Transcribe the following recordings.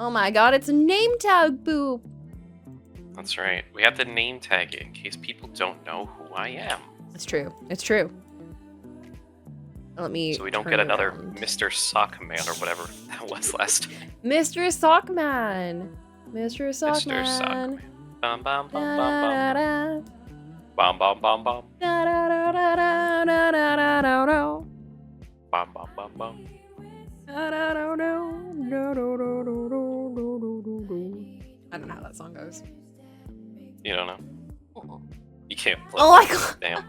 Oh my god, it's a name tag boop. That's right. We have to name tag it in case people don't know who I am. It's true. It's true. Let me. So we don't get another Mr. Sockman or whatever that was last time. Mr. Sockman. Mr. Sockman. Mr. Sockman. Bum bum bum Da, bum da, bum. da, da. Bum bum bum bum. Da, da, da, da, da, da, da, da, da, da. Bum bum bum bum. Da, da, da, da, da, da, da, da, da, da. I don't know how that song goes. You don't know? You can't flip. Oh my god. Damn.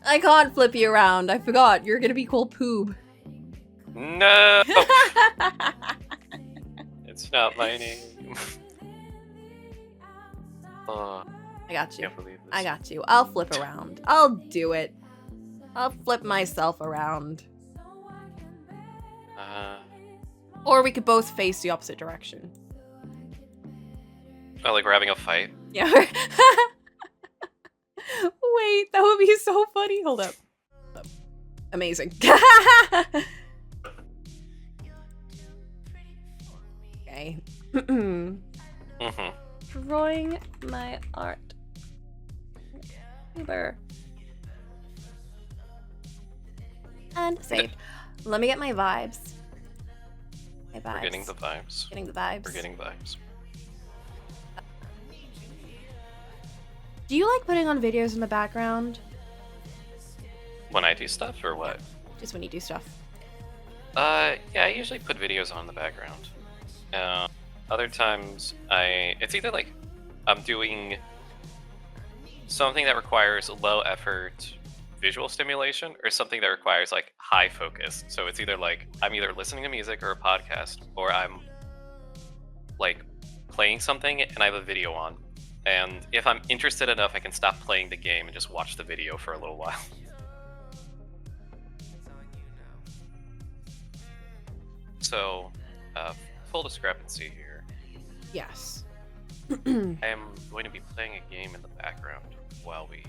I can't flip you around. I forgot. You're gonna be called Poob. No! It's not my name. I got you. Can't believe this. I got you. I'll flip around. I'll do it. I'll flip myself around. Or we could both face the opposite direction. Oh, like we're having a fight? Yeah. Wait, that would be so funny. Hold up. Amazing. Okay. Drawing my art. Uber. And saved. Let me get my vibes. My vibes. We're getting the vibes. Getting the vibes. We're getting vibes. Do you like putting on videos in the background? When I do stuff or what? Just when you do stuff. Yeah, I usually put videos on in the background. Other times, it's either like I'm doing something that requires low effort visual stimulation or something that requires like high focus. So it's either like I'm either listening to music or a podcast, or I'm like playing something and I have a video on. And if I'm interested enough, I can stop playing the game and just watch the video for a little while. So, full discrepancy here. Yes. I am going to be playing a game in the background while we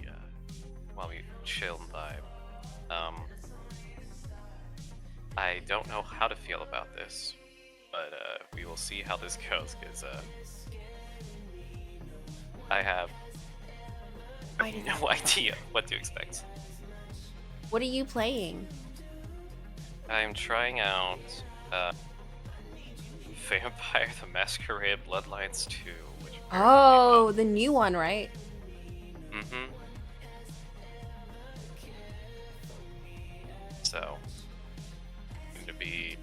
chill and vibe. I don't know how to feel about this, but we will see how this goes, because I have no idea what to expect. What are you playing? I'm trying out Vampire the Masquerade Bloodlines 2. Which Oh, the new one, right? Mm-hmm. So, I'm going to be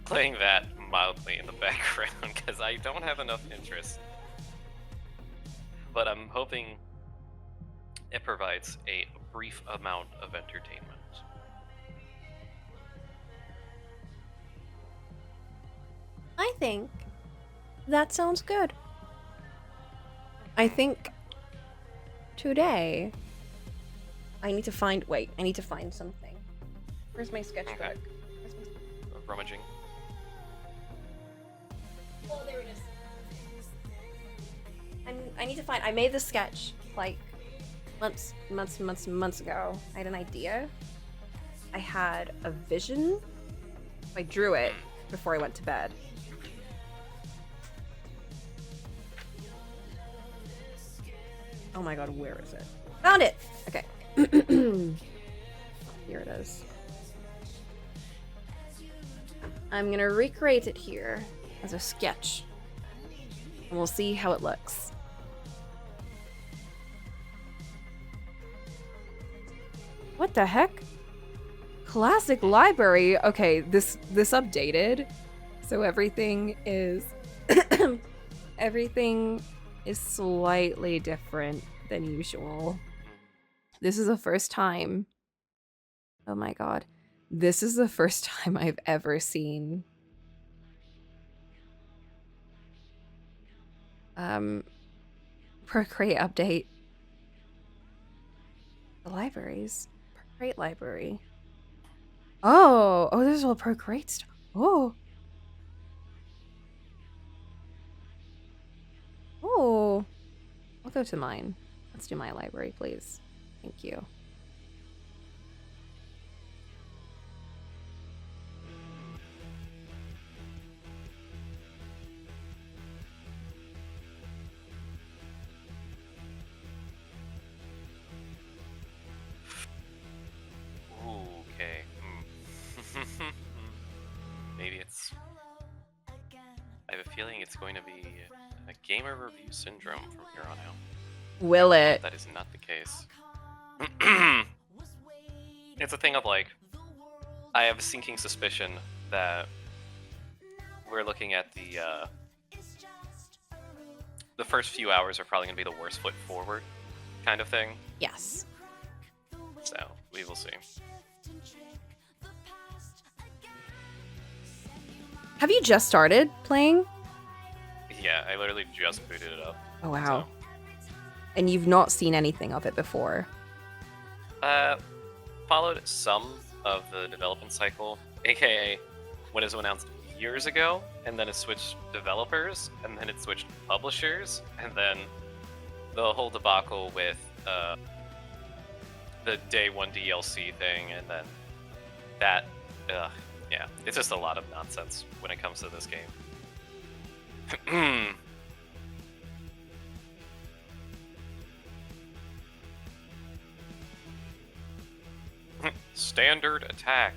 playing that mildly in the background because I don't have enough interest. But I'm hoping it provides a brief amount of entertainment. I think that sounds good. I think today I need to find something. Where's my sketchbook? Okay. Rummaging. Oh, there it is. I need to find. I made this sketch like months ago. I had an idea. I had a vision. I drew it before I went to bed. Oh my god, where is it? Found it! Okay. Here it is. I'm gonna recreate it here as a sketch. And we'll see how it looks. What the heck? Classic library. Okay, this updated. So everything is everything is slightly different than usual. This is the first time. Oh my god. This is the first time I've ever seen Procreate update. The libraries. Procreate library. Oh, there's all Procreate stuff. Oh. I'll go to mine. Let's do my library, please. Thank you. Maybe it's... I have a feeling it's going to be a gamer review syndrome from here on out. Will I it? hope that is not the case. It's a thing of like, I have a sinking suspicion that we're looking at the first few hours are probably going to be the worst foot forward kind of thing. Yes. So, we will see. Have you just started playing? Yeah, I literally just booted it up. Oh, wow. And you've not seen anything of it before? Followed some of the development cycle, aka when it was announced years ago, and then it switched developers, and then it switched publishers, and then the whole debacle with the day one DLC thing, and then that, yeah, it's just a lot of nonsense when it comes to this game. Standard attack.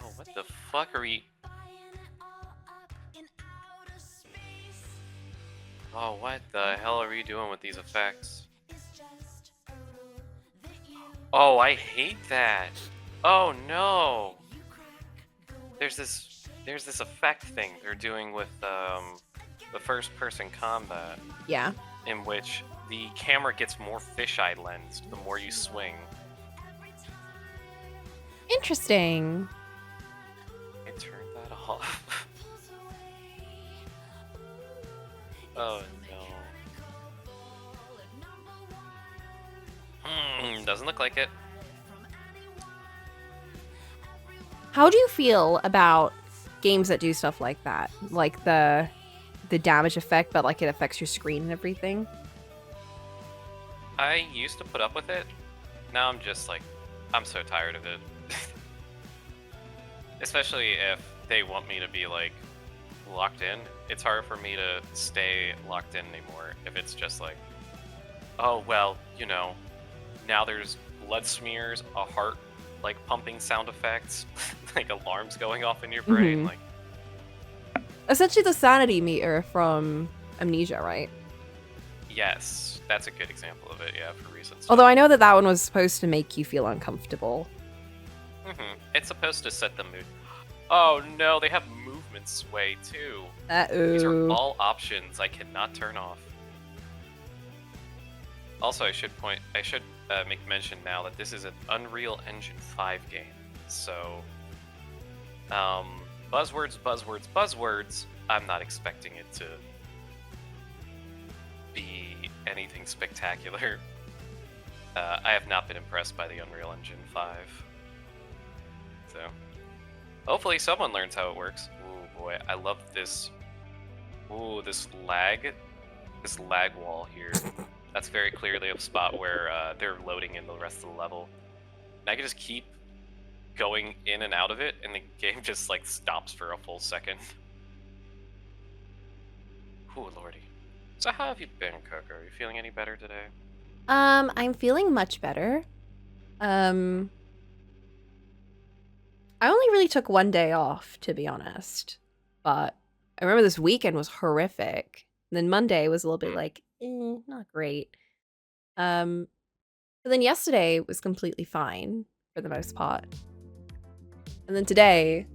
Oh, what the fuck are we... Oh, what the hell are we doing with these effects? Oh, I hate that. Oh no. There's this effect thing they're doing with the first person combat. Yeah. In which the camera gets more fisheye lensed the more you swing. Interesting. I turned that off. Oh no. Doesn't look like it. How do you feel about games that do stuff like that? Like the damage effect, but like it affects your screen and everything? I used to put up with it. Now I'm just like, I'm so tired of it. Especially if they want me to be like locked in. It's hard for me to stay locked in anymore if it's just like, oh well, you know, now there's blood smears, a heart like pumping sound effects, like alarms going off in your brain. Like, essentially the sanity meter from Amnesia, right? Yes, that's a good example of it. Yeah, for reasons. Although I know that one was supposed to make you feel uncomfortable. It's supposed to set the mood. Oh no, they have movement sway too. These are all options I cannot turn off. Also, I should make mention now that this is an Unreal Engine 5 game. So, buzzwords, buzzwords, buzzwords. I'm not expecting it to be anything spectacular. I have not been impressed by the Unreal Engine 5. So, hopefully someone learns how it works. Ooh boy, I love this. Ooh, this lag wall here. That's very clearly a spot where they're loading in the rest of the level. And I can just keep going in and out of it, and the game just like stops for a full second. Ooh, lordy. So how have you been, Coco? Are you feeling any better today? I'm feeling much better. I only really took one day off, to be honest. But I remember this weekend was horrific. And then Monday was a little bit like, not great. But then yesterday was completely fine for the most part. And then today,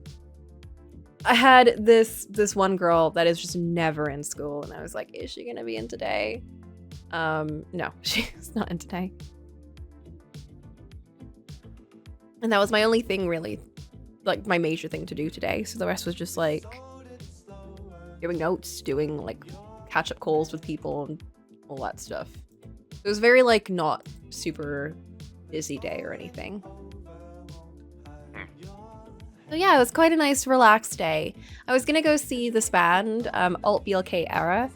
I had this one girl that is just never in school, and I was like, is she gonna be in today? No, she's not in today. And that was my only thing really, like my major thing to do today. So the rest was just like giving notes, doing like catch-up calls with people and all that stuff. It was very like not super busy day or anything. So yeah, it was quite a nice relaxed day. I was gonna go see this band, Alt BLK Era,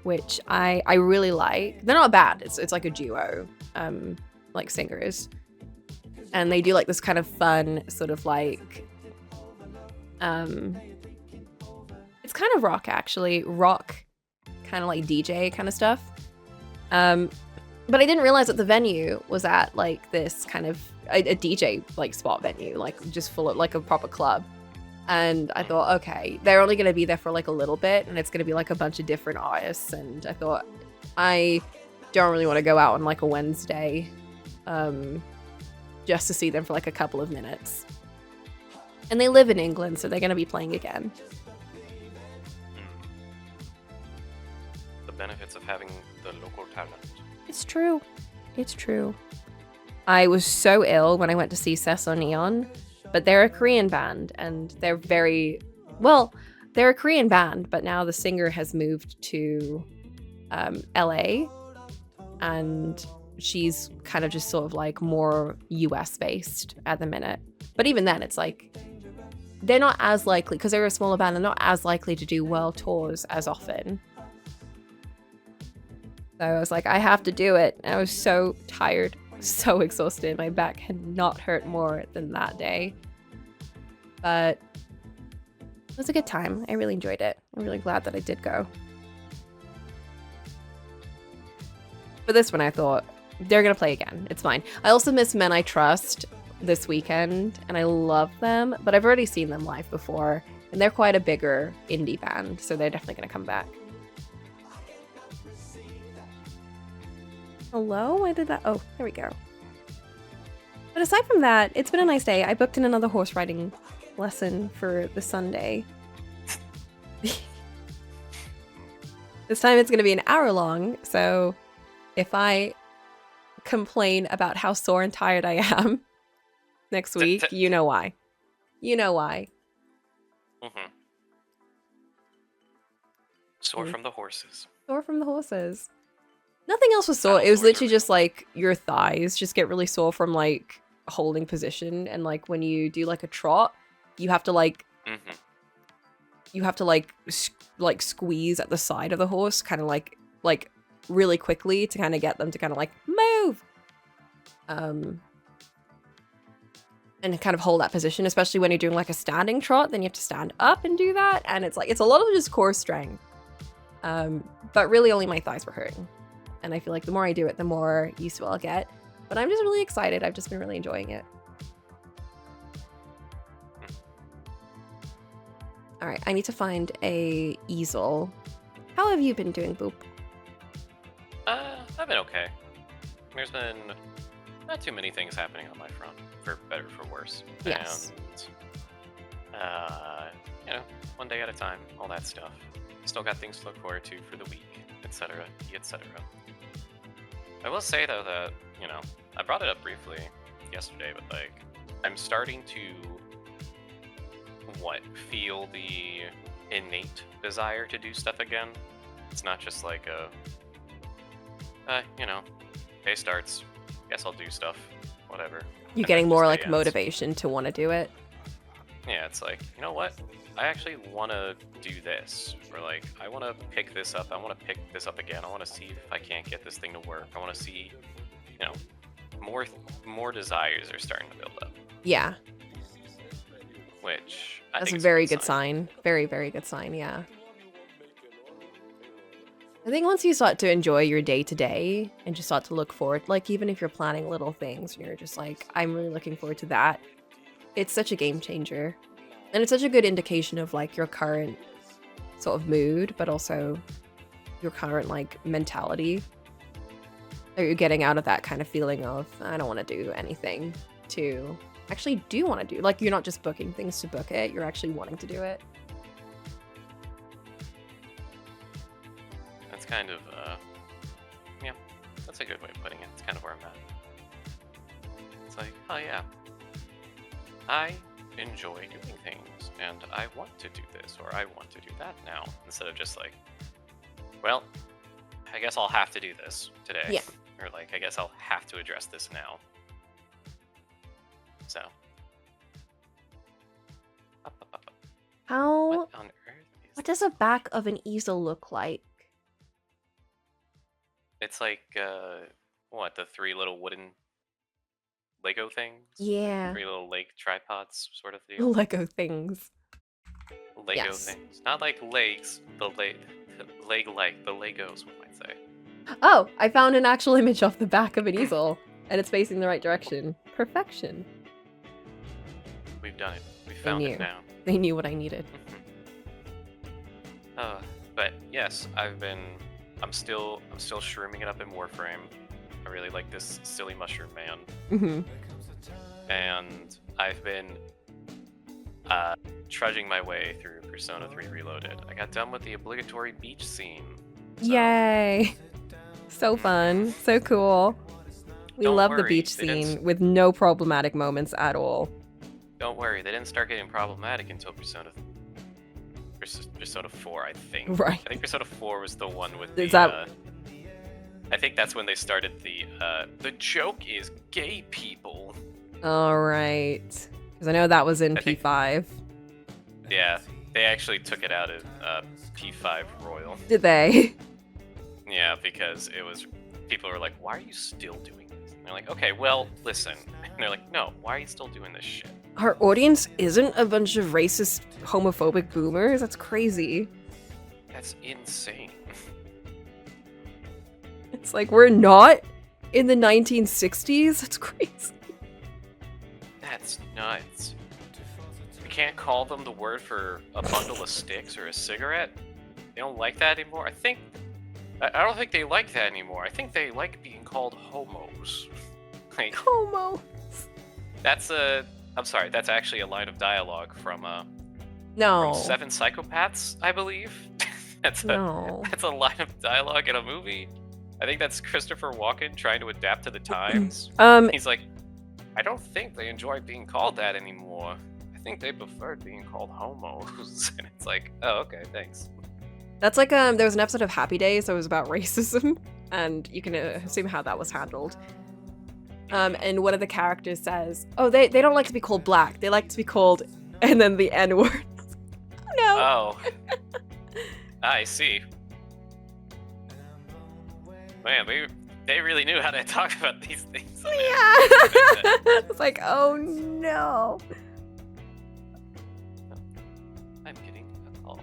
which I really like. They're not bad. It's like a duo, like singers, and they do like this kind of fun sort of like It's kind of rock, actually. Rock, kind of like DJ kind of stuff. But I didn't realize that the venue was at like this kind of a DJ like spot venue, like just full of like a proper club. And I thought, okay, they're only going to be there for like a little bit, and it's going to be like a bunch of different artists. And I thought, I don't really want to go out on like a Wednesday just to see them for like a couple of minutes. And they live in England, so they're going to be playing again. The benefits of having the local talent. It's true. It's true. I was so ill when I went to see Seso Neon, but they're a Korean band, and they're very... Well, they're a Korean band, but now the singer has moved to LA, and she's kind of just sort of like more US based at the minute. But even then, it's like they're not as likely, because they're a smaller band, they're not as likely to do world tours as often. So I was like, I have to do it. And I was so tired, so exhausted. My back had not hurt more than that day. But it was a good time. I really enjoyed it. I'm really glad that I did go. For this one, I thought, they're going to play again. It's fine. I also miss Men I Trust this weekend, and I love them, but I've already seen them live before, and they're quite a bigger indie band, so they're definitely going to come back. Hello? Why did that? Oh, there we go. But aside from that, it's been a nice day. I booked in another horse riding lesson for the Sunday. This time it's going to be an hour long, so if I complain about how sore and tired I am next week, you know why. You know why. Mm-hmm. Sore from the horses. Sore from the horses. Nothing else was sore. It was literally just like your thighs just get really sore from like holding position, and like when you do like a trot, you have to like you have to like squeeze at the side of the horse, kind of like really quickly to kind of get them to kind of like move, and kind of hold that position, especially when you're doing like a standing trot. Then you have to stand up and do that, and it's like it's a lot of just core strength. But really only my thighs were hurting. And I feel like the more I do it, the more used to I'll get. But I'm just really excited. I've just been really enjoying it. All right, I need to find a easel. How have you been doing, Boop? I've been okay. There's been not too many things happening on my front, for better or for worse. Yes. And, you know, one day at a time, all that stuff. Still got things to look forward to for the week, etc., etc. I will say, though, that, you know, I brought it up briefly yesterday, but, like, I'm starting to, feel the innate desire to do stuff again. It's not just like you know, day starts, guess I'll do stuff, whatever. You're getting more, like, motivation to want to do it? Yeah, it's like, you know what? I actually want to do this, or like, I want to pick this up. I want to pick this up again. I want to see if I can't get this thing to work. I want to see, you know, more desires are starting to build up. Yeah. Which that's a very good sign. Very, very good sign. Yeah. I think once you start to enjoy your day to day and just start to look forward, like even if you're planning little things, and you're just like, I'm really looking forward to that. It's such a game changer. And it's such a good indication of like your current sort of mood, but also your current like mentality that you're getting out of that kind of feeling of, I don't want to do anything, to actually do want to do. Like, you're not just booking things to book it, you're actually wanting to do it. That's kind of, yeah, that's a good way of putting it. It's kind of where I'm at. It's like, oh yeah, I enjoy doing things, and I want to do this, or I want to do that now, instead of just like, well, I guess I'll have to do this today. Yeah. Or like, I guess I'll have to address this now. So. How? What on earth is what does the back of an easel look like? It's like, what, the three little wooden Lego things? Yeah. Three little Lego tripods sort of deal. Lego things. Lego Yes. things. Not like legs, the leg-like, the Legos, one might say. Oh, I found an actual image off the back of an easel, and it's facing the right direction. Perfection. We've done it. We They found knew. it now. They knew what I needed. But yes, I'm still shrooming it up in Warframe. I really like this silly mushroom man. Mm-hmm. And I've been trudging my way through Persona 3 Reloaded. I got done with the obligatory beach scene. So, Yay! So fun. So cool. We Don't love the worry, beach they didn't scene with no problematic moments at all. Don't worry, they didn't start getting problematic until Persona 4, I think. Right. I think Persona 4 was the one with Is the. that- I think that's when they started the joke is gay people. All right. Because I know that was in I think- P5. Yeah, they actually took it out of P5 Royal. Did they? Yeah, because it was people were like, "Why are you still doing this?" And they're like, "Okay, well, listen." And they're like, "No, why are you still doing this shit?" Our audience isn't a bunch of racist, homophobic boomers. That's crazy. That's insane. It's like we're not in the 1960s. That's crazy. That's nuts. We can't call them the word for a bundle of sticks or a cigarette. They don't like that anymore. I don't think they like that anymore. I think they like being called homos. Like, Homo. I'm sorry, that's actually a line of dialogue from No. Seven Psychopaths, I believe. That's No. a line of dialogue in a movie. I think that's Christopher Walken trying to adapt to the times. He's like, I don't think they enjoy being called that anymore. I think they preferred being called homos. And it's like, oh, okay, thanks. That's like there was an episode of Happy Days that was about racism, and you can assume how that was handled. And one of the characters says, "Oh, they don't like to be called black. They like to be called," and then the N word. No. Oh, I see. Man, they really knew how to talk about these things. Yeah. It's like, oh no. I'm getting a call.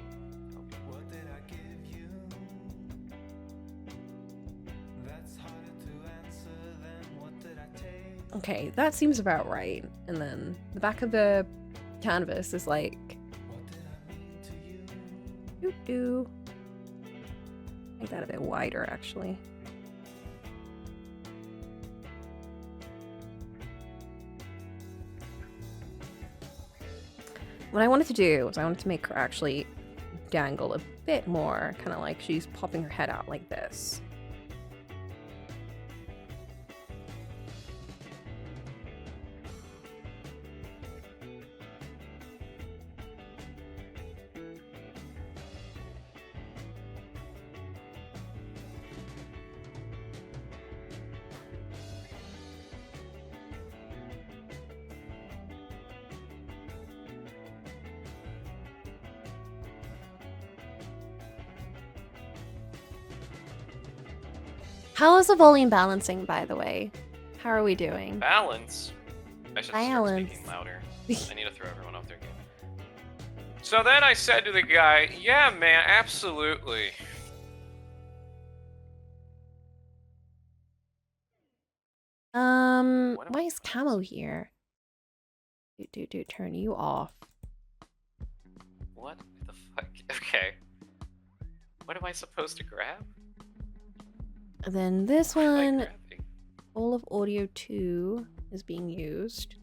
Okay, that seems about right. And then the back of the canvas is like, doo-doo. Make that a bit wider, actually. What I wanted to do was I wanted to make her actually dangle a bit more, kind of like she's popping her head out like this. How is the volume balancing, by the way? How are we doing? Balance. I should start Balance. speaking louder. I need to throw everyone off their game. So then I said to the guy, "Yeah, man, absolutely." Why is Camo here? Do turn you off. What the fuck? Okay. What am I supposed to grab? And then this What am I one, grabbing? all of audio 2 is being used.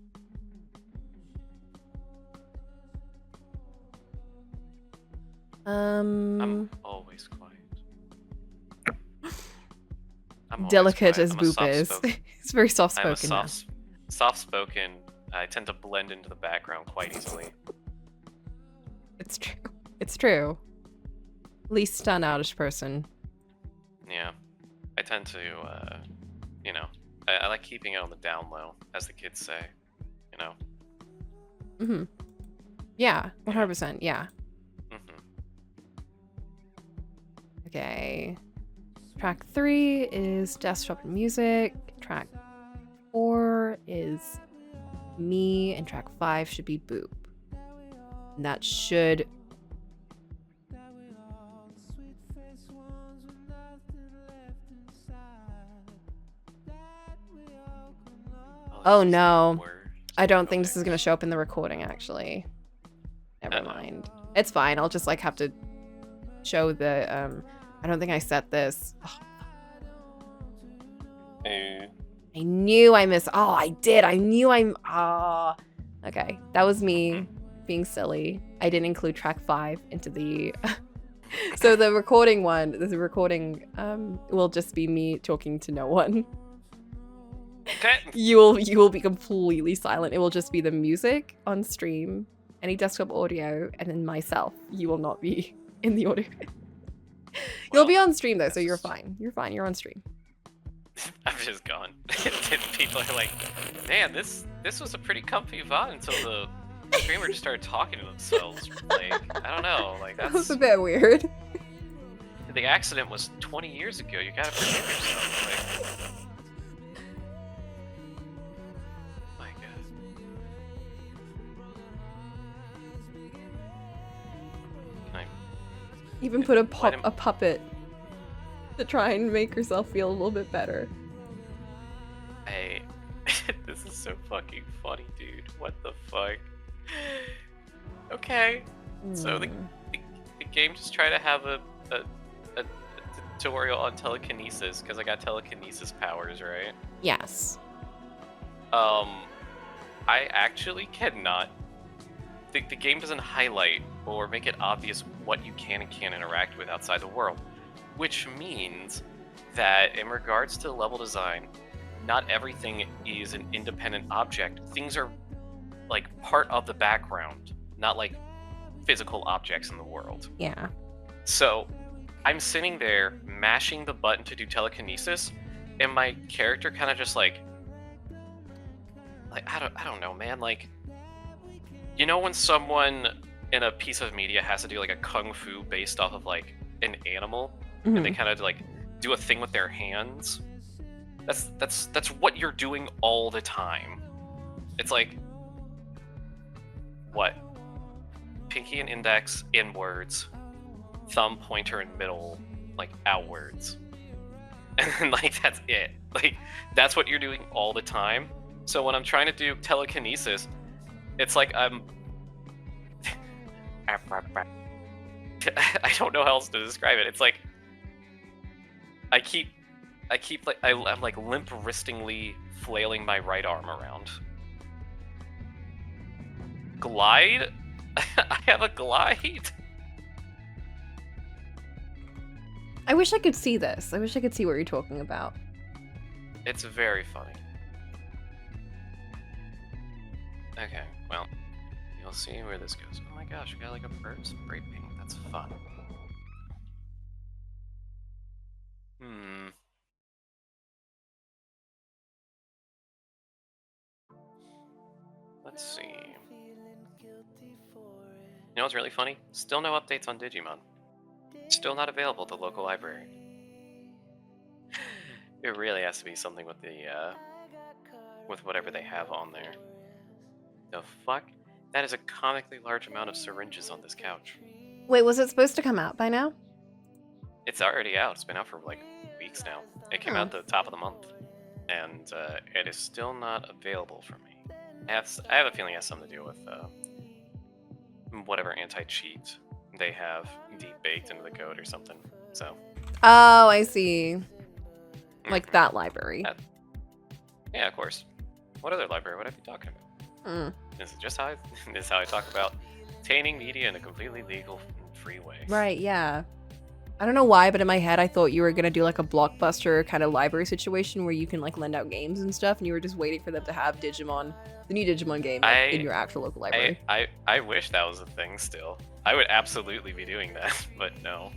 I'm always quiet. I'm always Delicate quiet. as I'm a Boop is. soft-spoken- He's very I'm a soft-spoken now. soft-spoken. I tend to blend into the background quite easily. It's true. It's true. Least standoutish person. Yeah, I tend to, you know, I like keeping it on the down low, as the kids say. You know. Mm-hmm. Yeah, 100%. Yeah. Mm-hmm. Okay. Track 3 is desktop and music. Track 4 is me, and track 5 should be Boop. And that should... Oh no. I don't think this is going to show up in the recording, actually. Never mind. It's fine. I'll just like have to show the... I don't think I set this. Oh. I knew I missed... Oh, I did. I knew I'm... Ah. Okay. That was me being silly. I didn't include track 5 into the... So the recording one, the recording will just be me talking to no one. Okay. You will be completely silent. It will just be the music on stream, any desktop audio, and then myself. You will not be in the audio. You'll be on stream though, so you're fine. You're fine. You're on stream. I'm just gone. People are like, man, this was a pretty comfy VOD until the streamer just started talking to themselves. Like, I don't know. Like That was a bit weird. The accident was 20 years ago. You gotta forgive yourself. Like, my God. Even put a puppet to try and make herself feel a little bit better. Hey, this is so fucking funny, dude. What the fuck? Okay. So the game just tried to have a tutorial on telekinesis because I got telekinesis powers, right? Yes. I actually cannot. The game doesn't highlight or make it obvious what you can and can't interact with outside the world, which means that in regards to level design, not everything is an independent object. Things are like part of the background, not like physical objects in the world. Yeah. So I'm sitting there mashing the button to do telekinesis, and my character kind of just like I don't know, man. Like, you know when someone in a piece of media has to do like a kung fu based off of like an animal, and they kind of like do a thing with their hands. That's what you're doing all the time. It's like, what? Pinky and index inwards, thumb, pointer, and middle like outwards, and then like that's it. Like that's what you're doing all the time. So when I'm trying to do telekinesis, it's like I don't know how else to describe it. It's like I keep like I'm like limp wristingly flailing my right arm around. Glide? I have a glide? I wish I could see this. I wish I could see what you're talking about. It's very funny. Okay, well, you'll see where this goes. Oh my gosh, we got like a bird spray paint. That's fun. Let's see. You know what's really funny? Still no updates on Digimon. Still not available at the local library. It really has to be something with the, with whatever they have on there. The fuck? That is a comically large amount of syringes on this couch. Wait, was it supposed to come out by now? It's already out. It's been out for like weeks now. It came out at the top of the month. And it is still not available for me. I have a feeling it has something to do with whatever anti-cheat they have deep baked into the code or something. So. Oh, I see. Like that library. Yeah, of course. What other library would I be talking about? This is just how I talk about obtaining media in a completely legal and free way. Right, yeah. I don't know why, but in my head I thought you were gonna do like a Blockbuster kind of library situation where you can like lend out games and stuff, and you were just waiting for them to have Digimon, the new Digimon game, like, in your actual local library. I wish that was a thing still. I would absolutely be doing that, but no.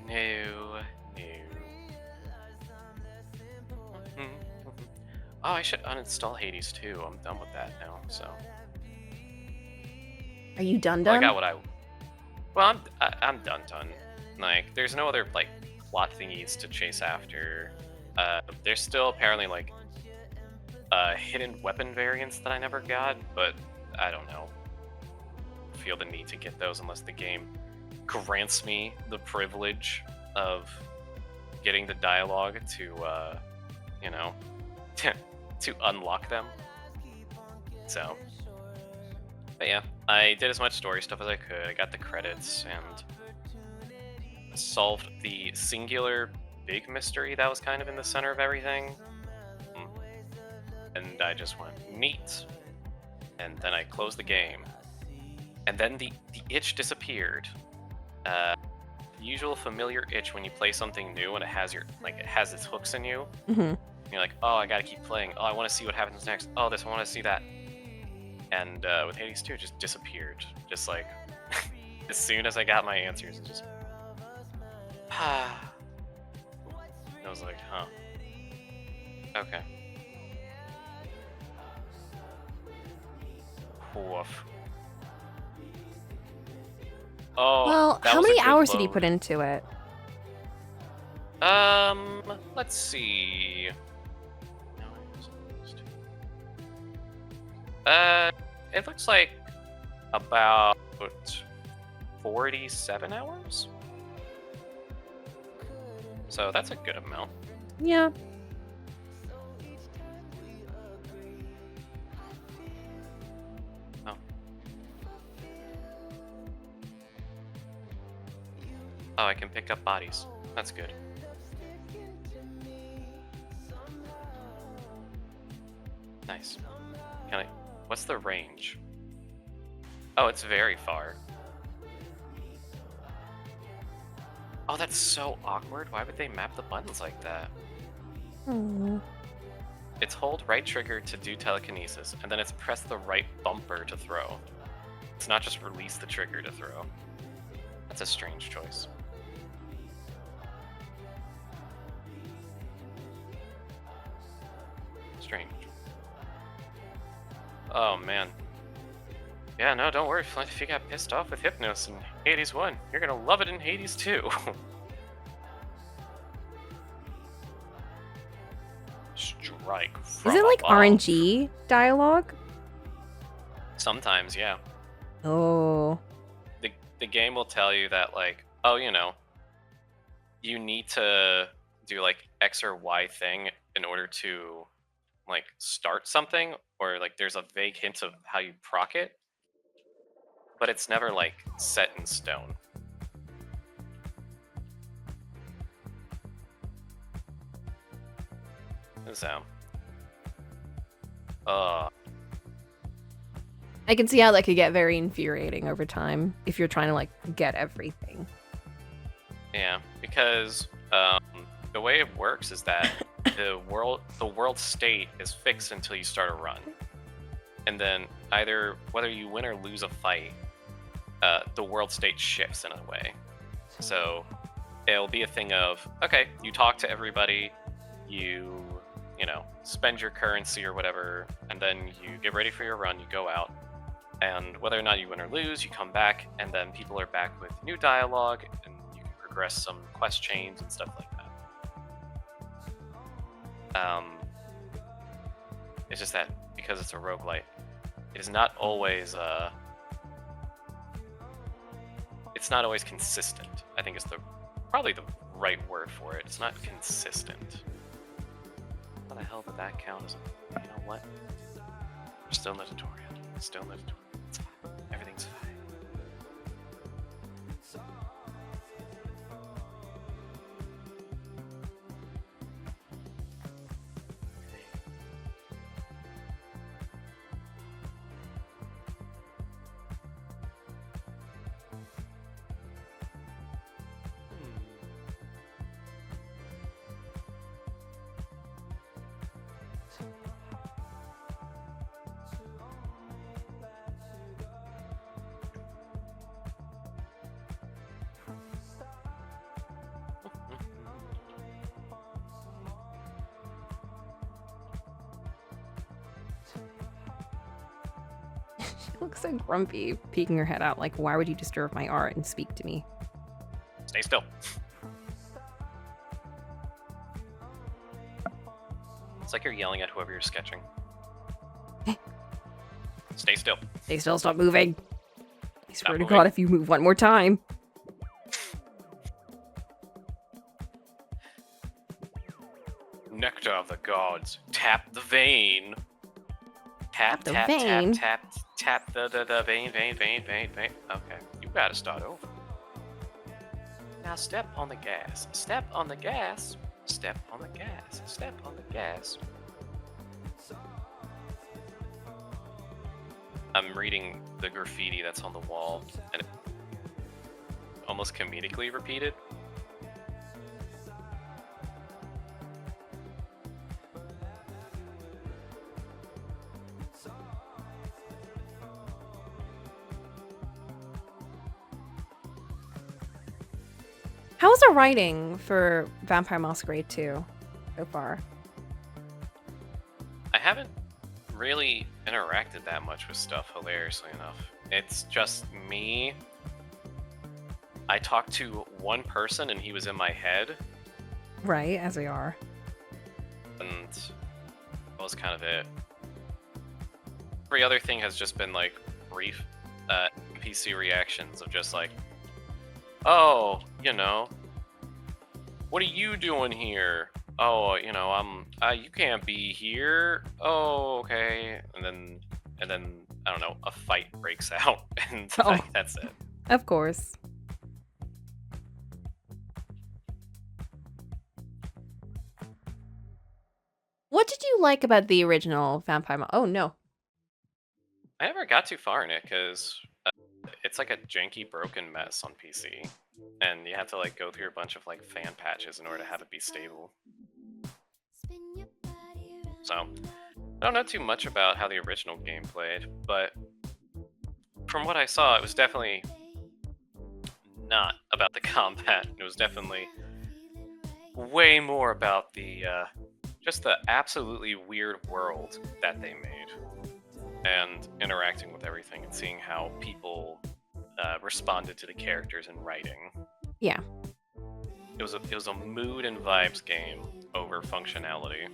No. Oh, I should uninstall Hades too. I'm done with that now, so. Are you done? Well, I got what Well, I'm done. Like, there's no other, like, plot thingies to chase after. There's still apparently, like, hidden weapon variants that I never got, but I don't know. feel the need to get those unless the game grants me the privilege of getting the dialogue to, you know, to unlock them. So, but yeah, I did as much story stuff as I could. I got the credits and solved the singular big mystery that was kind of in the center of everything. And I just went, neat. And then I closed the game. And then the itch disappeared. Usual familiar itch when you play something new and it has its hooks in you. Mm-hmm. You're like, oh, I gotta keep playing. Oh, I want to see what happens next. Oh, I want to see that. And with Hades 2, it just disappeared. Just like, as soon as I got my answers, it just... I was like, huh. Okay. Woof. Oh, Well, how many hours did you put into it? Let's see. It looks like about 47 hours. So that's a good amount. Yeah. Oh. Oh, I can pick up bodies. That's good. Nice. Can I... What's the range? Oh, it's very far. Oh, that's so awkward. Why would they map the buttons like that? Hmm. It's hold right trigger to do telekinesis, and then it's press the right bumper to throw. It's not just release the trigger to throw. That's a strange choice. Strange. Oh, man. Yeah, no, don't worry, Flint. If you got pissed off with Hypnos in Hades 1, you're gonna love it in Hades 2. Strike from Is it like above. RNG dialogue? Sometimes, yeah. Oh. The game will tell you that, like, oh, you know, you need to do, like, X or Y thing in order to, like, start something, or, like, there's a vague hint of how you proc it, but it's never, like, set in stone. So, I can see how that could get very infuriating over time if you're trying to like get everything. yeah, because the way it works is that the world state is fixed until you start a run, and then either whether you win or lose a fight, the world state shifts in a way. So it'll be a thing of, okay, you talk to everybody, you know, spend your currency or whatever, and then you get ready for your run, you go out, and whether or not you win or lose, you come back, and then people are back with new dialogue, and you can progress some quest chains and stuff like that. It's just that because it's a roguelite, it is not always it's not always consistent. I think it's probably the right word for it. It's not consistent. How the hell did that count as a... You know what? We're still in the tutorial. Still in the tutorial. It's fine. Everything's fine. She looks so grumpy, peeking her head out like, why would you disturb my art and speak to me? Stay still. It's like you're yelling at whoever you're sketching. Stay still. Stay still, stop moving. swear to moving. God, if you move one more time. Nectar of the gods. Tap the vein. Tap, the tap, vein? tap, tap, tap the vein. Okay, you gotta start over. Now step on the gas. Step on the gas. Step on the gas. Step on the gas. I'm reading the graffiti that's on the wall, and it almost comedically repeated. How's the writing for Vampire Masquerade 2 so far? I haven't really interacted that much with stuff, hilariously enough. It's just me. I talked to one person and he was in my head, Right, as we are. and that was kind of it. Every other thing has just been like brief NPC reactions of just like, oh, what are you doing here? Oh, you can't be here. Oh, okay. And then I don't know, a fight breaks out, and Oh. that's it. Of course. What did you like about the original Vampire Oh, no. I never got too far in it because it's like a janky, broken mess on PC, and you have to like go through a bunch of like fan patches in order to have it be stable. So I don't know too much about how the original game played, but from what I saw, it was definitely not about the combat. It was definitely way more about the just the absolutely weird world that they made, and interacting with everything and seeing how people responded to the characters in writing. Yeah. It was a mood and vibes game over functionality.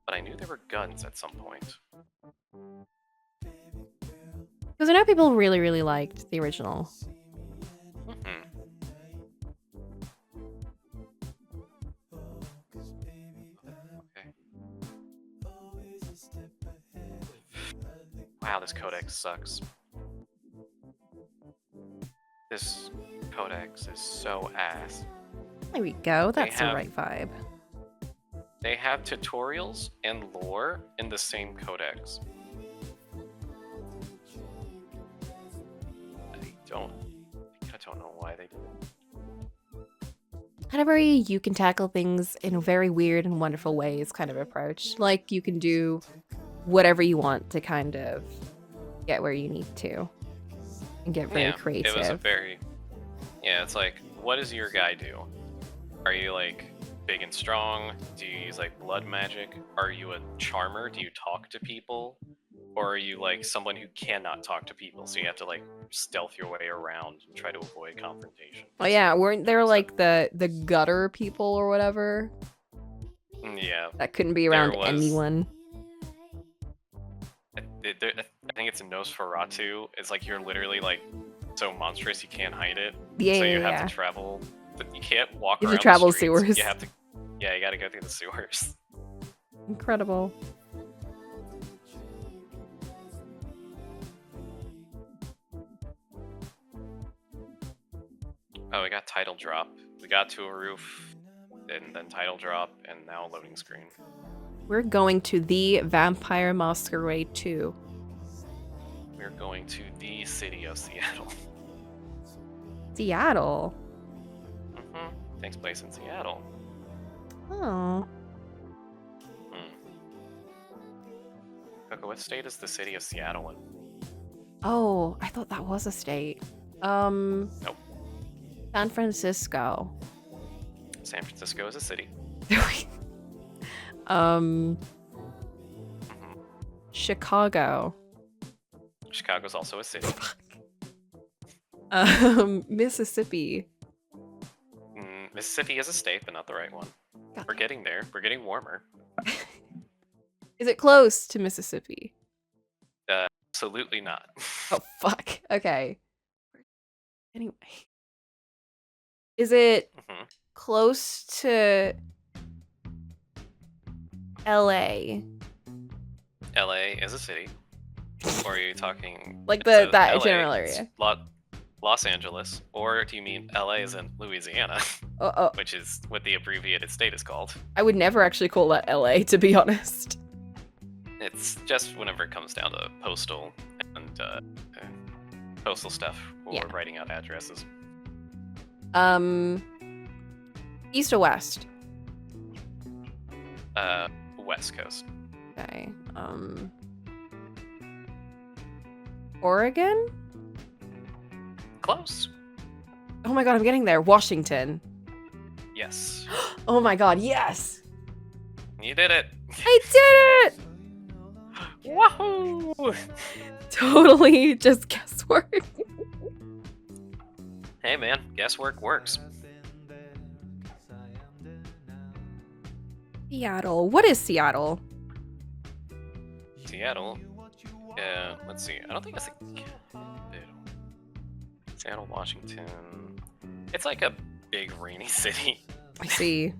But I knew there were guns at some point. Because I know people really, really liked the original. Mm-hmm. Okay. Wow, this codex sucks. This codex is so ass. There we go. That's the right vibe. They have tutorials and lore in the same codex. I don't know why they did it. Kind of very you can tackle things in a very weird and wonderful ways kind of approach. Like you can do whatever you want to kind of get where you need to and get very creative. It was a very... Yeah, it's like, what does your guy do? Are you like big and strong? Do you use like blood magic? Are you a charmer? Do you talk to people? Or are you like someone who cannot talk to people, so you have to like stealth your way around and try to avoid confrontation? Oh yeah, weren't there like the gutter people or whatever? Yeah. That couldn't be around anyone. I think it's in Nosferatu. It's like you're literally like so monstrous you can't hide it. Yeah, so you have to travel, but you can't walk around. You have to travel the streets. sewers. You have to. Yeah, you got to go through the sewers. Incredible. Oh, we got title drop. We got to a roof, and then title drop, and now loading screen. We're going to the Vampire Masquerade 2. We're going to the city of Seattle. Seattle? Mm-hmm. Takes place in Seattle. Oh. Coco, what state is the city of Seattle in? Oh, I thought that was a state. Nope. San Francisco. San Francisco is a city. Chicago. Chicago's also a city. Mississippi. Mississippi is a state, but not the right one. God. We're getting there. We're getting warmer. Is it close to Mississippi? Absolutely not. Oh, fuck. Okay. Anyway. Is it Mhm. close to LA? LA is a city. Or are you talking? Like It's a that LA. general It's area. Los Angeles. Or do you mean LA is in Louisiana, Oh, which is what the abbreviated state is called? I would never actually call that LA, to be honest. It's just whenever it comes down to postal and postal stuff or Yeah. writing out addresses. East or west? West Coast. Okay. Oregon? Close. Oh my god, I'm getting there. Washington. Yes. Oh my god, yes! You did it. I did it! Wahoo! Totally just guesswork. Hey man, guesswork works. Seattle. What is Seattle? Seattle. Let's see. I don't think it's like Seattle, Washington. It's like a big rainy city. I see.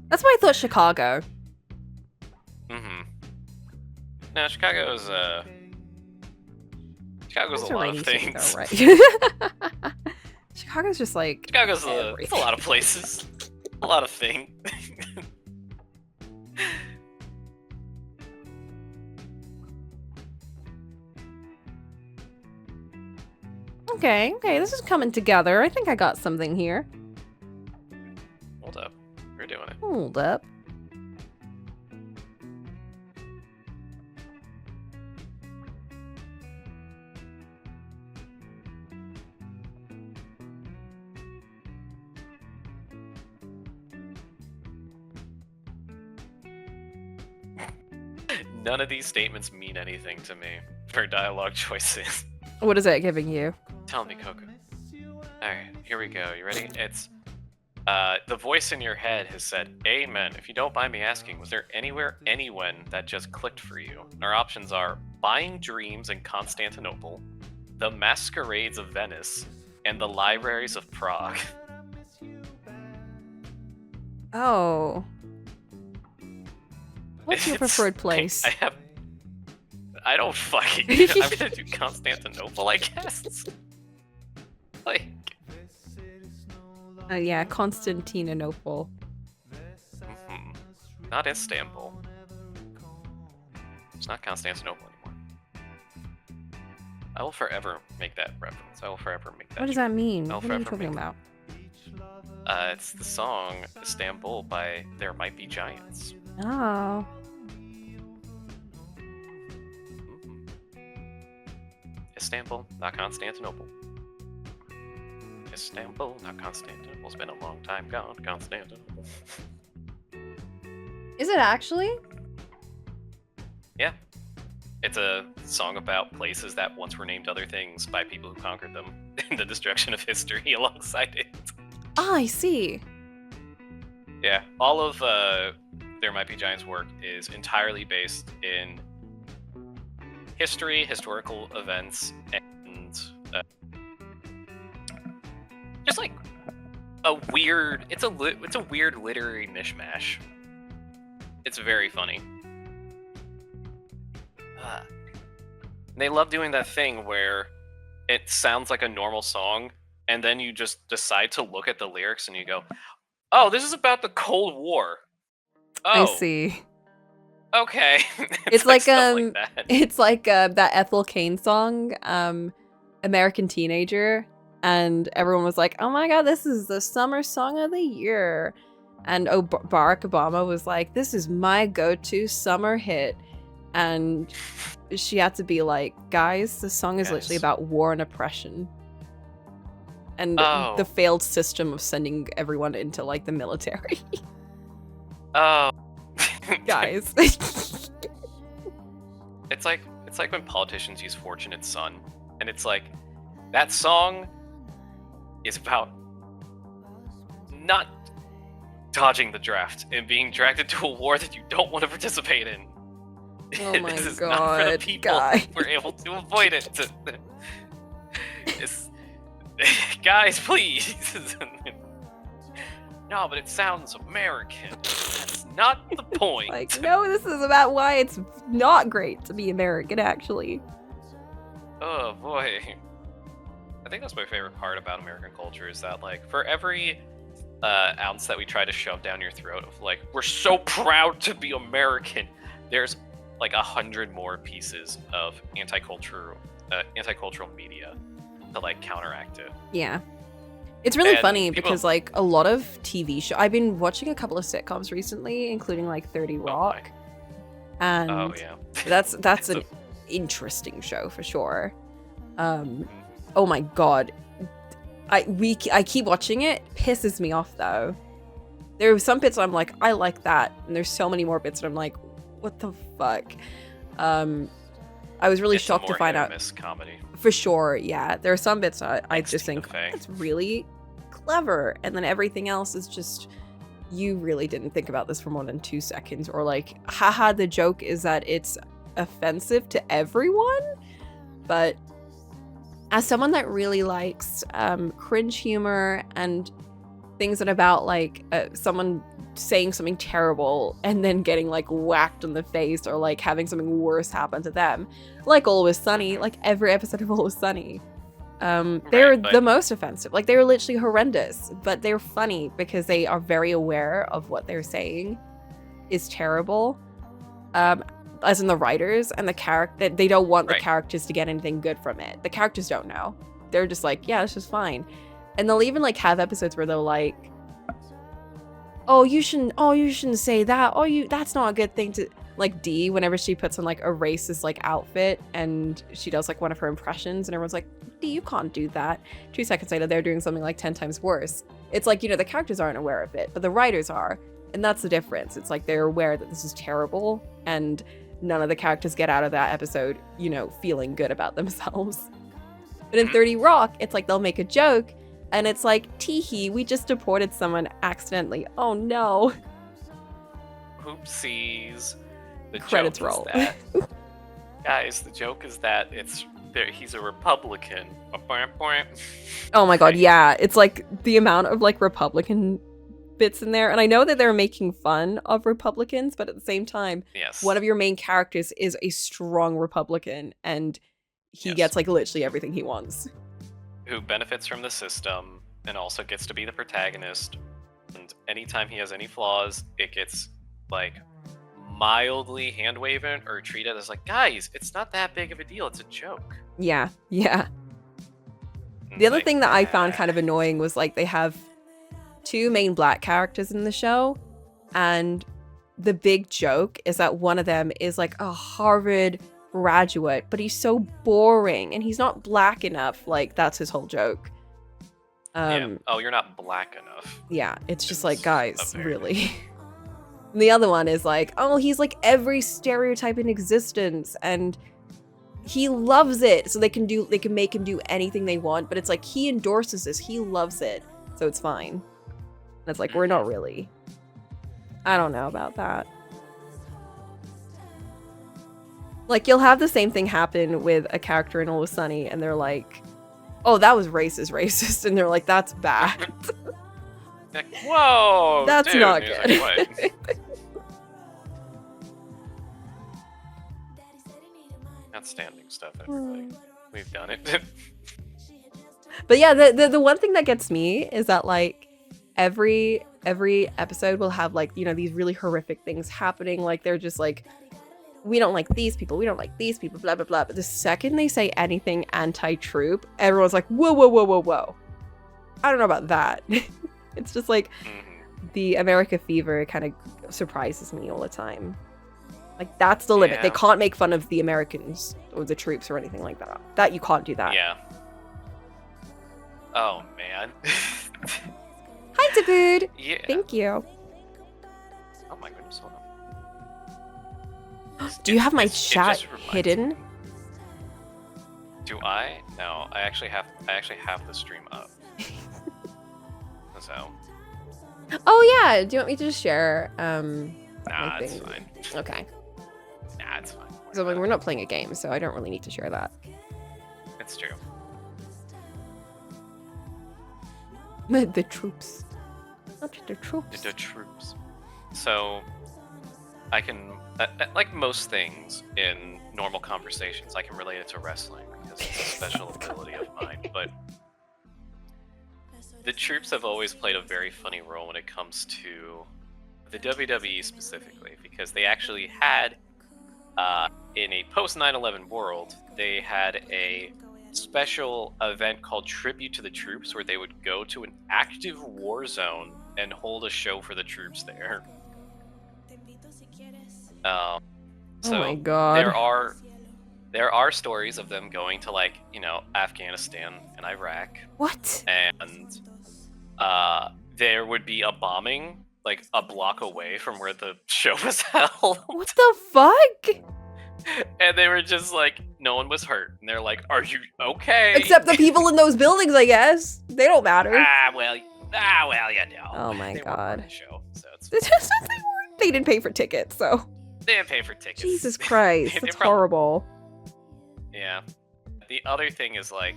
That's why I thought Chicago. Mm-hmm. No, Chicago's a It's lot rainy of city, things. though, right? Chicago's just like Chicago's it's a lot of places. A lot of things. Okay, this is coming together. I think I got something here. Hold up. We're doing it. Hold up. None of these statements mean anything to me for dialogue choices. What is it giving you? Tell me, Coco. Alright, here we go. You ready? It's the voice in your head has said, Amen. If you don't mind me asking, was there anywhere, anyone that just clicked for you? Our options are Buying Dreams in Constantinople, The Masquerades of Venice, and The Libraries of Prague. Oh. What's your preferred place? I don't fucking know. I'm gonna do Constantinople, I guess. Like... Yeah, Constantinople. Mm-hmm. Not Istanbul. It's not Constantinople anymore. I will forever make that reference. I will forever make that. What does that mean? I'll What are you forever talking make about? It's the song Istanbul by There Might Be Giants. Oh. Istanbul, not Constantinople. Istanbul, not Constantinople. It's been a long time gone. Constantinople. Is it actually? Yeah. It's a song about places that once were named other things by people who conquered them in the destruction of history alongside it. Ah, I see. Yeah, all of There Might Be Giants' work is entirely based in history, historical events, and just like a weird. It's a weird literary mishmash. It's very funny. They love doing that thing where it sounds like a normal song, and then you just decide to look at the lyrics and you go, "Oh, this is about the Cold War." Oh, I see. Okay. It's like stuff like that. it's like that Ethel Cain song, American Teenager, and everyone was like, "Oh my god, this is the summer song of the year." And Barack Obama was like, "This is my go-to summer hit." And she had to be like, "Guys, this song is literally about war and oppression." And the failed system of sending everyone into like the military. Oh. Guys. It's like when politicians use Fortunate Son, and it's like that song is about not dodging the draft and being dragged into a war that you don't want to participate in. Oh my This is not for the god, people guy. who were able to avoid it. It's, guys, please. No, but it sounds American. That's not the point. Like, no, this is about why it's not great to be American, actually. Oh boy. I think that's my favorite part about American culture is that, like, for every ounce that we try to shove down your throat of, like, we're so proud to be American, there's like 100 more pieces of anti-cultural media to, like, counteract it. Yeah. It's really And funny people- because, like, a lot of TV shows... I've been watching a couple of sitcoms recently, including, like, 30 Rock. And Oh yeah. that's an interesting show for sure. Oh my god. I keep watching it. Pisses me off, though. There are some bits I'm like, I like that. And there's so many more bits that I'm like, what the fuck? I was really It's a shocked to more find hit or out... miss comedy. For sure, yeah. There are some bits I Thanks, just Tina think, Fey. that's really clever. And then everything else is just, you really didn't think about this for more than 2 seconds. Or like, haha, the joke is that it's offensive to everyone. But as someone that really likes cringe humor and things that about like someone saying something terrible and then getting like whacked on the face or like having something worse happen to them, like Always Sunny, like every episode of Always Sunny, they're the most offensive. Like, they're literally horrendous, but they're funny because they are very aware of what they're saying is terrible. As in the writers and the character, they don't want the characters to get anything good from it. The characters don't know. They're just like, yeah, this is fine. And they'll even like have episodes where they're like, oh, you shouldn't say that. That's not a good thing to... Like Dee, whenever she puts on like a racist like outfit and she does like one of her impressions and everyone's like, Dee, you can't do that. 2 seconds later, they're doing something like 10 times worse. It's like, you know, the characters aren't aware of it, but the writers are. And that's the difference. It's like they're aware that this is terrible and none of the characters get out of that episode, you know, feeling good about themselves. But in 30 Rock, it's like they'll make a joke and it's like, teehee, we just deported someone accidentally. Oh no. Oopsies. The Credits joke roll. Is that, guys, the joke is that he's a Republican. Oh my god, yeah. It's like the amount of like Republican bits in there. And I know that they're making fun of Republicans, but at the same time, yes, one of your main characters is a strong Republican and he gets like literally everything he wants. Who benefits from the system and also gets to be the protagonist. And anytime he has any flaws, it gets like mildly hand waving or treated as like, guys, it's not that big of a deal. It's a joke. Yeah, yeah. And The other like, thing that I found kind of annoying was like they have 2 main black characters in the show, and the big joke is that one of them is like a Harvard graduate, but he's so boring and he's not black enough. Like, that's his whole joke. yeah. Oh, you're not black enough. Yeah, it's just like, guys, really. And the other one is like, oh, he's like every stereotype in existence and he loves it, so they can make him do anything they want, but it's like he endorses this, he loves it, so it's fine. And it's like, we're not really. I don't know about that. Like, you'll have the same thing happen with a character in Always Sunny, and they're like, oh, that was racist, and they're like, that's bad. Like, whoa, that's dude. not Good. good. Outstanding stuff, everybody. We've done it. But yeah, the one thing that gets me is that like every episode will have like, you know, these really horrific things happening. Like, they're just like, we don't like these people, blah blah blah. But the second they say anything anti-troop, everyone's like, whoa. I don't know about that. It's just like the America fever kind of surprises me all the time. Like, that's the limit. They can't make fun of the Americans or the troops or anything like that. That you can't do that. Yeah. Oh man. Hi, Dabood. Yeah. Thank you. Oh my goodness, hold on. Do you have my chat hidden? Do I? No, I actually have the stream up. So. Oh yeah. Do you want me to just share? Nah, it's fine. Okay. Nah, it's fine. So like, we're not playing a game, so I don't really need to share that. It's true. The troops. Not the troops. The troops. So, I can, like most things in normal conversations, I can relate it to wrestling because it's a special ability of mine. But the troops have always played a very funny role when it comes to the WWE specifically, because they actually had, in a post 9/11 world, they had a special event called Tribute to the Troops, where they would go to an active war zone and hold a show for the troops there. So oh my god. there are stories of them going to, like, you know, Afghanistan and Iraq. What? And there would be a bombing like a block away from where the show was held. What the fuck? And they were just like, no one was hurt. And they're like, are you okay? Except the people in those buildings, I guess. They don't matter. Well, you know. Oh my they god. weren't the show, so it's They didn't pay for tickets, so. They didn't pay for tickets. Jesus Christ, that's horrible. Yeah. The other thing is, like,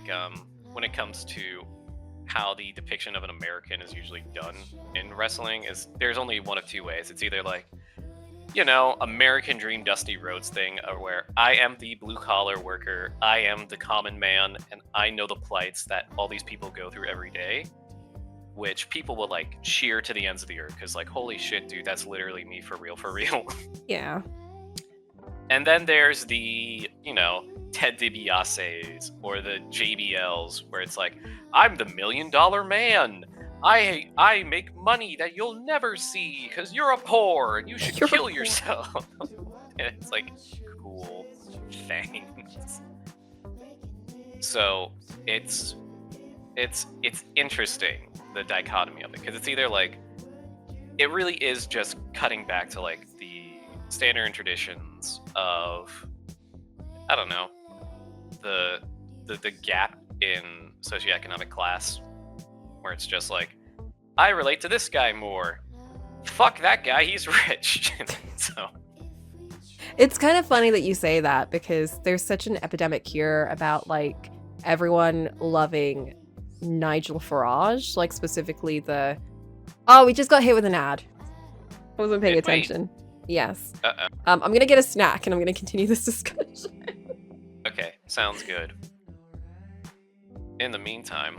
when it comes to how the depiction of an American is usually done in wrestling, is there's only one of two ways. It's either like, you know, American Dream Dusty Rhodes thing, where I am the blue-collar worker, I am the common man, and I know the plights that all these people go through every day, which people will, like, cheer to the ends of the earth, because, like, holy shit, dude, that's literally me for real, for real. Yeah. And then there's the, you know, Ted DiBiase's or the JBLs, where it's like, I'm the $1 million man. I make money that you'll never see because you're a poor and you should kill yourself. And it's like, cool, thanks. So it's interesting, the dichotomy of it, because it's either like, it really is just cutting back to like the standard and traditions of, I don't know, the gap in socioeconomic class, where it's just like, I relate to this guy more. Fuck that guy, he's rich. So it's kind of funny that you say that, because there's such an epidemic here about like everyone loving Nigel Farage, like specifically the, oh, we just got hit with an ad. I wasn't paying attention. Yes. I'm gonna get a snack and I'm gonna continue this discussion. Okay, sounds good. In the meantime,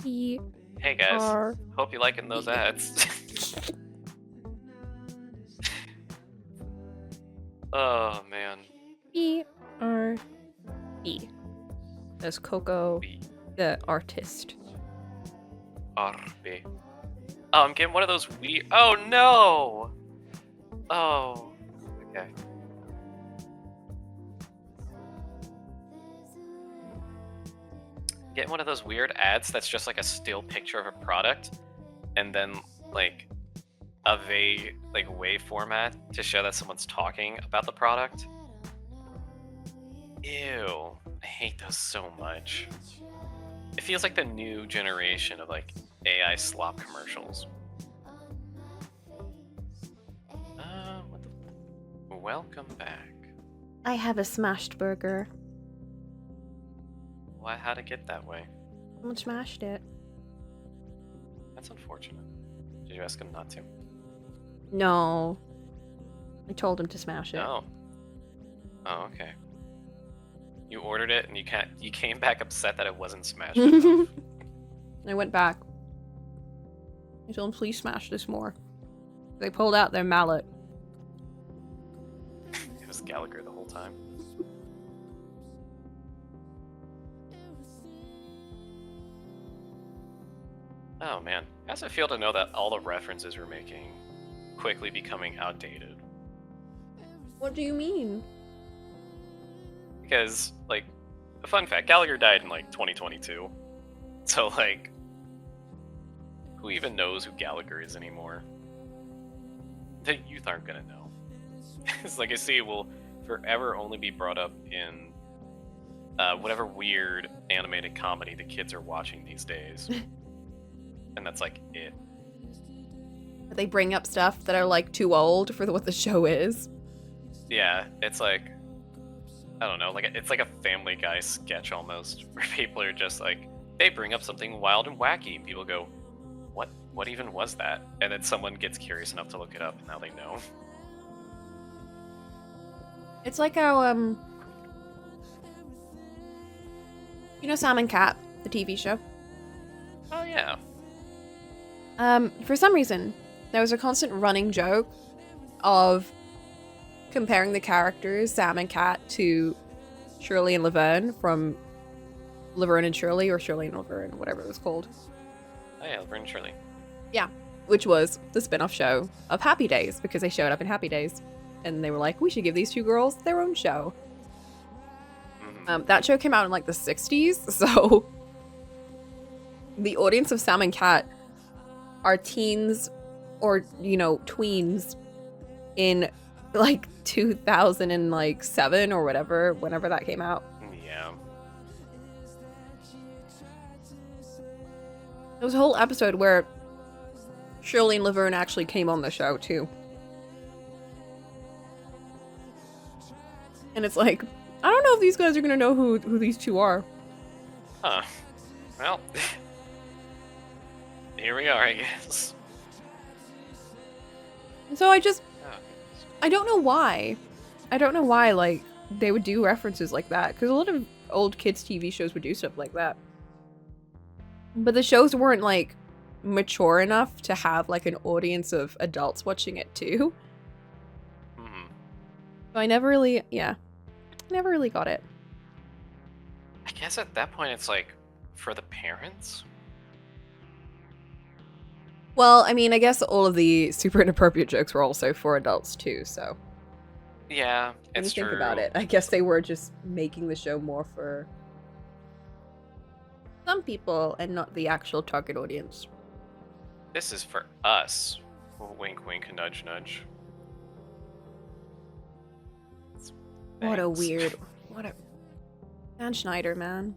hey guys, hope you're liking those ads. Oh man. E-R-E. That's Coco, the artist. Arbe. Oh, I'm getting one of those weird. Oh no! Oh, okay. Getting one of those weird ads that's just like a still picture of a product, and then like a vague like wave format to show that someone's talking about the product. Ew, I hate those so much. It feels like the new generation of like AI slop commercials. What the... Welcome back. I have a smashed burger. Why? How'd it get that way? Someone smashed it. That's unfortunate. Did you ask him not to? No. I told him to smash it. Oh. Oh, okay. You ordered it and you came back upset that it wasn't smashed enough. I went back. I told them, please smash this more. They pulled out their mallet. It was Gallagher the whole time. Oh man, how's it feel to know that all the references we're making quickly becoming outdated? What do you mean? Because, like, a fun fact, Gallagher died in like 2022. So like, who even knows who Gallagher is anymore? The youth aren't gonna know. His legacy will forever only be brought up in whatever weird animated comedy the kids are watching these days. And that's like it. They bring up stuff that are like too old for what the show is. Yeah, it's like, I don't know, like it's like a Family Guy sketch almost, where people are just like, they bring up something wild and wacky, and people go, What even was that?" And then someone gets curious enough to look it up, and now they know. It's like how you know Sam and Cat, the TV show. Oh yeah. For some reason, there was a constant running joke of comparing the characters Sam and Cat to Shirley and Laverne from Laverne and Shirley, or Shirley and Laverne, whatever it was called. Oh yeah, Laverne and Shirley. Yeah, which was the spin-off show of Happy Days, because they showed up in Happy Days, and they were like, we should give these two girls their own show. That show came out in like the 60s, so the audience of Sam and Cat are teens or, you know, tweens in like 2007 or whatever, whenever that came out. Yeah. There was a whole episode where Shirley and Laverne actually came on the show too. And it's like, I don't know if these guys are gonna know who these two are. Huh. Well, here we are, I guess. And so I Oh, don't know why. I don't know why, like, they would do references like that. Because a lot of old kids' TV shows would do stuff like that. But the shows weren't, like, mature enough to have, like, an audience of adults watching it, too. hmm. So I never really, never really got it. I guess at that point it's like, for the parents? Well, I mean, I guess all of the super inappropriate jokes were also for adults, too, so. Yeah, When you it's think true. about it, I guess they were just making the show more for some people and not the actual target audience. This is for us. Wink, wink, nudge, nudge. What a Thanks. weird, what a Dan Schneider, man.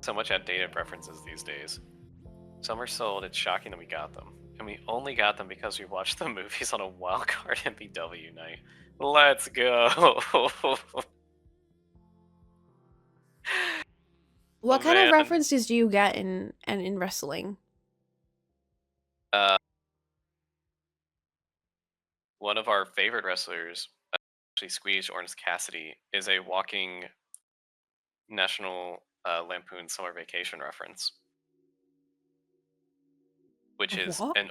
So much outdated preferences these days. Some are sold, it's shocking that we got them. And we only got them because we watched the movies on a wildcard MPW night. Let's go! What Oh, kind of man. references do you get in wrestling? One of our favorite wrestlers, actually Squeeze Orange Cassidy, is a walking National Lampoon Summer Vacation reference, which is What? an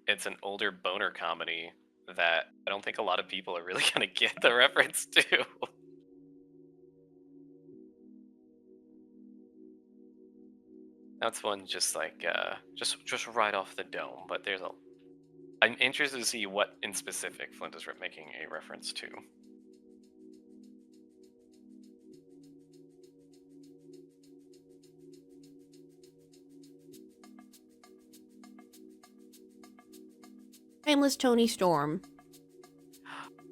it's an older boner comedy that I don't think a lot of people are really gonna get the reference to. That's one just like just right off the dome, but I'm interested to see what in specific Flint is making a reference to. Timeless Tony Storm.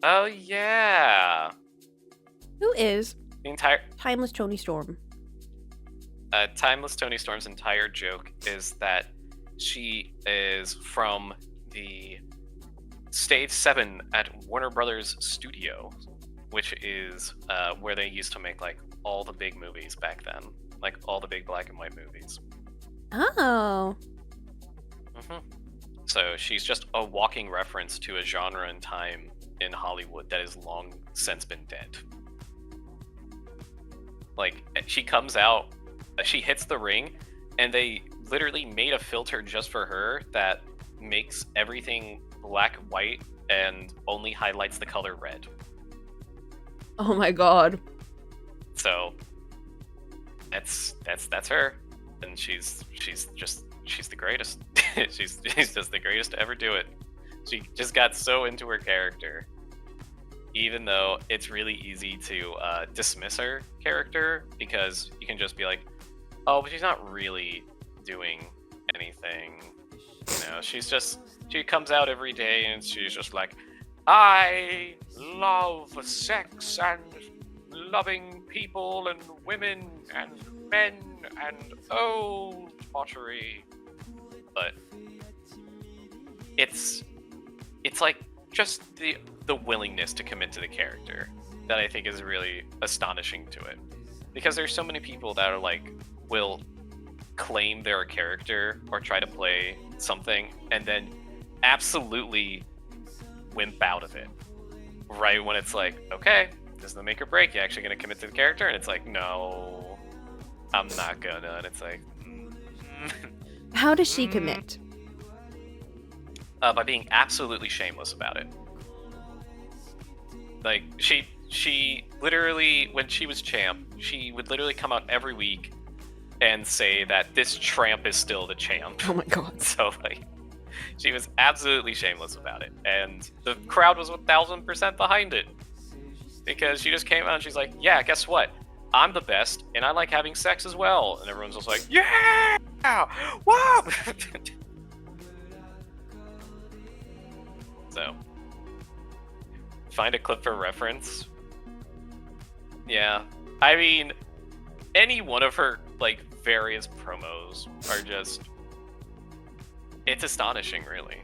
Oh yeah, Who is the entire Timeless Tony Storm? Timeless Tony Storm's entire joke is that she is from the Stage 7 at Warner Brothers Studio, which is where they used to make like all the big movies back then, like all the big black and white movies. Oh. So she's just a walking reference to a genre and time in Hollywood that has long since been dead. Like, she comes out, she hits the ring, and they literally made a filter just for her that makes everything black, white, and only highlights the color red. Oh my god. So that's her, and she's the greatest. she's just the greatest to ever do it. She just got so into her character, even though it's really easy to dismiss her character because you can just be like, oh, but she's not really doing anything. You know, she comes out every day and she's just like, I love sex and loving people and women and men and old debauchery, but it's like just the willingness to commit to the character that I think is really astonishing to it, because there's so many people that are like will claim they're a character or try to play something and then absolutely wimp out of it right when it's like, okay, this is the make or break, you actually gonna commit to the character? And it's like, no, I'm not gonna. And it's like, How does she commit? by being absolutely shameless about it. Like, she literally, when she was champ, she would literally come out every week and say that this tramp is still the champ. Oh my god. So, like, she was absolutely shameless about it. And the crowd was 1000% behind it. Because she just came out and she's like, yeah, guess what? I'm the best, and I like having sex as well. And everyone's just like, yeah! Whoa! So, find a clip for reference. Yeah. I mean, any one of her, like, various promos are just... It's astonishing, really.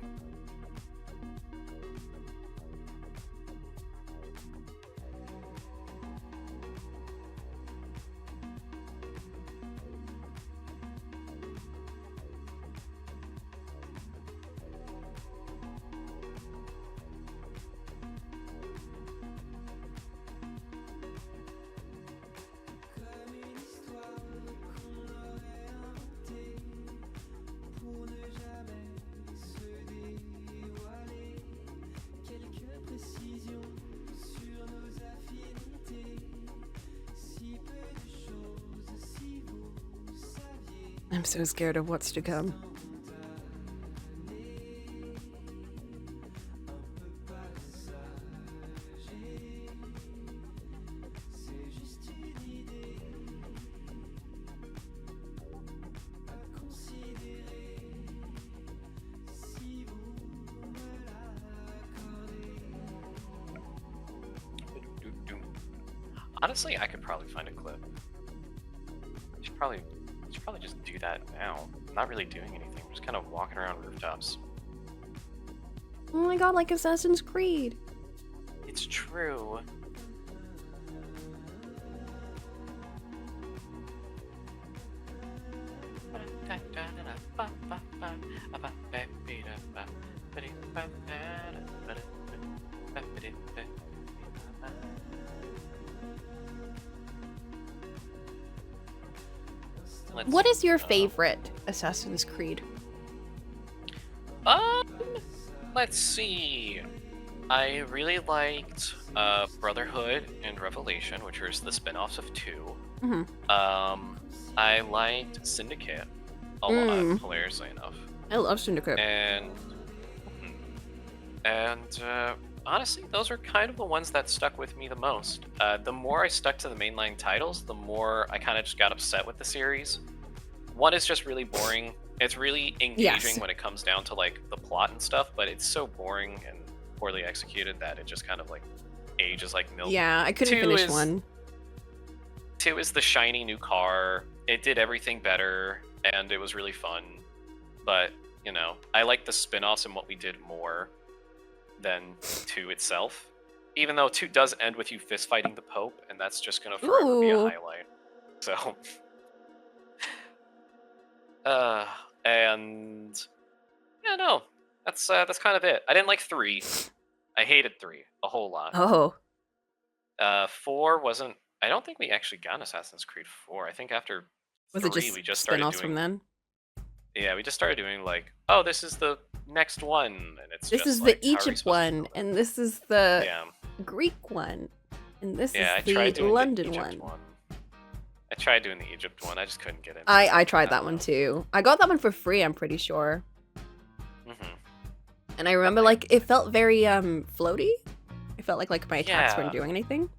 I'm so scared of what's to come. Honestly, I could probably find a clip. I should probably just do that now. I'm not really doing anything. I'm just kind of walking around rooftops. Oh my god, like Assassin's Creed. It's true. What is your favorite Assassin's Creed? Let's see. I really liked Brotherhood and Revelation, which was the spin-offs of 2. Mm-hmm. I liked Syndicate a lot, hilariously enough. I love Syndicate. And honestly, those are kind of the ones that stuck with me the most. The more I stuck to the mainline titles, the more I kind of just got upset with the series. 1 is just really boring. It's really engaging when it comes down to like the plot and stuff, but it's so boring and poorly executed that it just kind of like ages like milk. Yeah, I couldn't finish 1. 2 is the shiny new car. It did everything better, and it was really fun. But, you know, I like the spin-offs and what we did more than 2 itself. Even though 2 does end with you fist fighting the Pope, and that's just gonna forever be a highlight. So, and yeah, no, that's kind of it. I didn't like 3. I hated 3 a whole lot. Oh. 4 wasn't. I don't think we actually got Assassin's Creed 4. I think after Was 3, it just we just started spin-offs doing. from then? Yeah, we just started doing like, oh, this is the next one, and it's this just is like, the Egypt one, and this is the Greek one, and this is the London one. I tried doing the Egypt one. I just couldn't get it. I tried that one too. I got that one for free, I'm pretty sure. And I remember like it felt very floaty. It felt like my attacks weren't doing anything.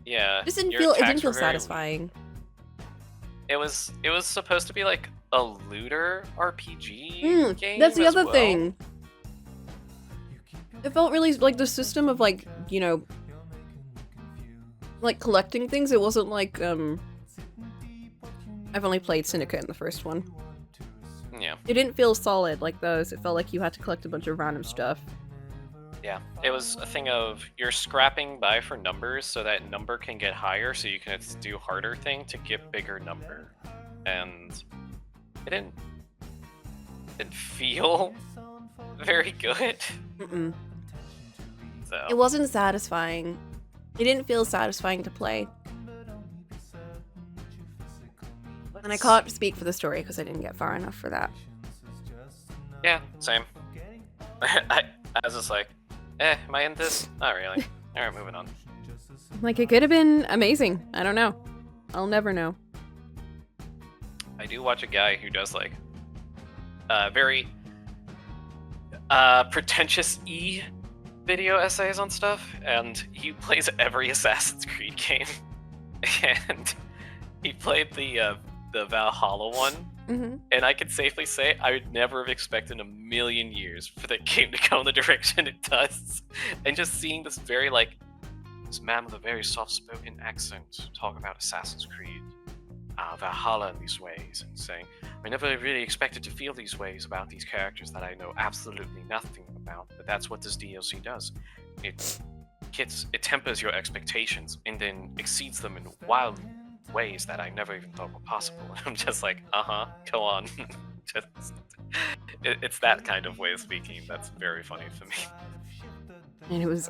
Yeah. It didn't feel satisfying. It was supposed to be like a looter RPG game. That's the other thing. It felt really like the system of like, you know, like collecting things. It wasn't like I've only played Syndicate in the first one. Yeah. It didn't feel solid like those. It felt like you had to collect a bunch of random stuff. Yeah, it was a thing of you're scrapping by for numbers so that number can get higher so you can do harder thing to get bigger number. And it didn't feel very good. Mm-mm. So It wasn't satisfying. It didn't feel satisfying to play. And I can't speak for the story because I didn't get far enough for that. Yeah, same. I was just like, am I in this? Not really. Alright, moving on. Like, it could have been amazing. I don't know. I'll never know. I do watch a guy who does like very pretentious video essays on stuff, and he plays every Assassin's Creed game. And he played the Valhalla one, and I can safely say I would never have expected in a million years for that game to go in the direction it does. And just seeing this very like this man with a very soft-spoken accent talk about Assassin's Creed Valhalla in these ways, and saying, I never really expected to feel these ways about these characters that I know absolutely nothing about, but that's what this DLC does. It tempers your expectations and then exceeds them in wild ways that I never even thought were possible. And I'm just like, go on. It's that kind of way of speaking that's very funny for me. And it was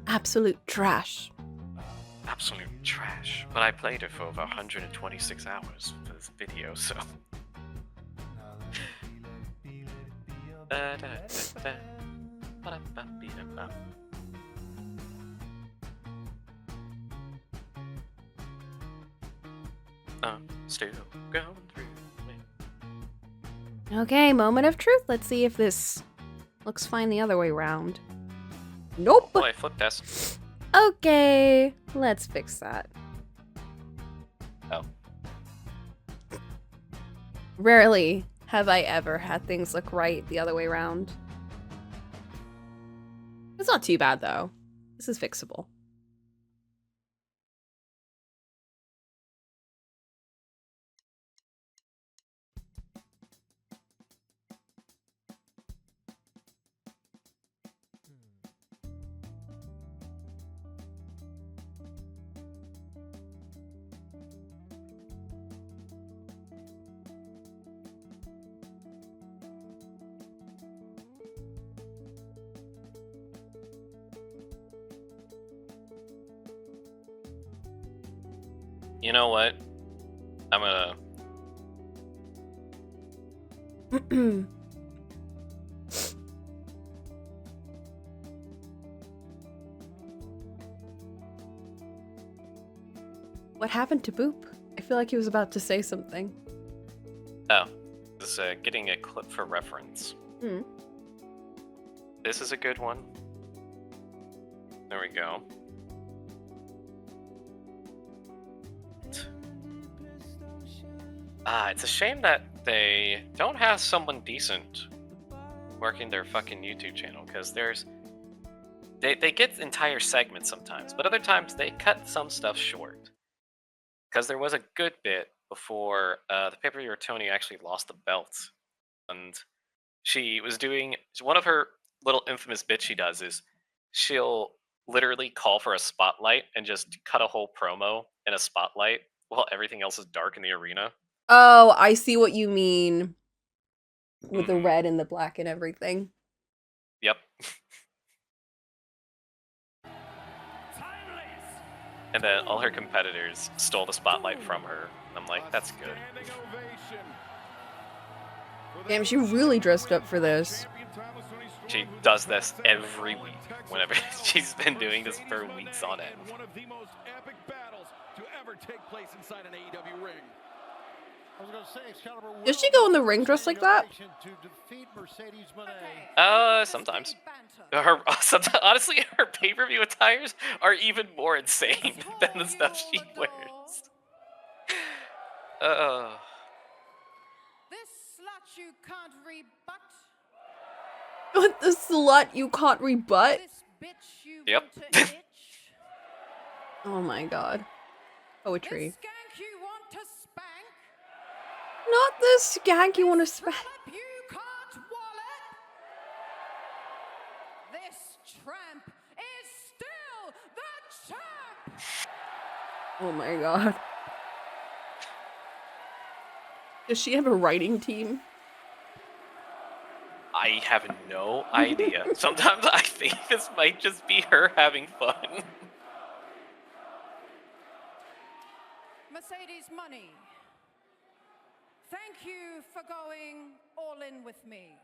absolute trash. Absolute trash. But I played it for over 126 hours for this video, so. Still going through me. Okay, moment of truth. Let's see if this looks fine the other way around. Nope. Oh, I flip test. Okay, let's fix that. Oh. Rarely have I ever had things look right the other way around. It's not too bad, though. This is fixable. You know what? I'm gonna... What happened to Boop? I feel like he was about to say something. Oh. This is getting a clip for reference. This is a good one. There we go. It's a shame that they don't have someone decent working their fucking YouTube channel, because they get entire segments sometimes, but other times they cut some stuff short. Because there was a good bit before the pay-per-view where Tony actually lost the belt, and she was doing one of her little infamous bits she does is she'll literally call for a spotlight and just cut a whole promo in a spotlight while everything else is dark in the arena. Oh, I see what you mean. With the red and the black and everything. Yep. And then all her competitors stole the spotlight from her. And I'm like, that's good. Damn, she really dressed up for this. She does this every week. Whenever she's been doing this for weeks on end. One of the most epic battles to ever take place inside an AEW ring. Does she go in the ring dressed like that? Sometimes. Honestly, her pay-per-view attires are even more insane than the stuff she wears. This slut you can't rebut. What, the slut you can't rebut? This bitch you Yep. want to itch. Oh my god. Poetry. This skank you want to spank. Not the skank you want to spend. Philip, you can't wallet. This tramp is still the champ. Oh my god. Does she have a writing team? I have no idea. Sometimes I think this might just be her having fun. Mercedes Money, thank you for going all in with me.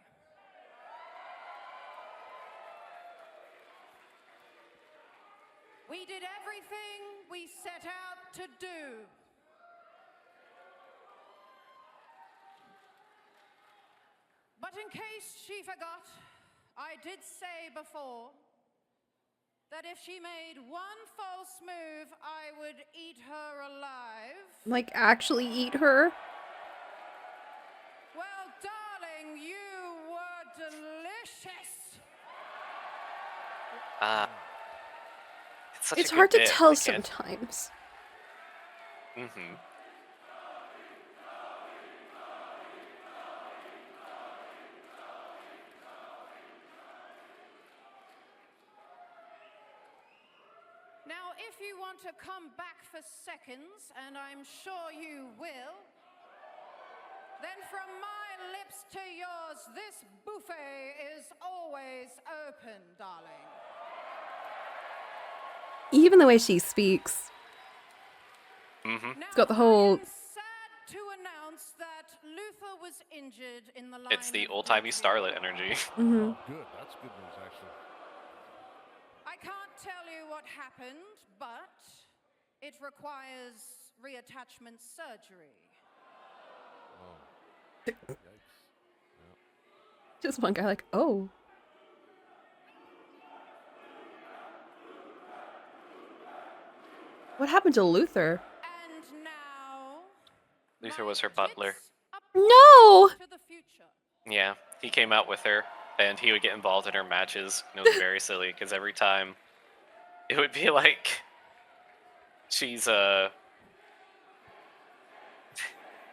We did everything we set out to do. But in case she forgot, I did say before that if she made one false move, I would eat her alive. Like, actually eat her? Well, darling, you were delicious. It's It's hard to bit. tell I can't- sometimes. Mhm. Now, if you want to come back for seconds, and I'm sure you will, then from my lips to yours, this buffet is always open, darling. Even the way she speaks. Mhm. Now, It's got the whole- I'm sad to announce that Luther was injured in the line It's the of old-timey duty. Starlet energy. Mm-hmm. Good. That's good news, actually. I can't tell you what happened, but it requires reattachment surgery. Oh. Yikes. Just one guy like, oh. What happened to Luther? And now, Luther my was her butler. tits up No! to the future. Yeah, he came out with her, and he would get involved in her matches. And it was very silly because every time, it would be like she's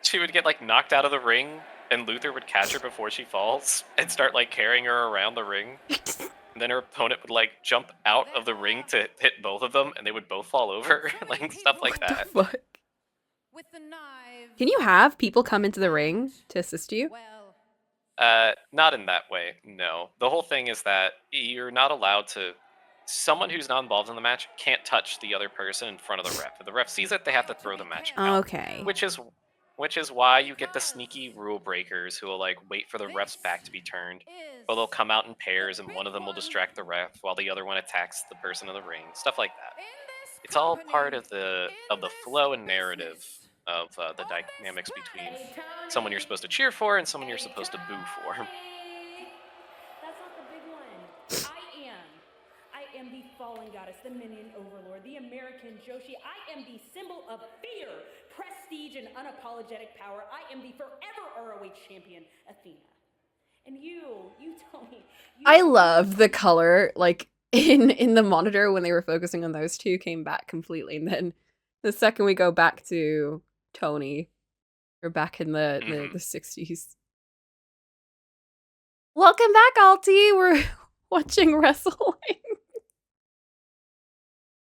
she would get like knocked out of the ring, and Luther would catch her before she falls and start like carrying her around the ring. And then her opponent would like jump out of the ring to hit both of them, and they would both fall over, like stuff like that. Fuck. With the knives. Can you have people come into the ring to assist you? Well, Not in that way. No, the whole thing is that you're not allowed to. Someone who's not involved in the match can't touch the other person in front of the ref. If the ref sees it, they have to throw the match out. Okay. Which is why you get the sneaky rule breakers who will like wait for the ref's back to be turned, or they'll come out in pairs and one of them will distract the ref while the other one attacks the person in the ring. Stuff like that. It's all part of the flow and narrative of the dynamics between someone you're supposed to cheer for and someone you're supposed to boo for. That's not the big one. I am the fallen goddess, the minion overlord, the American Joshi. I am the symbol of fear, prestige, and unapologetic power. I am the forever ROH champion, Athena. And you tell me. I love the color, like, in the monitor when they were focusing on those two came back completely. And then the second we go back to Tony, we're back in the 60s. Welcome back, Alti. We're watching wrestling.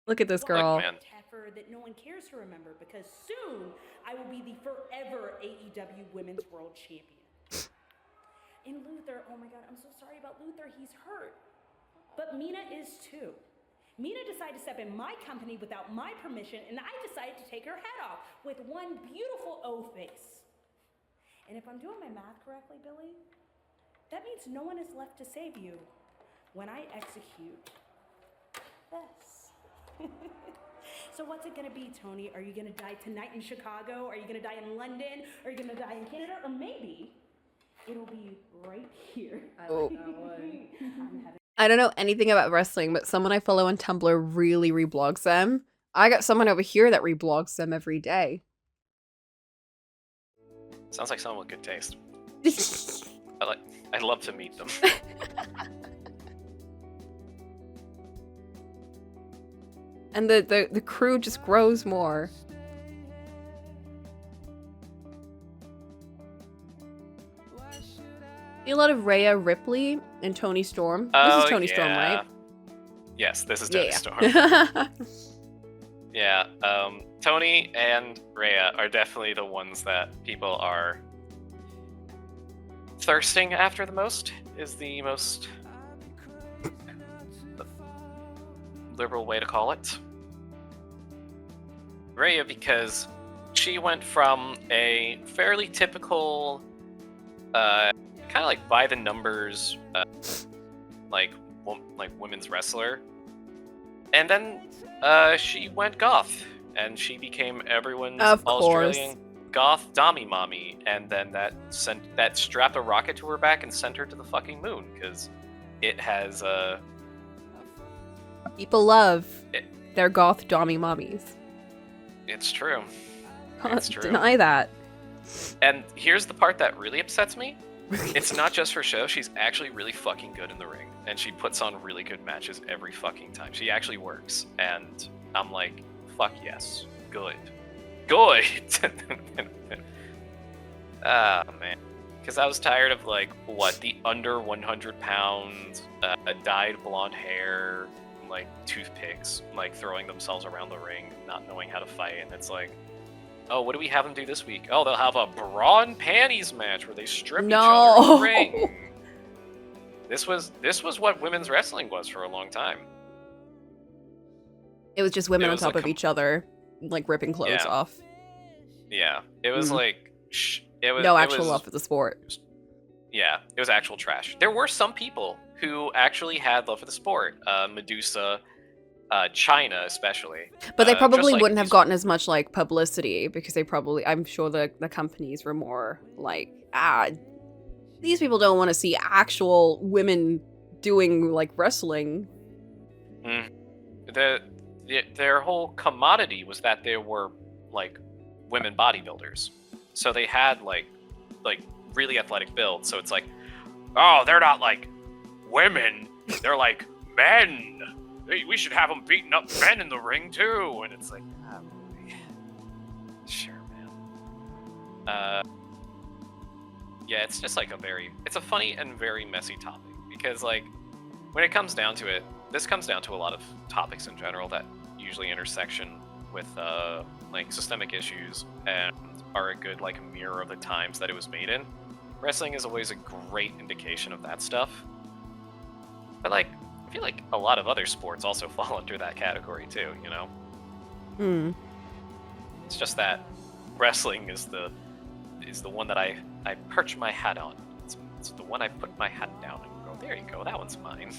Look at this girl. Man. That no one cares to remember, because soon I will be the forever AEW Women's World Champion. And Luther, oh my god, I'm so sorry about Luther, he's hurt. But Mina is too. Mina decided to step in my company without my permission, and I decided to take her head off with one beautiful O face. And if I'm doing my math correctly, Billy, that means no one is left to save you when I execute this. So what's it gonna be, Tony? Are you gonna die tonight in Chicago? Are you gonna die in London? Are you gonna die in Canada? Or maybe it'll be right here. I like that one. I don't know anything about wrestling, but someone I follow on Tumblr really reblogs them. I got someone over here that reblogs them every day. Sounds like someone with good taste. I'd love to meet them. And the crew just grows more. A lot of Rhea Ripley and Tony Storm. This is Tony Storm, right? Yes, this is Tony Storm. Yeah. Yeah, Tony and Rhea are definitely the ones that people are thirsting after the most, is the most liberal way to call it. Rhea, because she went from a fairly typical, kind of like by the numbers, like women's wrestler, and then she went goth, and she became everyone's Australian goth Dami mommy, and then that strapped a rocket to her back and sent her to the fucking moon, because it has people love their goth Dami mommies. It's true. Can't It's true. deny that. And here's the part that really upsets me. It's not just her show, she's actually really fucking good in the ring. And she puts on really good matches every fucking time. She actually works. And I'm like, fuck yes. Good. Good! Ah, man. Because I was tired of, like, the under 100 pounds, dyed blonde hair, like, toothpicks, like, throwing themselves around the ring, not knowing how to fight. And it's like, oh, what do we have them do this week? Oh, they'll have a bra and panties match where they strip each other in the ring. This was what women's wrestling was for a long time. It was just women on top of each other, like ripping clothes off. Yeah, it was like it was no actual love for the sport. Yeah, it was actual trash. There were some people who actually had love for the sport. Medusa, China especially. But they probably wouldn't have gotten as much like publicity because they probably, I'm sure the companies were more like, these people don't want to see actual women doing like wrestling. Their whole commodity was that they were like women bodybuilders. So they had like really athletic builds. So it's like, oh, they're not like women, they're like men. We should have them beating up men in the ring too. And it's like, sure, man. Yeah, it's just like it's a funny and very messy topic, because like when it comes down to it, this comes down to a lot of topics in general that usually intersection with like systemic issues and are a good like mirror of the times that it was made in. Wrestling is always a great indication of that stuff. But like, I feel like a lot of other sports also fall under that category too, you know? It's just that wrestling is the one that I perch my hat on. It's the one I put my hat down and go, there you go, that one's mine.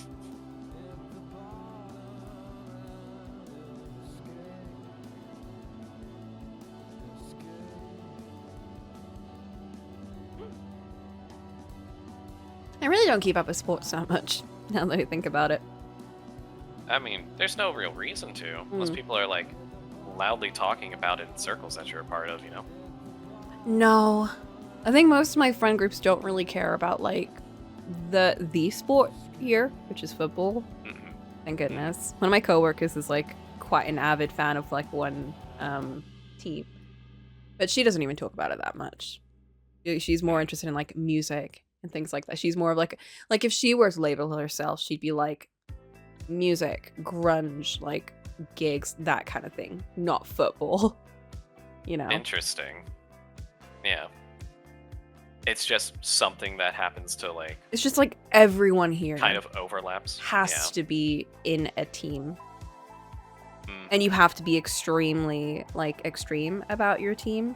I really don't keep up with sports that much, now that I think about it. I mean, there's no real reason to, unless people are like loudly talking about it in circles that you're a part of, you know? No. I think most of my friend groups don't really care about like the sport here, which is football. Thank goodness. One of my coworkers is like quite an avid fan of like one team. But she doesn't even talk about it that much. She's more interested in like music and things like that. She's more of like if she were to label herself, she'd be like music, grunge, like gigs, that kind of thing, not football. You know. Interesting. Yeah. It's just something that happens to like... It's just like everyone here kind of overlaps. Has to be in a team. And you have to be extremely, like, extreme about your team.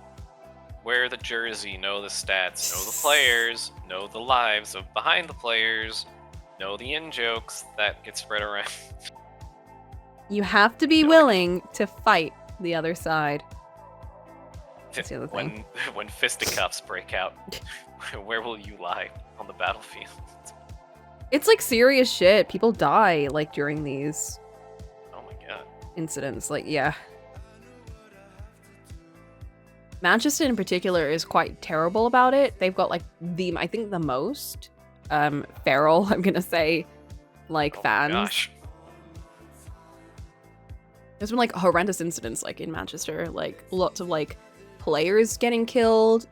Wear the jersey, know the stats, know the players, know the lives of behind the players, know the in-jokes that get spread around. You have to be willing to fight the other side. That's the other thing. When fisticuffs break out, where will you lie on the battlefield? It's like serious shit. People die like during these incidents. Like, yeah. Manchester in particular is quite terrible about it. They've got like I think the most feral, I'm gonna say, like fans. Gosh. There's been like horrendous incidents like in Manchester, like lots of like players getting killed,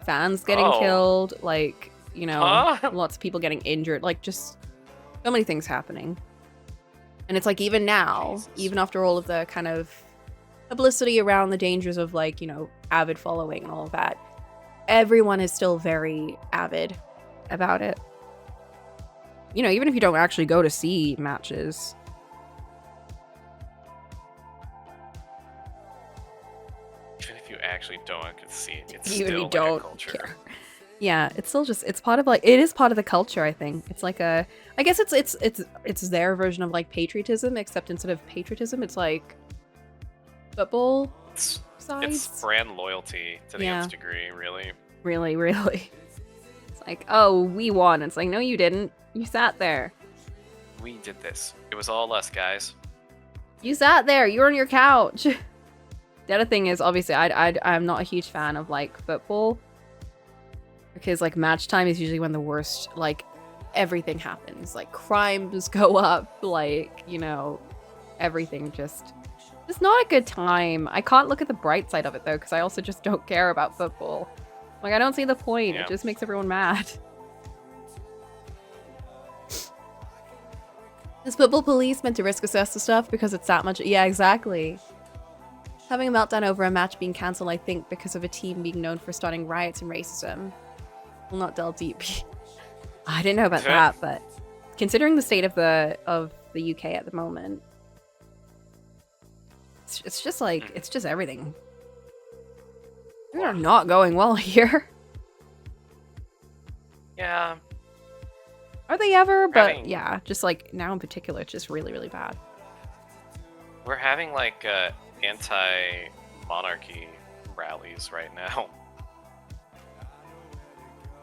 fans getting killed, like you know, Huh? lots of people getting injured, like just so many things happening. And it's like even now, Jesus. even after all of the kind of publicity around the dangers of like, you know, avid following and all of that, everyone is still very avid about it. You know, even if you don't actually go to see matches. Even if you actually don't get to see it, it's Even if still you like don't a culture. care. Yeah, it's still just, it's part of like, it is part of the culture, I think. It's like a, I guess it's their version of like patriotism, except instead of patriotism, it's like football It's sides. brand loyalty to the Yeah. nth degree, really. Really, really. It's like, oh, we won. It's like, no, you didn't. You sat there. We did this. It was all us, guys. You sat there. You were on your couch. The other thing is, obviously, I'm not a huge fan of like football. Because like match time is usually when the worst, like everything happens. Like crimes go up, like, you know, everything just, it's not a good time. I can't look at the bright side of it though, because I also just don't care about football. Like I don't see the point. Yeah. It just makes everyone mad. Is football police meant to risk assess the stuff because it's that much? Yeah, exactly. Having a meltdown over a match being cancelled, I think, because of a team being known for starting riots and racism. Will not delve deep. I didn't know about that, but considering the state of the UK at the moment, it's just like it's just everything. We are not going well here. Yeah. Are they ever? But Having- yeah, just like now in particular, it's just really, really bad. We're having like anti-monarchy rallies right now.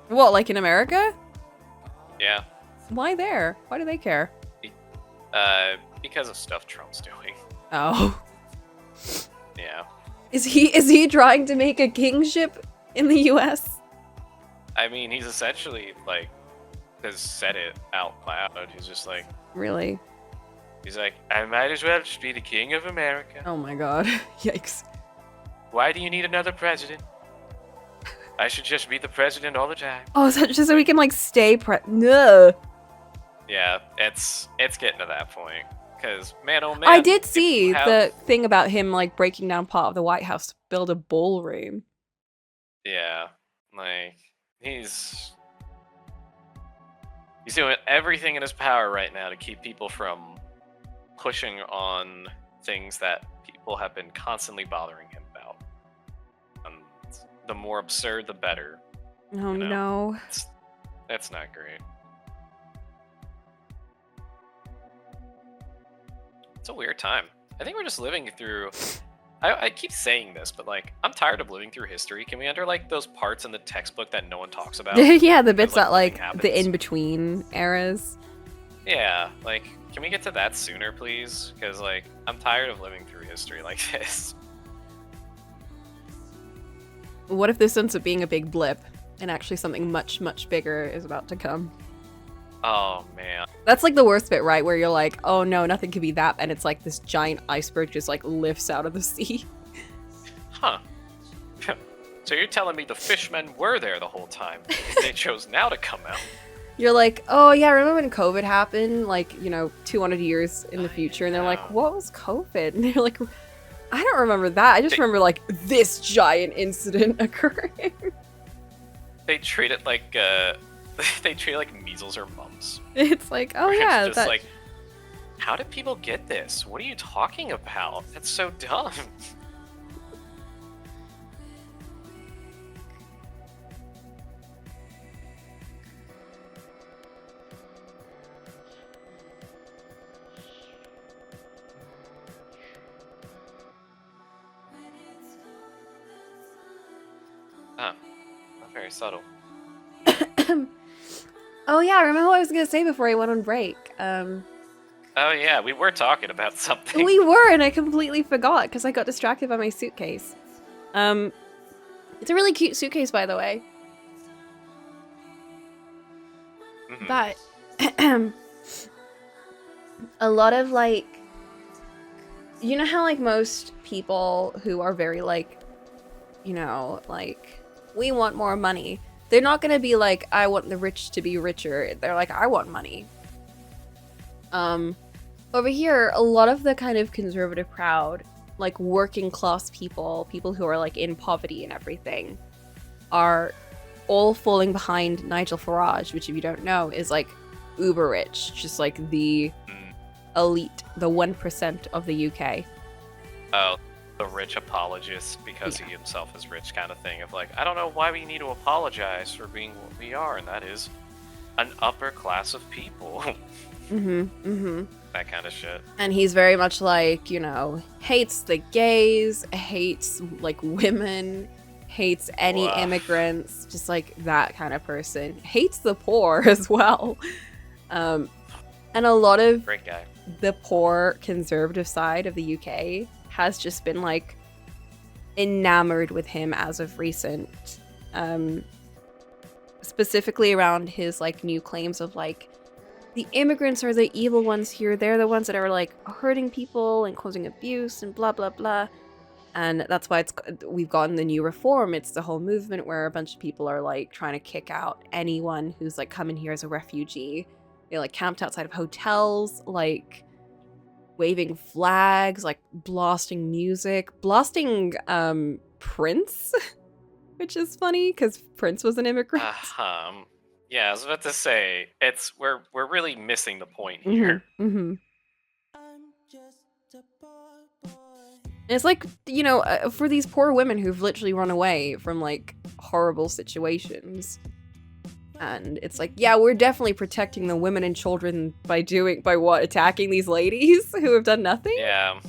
What, like in America? Yeah. Why there? Why do they care? Because of stuff Trump's doing. Oh. Yeah. Is he trying to make a kingship in the US? I mean, he's essentially like has said it out loud. He's just like, Really? he's like, I might as well just be the king of America. Oh my god. Yikes. Why do you need another president? I should just be the president all the time. Oh, is that just so we can like stay no. Yeah, it's getting to that point. Cause man, oh man, I did if see you have- the thing about him like breaking down part of the White House to build a ballroom. Yeah, like he's doing everything in his power right now to keep people from pushing on things that people have been constantly bothering him about. The more absurd, the better. Oh You know? no. That's not great. It's a weird time. I think we're just living through. I keep saying this, but like I'm tired of living through history. Can we enter like those parts in the textbook that no one talks about? Yeah, the bits like, that like nothing the happens. in-between eras. Yeah, like can we get to that sooner, please? Because like I'm tired of living through history like this. What if this ends up being a big blip and actually something much, much bigger is about to come? Oh man. That's like the worst bit, right? Where you're like, oh no, nothing could be that. And it's like this giant iceberg just like lifts out of the sea. Huh. So you're telling me the fishmen were there the whole time? They chose now to come out. You're like, oh yeah, remember when COVID happened? Like, you know, 200 years in the future. And they're like, know. what was COVID? And they're like, I don't remember that. I just remember like this giant incident occurring. They treat it like they treat it like measles or mumps. It's like, oh Where yeah, it's just like, how did people get this? What are you talking about? That's so dumb. Not very subtle. oh yeah, I remember what I was gonna say before I went on break. Oh yeah, we were talking about something. We were, and I completely forgot because I got distracted by my suitcase. It's a really cute suitcase, by the way. Mhm. But a lot of like, you know how like most people who are very like, you know, like we want more money, They're not gonna be like, I want the rich to be richer. They're like, I want money. Over here, a lot of the kind of conservative crowd, like working class people who are like in poverty and everything, are all falling behind Nigel Farage, which if you don't know is like uber rich, just like the elite, the 1% of the UK. Oh, the rich apologist because he himself is rich kind of thing of like, I don't know why we need to apologize for being what we are, and that is an upper class of people. That kind of shit. And he's very much like, you know, hates the gays, hates like women, hates any immigrants, just like that kind of person. Hates the poor as well. And a lot of Great guy. the poor conservative side of the UK has just been like enamored with him as of recent. Specifically around his like new claims of like, the immigrants are the evil ones here. They're the ones that are like hurting people and causing abuse and blah, blah, blah. And that's why we've gotten the new reform. It's the whole movement where a bunch of people are like trying to kick out anyone who's like coming here as a refugee. They like camped outside of hotels, like waving flags, like blasting music, blasting Prince, which is funny because Prince was an immigrant. Yeah, I was about to say, we're really missing the point here. It's like, you know, for these poor women who've literally run away from like horrible situations. And it's like, yeah, we're definitely protecting the women and children by what? Attacking these ladies who have done nothing? Yeah.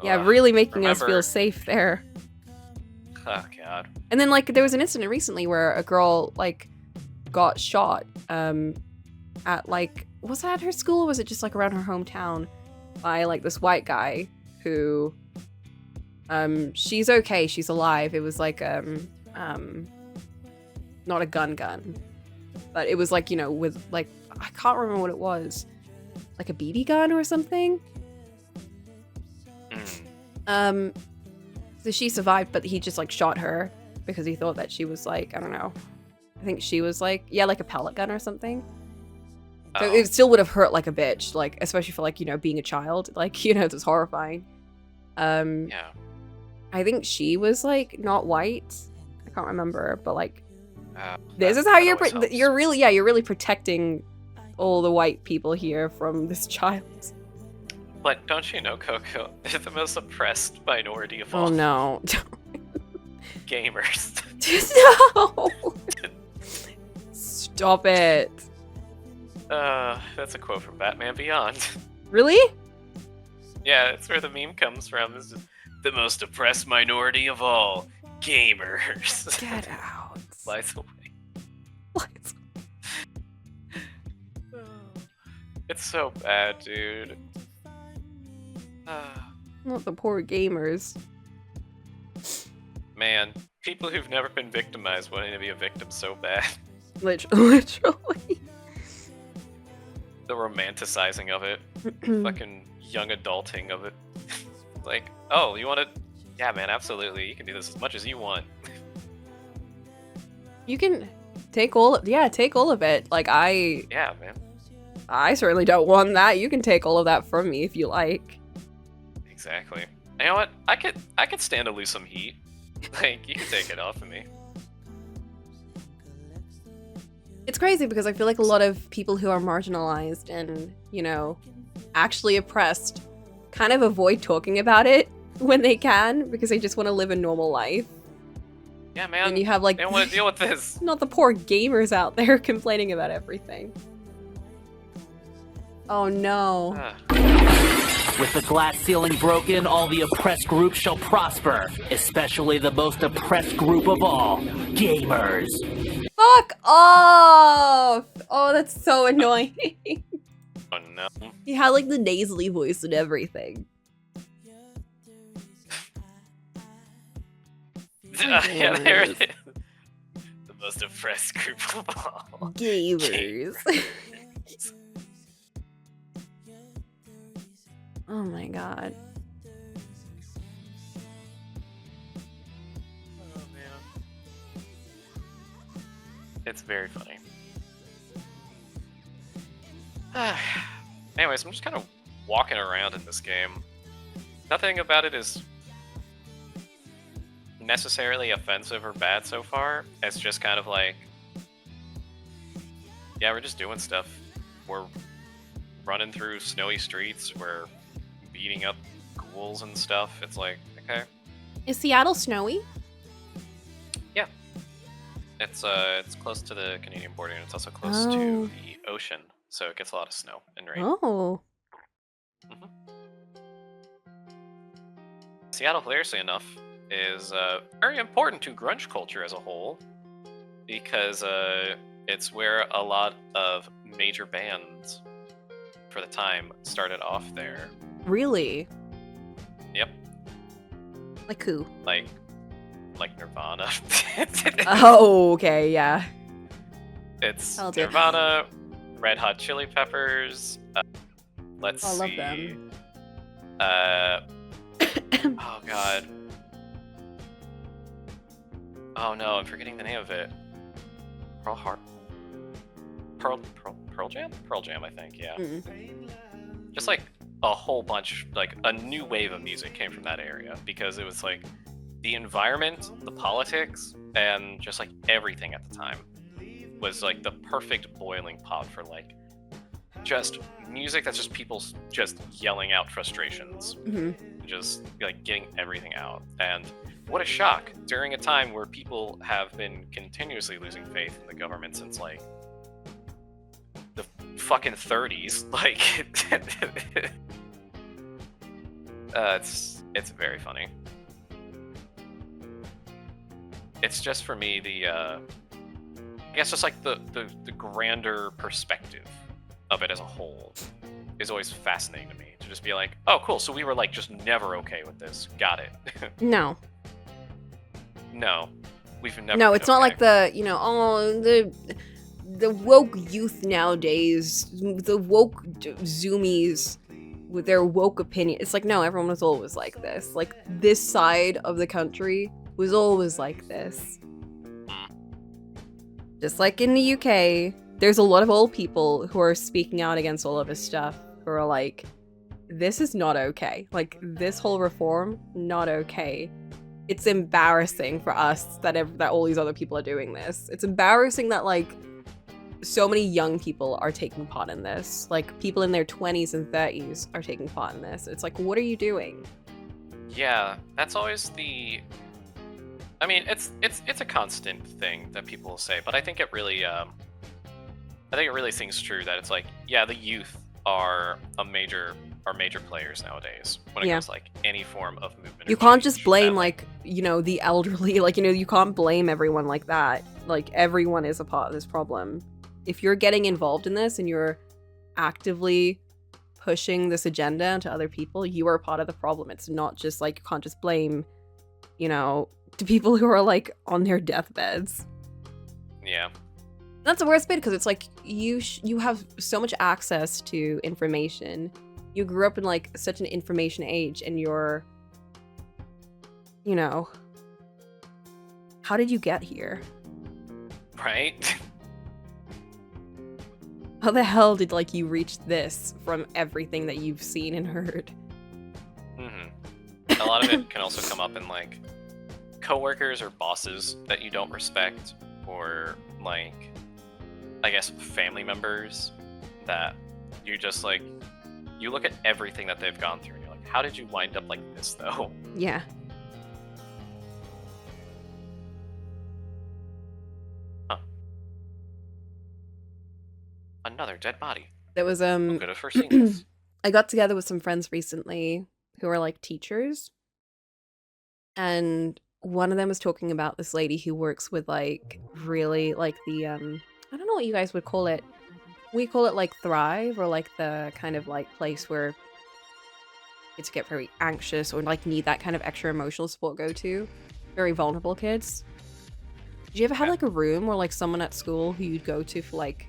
Yeah, really making us feel safe there. Oh, God. And then, like, there was an incident recently where a girl, like, got shot at, like, was that at her school or was it just, like, around her hometown by, like, this white guy who, she's okay, she's alive. It was, like, not a gun, but it was, like, you know, with, like, I can't remember what it was. Like a BB gun or something? So she survived, but he just, like, shot her because he thought that she was, like, I don't know. I think she was, like, yeah, like a pellet gun or something. So it still would have hurt like a bitch, like, especially for, like, you know, being a child. Like, you know, it was horrifying. Yeah. I think she was, like, not white. I can't remember, but, like, this is how you're really protecting all the white people here from this child. But don't you know, Coco, they're the most oppressed minority of all. Oh no. Gamers. No! Stop it. That's a quote from Batman Beyond. Really? Yeah, that's where the meme comes from. This is the most oppressed minority of all. Gamers. Get out. Flies away. It's so bad, dude. Not the poor gamers. Man, people who've never been victimized wanting to be a victim so bad. Literally. The romanticizing of it. Fucking young adulting of it. Like, oh, you want to... Yeah, man, absolutely. You can do this as much as you want. You can take all of it. Like, Yeah, man. I certainly don't want that. You can take all of that from me if you like. Exactly. You know what? I could stand to lose some heat. Like, you can take it off of me. It's crazy because I feel like a lot of people who are marginalized and, you know, actually oppressed kind of avoid talking about it when they can because they just want to live a normal life. Yeah, man. And you have, like, they don't want to deal with this. Not the poor gamers out there complaining about everything. Oh no. With the glass ceiling broken, all the oppressed groups shall prosper, especially the most oppressed group of all, gamers. Fuck off! Oh, that's so annoying. Oh no. He had like the nasally voice and everything. Yeah, there it is. The most oppressed group of all. Gamers. Oh my god. Oh man. It's very funny. Anyways, I'm just kind of walking around in this game. Nothing about it is necessarily offensive or bad so far. It's just kind of like, yeah, we're just doing stuff. We're running through snowy streets. We're beating up ghouls and stuff. It's like, okay. Is Seattle snowy? Yeah. It's close to the Canadian border, and it's also close to the ocean, so it gets a lot of snow and rain. Oh. Mhm. Seattle, hilariously enough, is very important to grunge culture as a whole, because it's where a lot of major bands for the time started off there. Really? Yep. Like who? Like Nirvana. Oh, okay, yeah. It's I'll do it. Nirvana, Red Hot Chili Peppers. Let's I see. love them. Oh god. Oh no, I'm forgetting the name of it. Pearl Jam? Pearl Jam, I think, yeah. Just like a whole bunch, like a new wave of music came from that area, because it was like the environment, the politics, and just like everything at the time was like the perfect boiling pot for like just music that's just people just yelling out frustrations, just like getting everything out. And what a shock during a time where people have been continuously losing faith in the government since like the fucking 30s. Like it's very funny. It's just, for me, the I guess just like the grander perspective of it as a whole is always fascinating to me, to just be like, oh cool, so we were like just never okay with this. Got it. No. No. We've never No, been it's not okay. like the woke youth nowadays, the woke zoomies with their woke opinion. It's like, no, everyone was always like this. Like, this side of the country was always like this. Just like in the UK, there's a lot of old people who are speaking out against all of this stuff, who are like, this is not okay. Like, this whole reform, not okay. It's embarrassing for us that all these other people are doing this. It's embarrassing that, like, so many young people are taking part in this. Like, people in their 20s and 30s are taking part in this. It's like, what are you doing? Yeah, that's always the... I mean, it's a constant thing that people will say, but I think it really sings true that it's like, yeah, the youth are major players nowadays when it comes to like any form of movement. You can't just blame like, you know, the elderly, like, you know, you can't blame everyone like that. Like, everyone is a part of this problem. If you're getting involved in this and you're actively pushing this agenda to other people, you are a part of the problem. It's not just like, you can't just blame, you know, to people who are like on their deathbeds. Yeah. That's the worst bit, because it's like you have so much access to information. You grew up in like such an information age, and you're, you know, how did you get here? Right? How the hell did like you reach this from everything that you've seen and heard? A lot of it can also come up in like coworkers or bosses that you don't respect, or like, I guess, family members that you just like, you look at everything that they've gone through and you're like, how did you wind up like this though? Yeah. Huh. Another dead body. There was I'm good at first seeing this. I got together with some friends recently who are like teachers, and one of them was talking about this lady who works with like really like the I don't know what you guys would call it. We call it like Thrive, or like the kind of like place where kids get very anxious or like need that kind of extra emotional support go to. Very vulnerable kids. Did you ever have like a room or like someone at school who you'd go to for like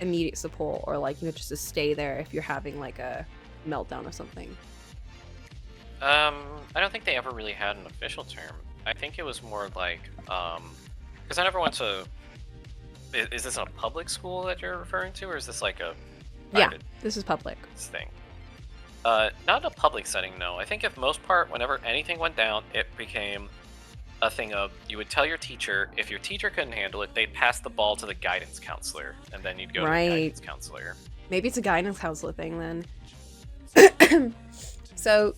immediate support, or like, you know, just to stay there if you're having like a meltdown or something? I don't think they ever really had an official term. I think it was more like, because I never went to Is this a public school that you're referring to, or is this like a Yeah, private this is public. thing? Not in a public setting, no. I think if most part, whenever anything went down, it became a thing of you would tell your teacher. If your teacher couldn't handle it, they'd pass the ball to the guidance counselor, and then you'd go to the guidance counselor. Maybe it's a guidance counselor thing then. So,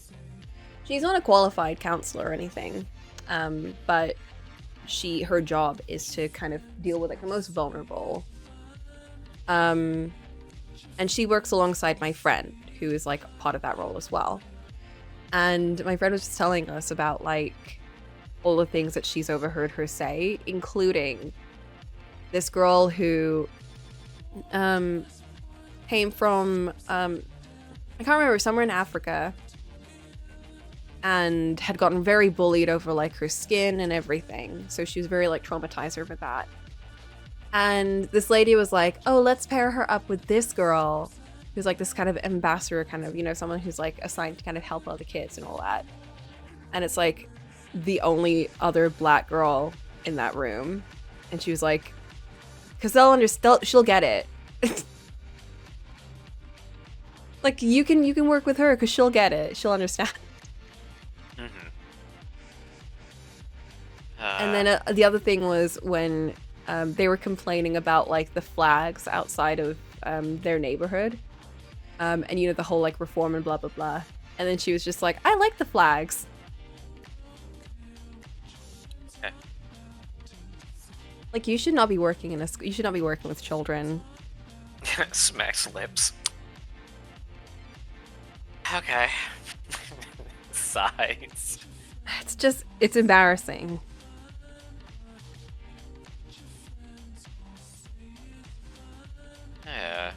she's not a qualified counselor or anything, but her job is to kind of deal with like the most vulnerable. And she works alongside my friend, who is like part of that role as well. And my friend was just telling us about like all the things that she's overheard her say, including this girl who came from I can't remember, somewhere in Africa, and had gotten very bullied over like her skin and everything. So she was very like traumatized over that. And this lady was like, oh, let's pair her up with this girl who's like this kind of ambassador, kind of, you know, someone who's like assigned to kind of help other kids and all that. And it's like the only other black girl in that room. And she was like, because she'll get it. Like, you can work with her because she'll get it. She'll understand. Mm-hmm. And then the other thing was when they were complaining about like the flags outside of their neighborhood, and you know, the whole like reform and blah blah blah. And then she was just like, I like the flags. Okay. Like, you should not be working in you should not be working with children. Smacks lips. Okay. Sighs. It's embarrassing. Yeah.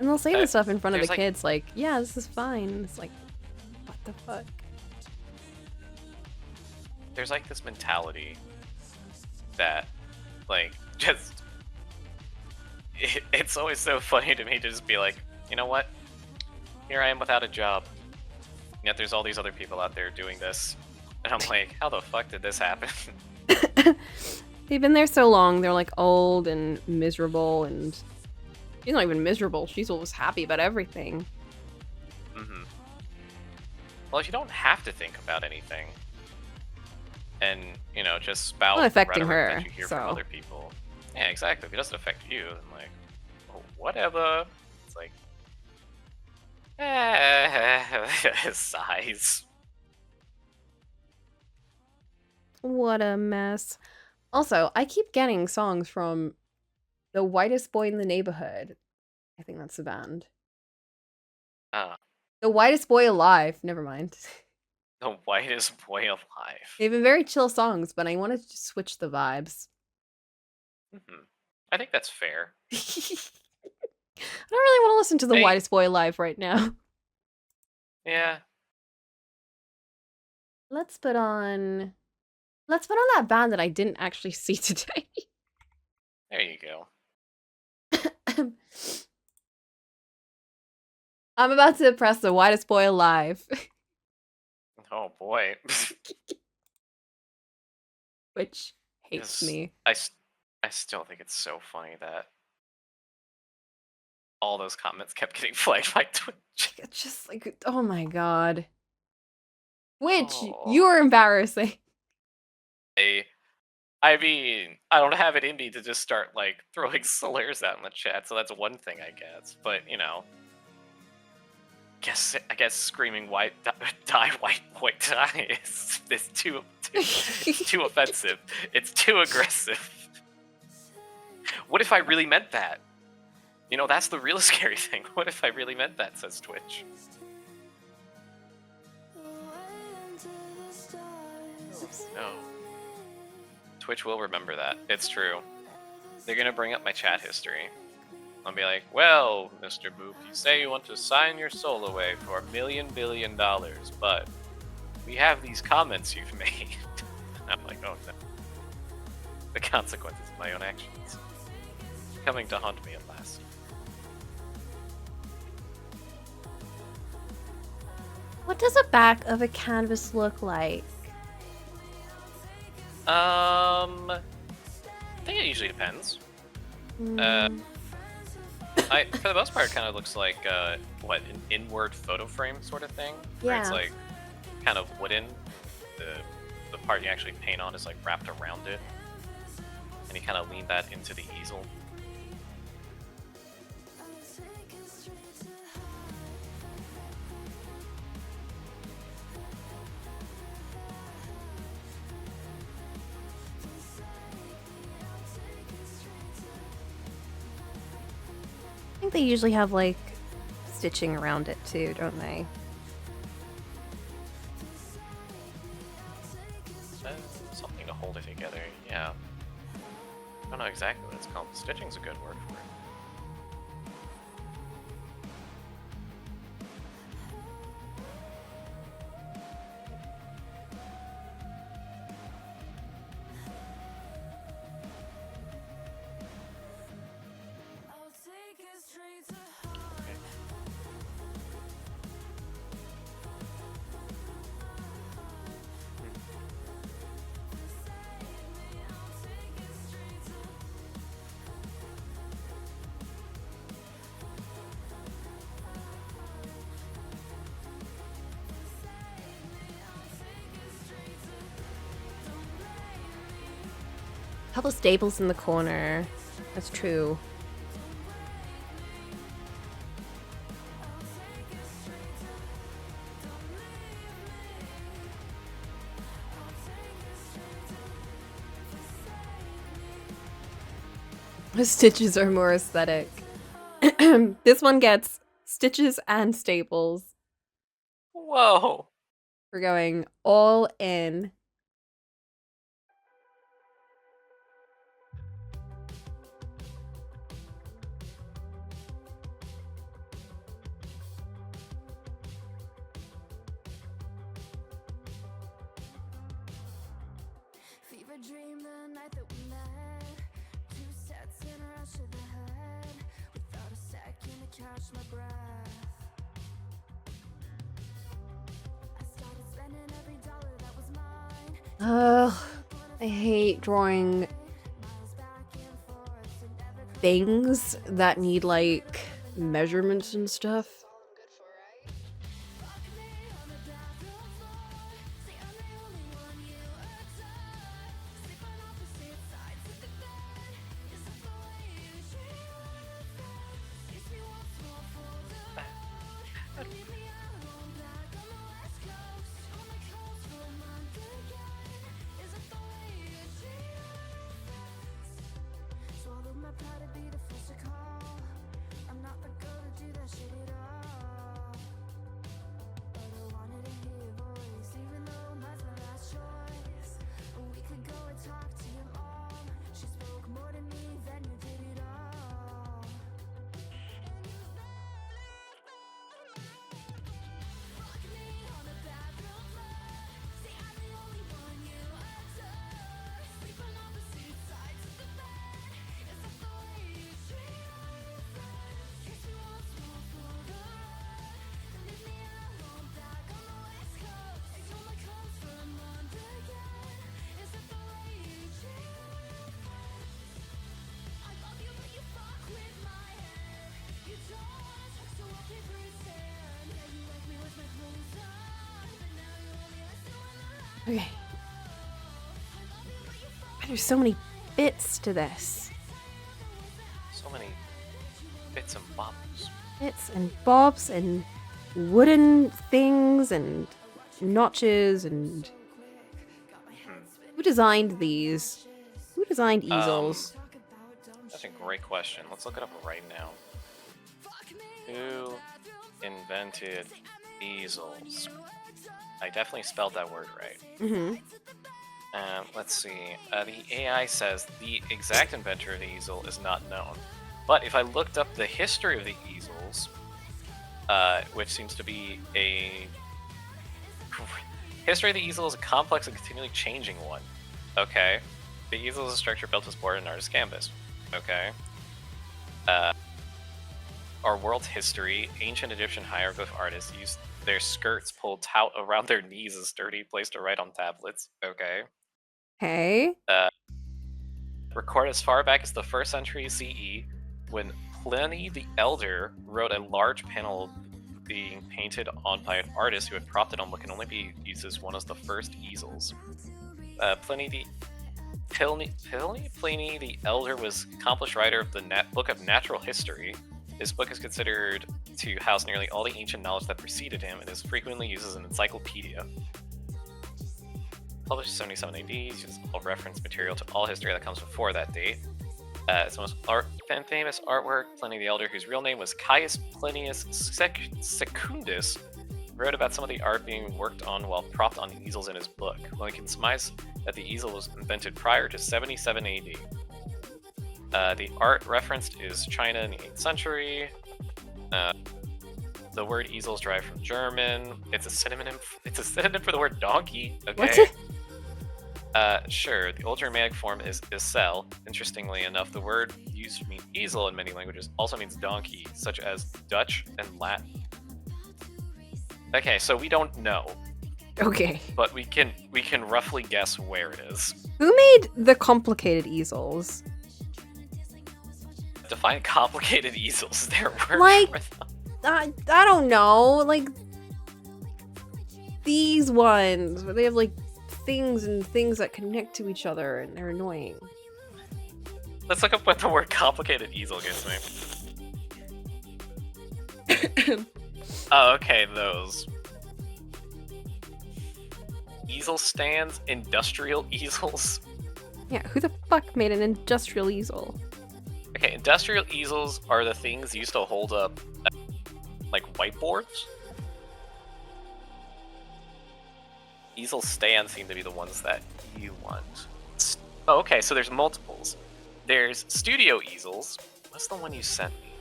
And they'll say this stuff in front of there's, the like- kids, like, yeah, this is fine. And it's like, what the fuck? There's like this mentality that, like, just it's always so funny to me to just be like, you know what? Here I am without a job. Yet there's all these other people out there doing this. And I'm like, how the fuck did this happen? They've been there so long, they're like old and miserable, and she's not even miserable, she's always happy about everything. Mm-hmm. Well, if you don't have to think about anything, and, you know, just spout Not affecting rhetoric her, that you hear so. from other people. Yeah, exactly. If it doesn't affect you, then like, oh, whatever. It's like, sighs. What a mess. Also, I keep getting songs from The Whitest Boy in the Neighborhood. I think that's the band. The Whitest Boy Alive. Never mind. The whitest boy alive. They've been very chill songs, but I wanted to just switch the vibes. Mm-hmm. I think that's fair. I don't really want to listen to The Hey. Whitest Boy Alive right now. Yeah. Let's put on that band that I didn't actually see today. There you go. I'm about to press The Whitest Boy Alive, Oh boy. which hates me. I still think it's so funny that all those comments kept getting flagged by Twitch. It's just like, oh my god. Which, Aw. you are embarrassing. I mean, I don't have it in me to just start like throwing slurs out in the chat, so that's one thing, I guess. But you know, I guess screaming "white die, white boy die" is too offensive. It's too aggressive. What if I really meant that? You know, that's the real scary thing. What if I really meant that? Says Twitch. No. Twitch will remember that. It's true. They're gonna bring up my chat history. I'll be like, well, Mr. Boop, you say you want to sign your soul away for $1 billion, but we have these comments you've made. I'm like, oh no. The consequences of my own actions. Coming to haunt me at last. What does a back of a canvas look like? I think it usually depends. Mm, For the most part, it kind of looks like what, an inward photo frame sort of thing, where it's yeah. like kind of wooden. The the part you actually paint on is like wrapped around it, and you kind of lean that into the easel. I think they usually have like stitching around it too, don't they? Something to hold it together. Yeah. I don't know exactly what it's called. Stitching's a good word for it. Couple staples in the corner. That's true. The stitches are more aesthetic. This one gets stitches and staples. Whoa! We're going all in. Fever dream the night that we met. Two sets in a rush of the head. Without a second to catch my breath. I started spending every dollar that was mine. Ugh, I hate drawing Miles back and forth to never things that need like measurements and stuff. fuck me on the bathroom floor. Say I'm the only one you adore. Sleep on opposite sides of the bed. Is it the way you treat your friends? Kiss me once more for the road. Leave me alone back on the west coast. On my coast for a month again. Is it the way you treat your friends? Swallowed my pride to be the first to call. I'm not the girl to do that shit at all. But I wanted to hear your voice, even though mine's my last choice. A week ago I talked to your mom. She spoke more to me than you did it all. And you fuck me on the bathroom floor. Say I'm the only one you adore. Sleep on opposite sides of the bed. Is that the way you treat your friends? Kiss me once more for the road. Leave me alone back on the west coast. Till my comes for a month again. Is that the way you treat your friends? I love you, but you fuck with my head. You don't wanna talk, so I'll keep pretend. Yeah, you like me with my clothes on, but now you only listen when the lights Okay. I love you, but you fuck There's so many bits to this. So many bits and bobs. Bits and bobs and wooden things and notches and who designed these? Who designed easels? That's a great question. Let's look it up right now. Who invented easels? I definitely spelled that word right. Mm-hmm. Let's see. The AI says the exact inventor of the easel is not known. But if I looked up the history of the easels, which seems to be a... History of the easel is a complex and continually changing one. Okay. The easel is a structure built to support an artist's canvas. Okay. Our world's history, ancient Egyptian hieroglyph artists used their skirts pulled taut around their knees as sturdy place to write on tablets. Okay. Okay. Recorded as far back as the 1st century CE, when Pliny the Elder wrote a large panel being painted on by an artist who had propped it on what can only be used as one of the first easels. Pliny the Elder was accomplished writer of the Book of Natural History. This book is considered to house nearly all the ancient knowledge that preceded him and is frequently used as an encyclopedia. Published in 77 AD, uses all reference material to all history that comes before that date. Its most famous artwork, Pliny the Elder, whose real name was Caius Plinius Secundus, wrote about some of the art being worked on while propped on easels in his book. One can surmise that the easel was invented prior to 77 AD. The art referenced is China in the 8th century. The word easel is derived from German. It's a synonym for the word donkey. Okay. What? Sure. The Old Germanic form is isel. Interestingly enough, the word used to mean easel in many languages also means donkey, such as Dutch and Latin. Okay, so we don't know, Okay. but we can roughly guess where it is. Who made the complicated easels? Define complicated easels. There were Like- for them. I don't know. Like these ones where they have like things that connect to each other and they're annoying. Let's look up what the word complicated easel gives me. Oh, okay, those. Easel stands, industrial easels. Yeah, who the fuck made an industrial easel? Okay, industrial easels are the things used to hold up, like, whiteboards. Easel stands seem to be the ones that you want. Oh, okay, so there's multiples. There's studio easels. What's the one you sent me?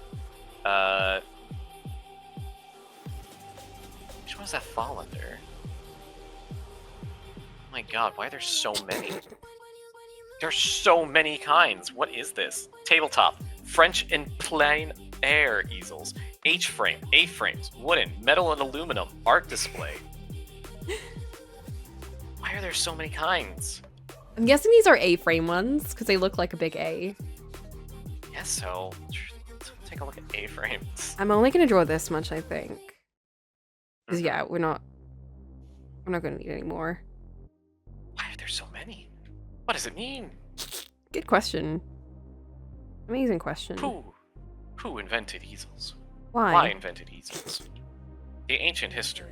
Which one does that fall under? Oh my god, why are there so many? There's so many kinds. What is this? Tabletop. French and plein air easels. H-frame, A-frames, wooden, metal and aluminum, art display. Why are there so many kinds? I'm guessing these are A-frame ones because they look like a big A. Yes, so let's take a look at A-frames. I'm only gonna draw this much, I think. Because Mhm. yeah, we're not gonna need any more. Why are there so many? What does it mean? Good question. Amazing question. Who invented easels? Why? Why invented easels? The ancient history.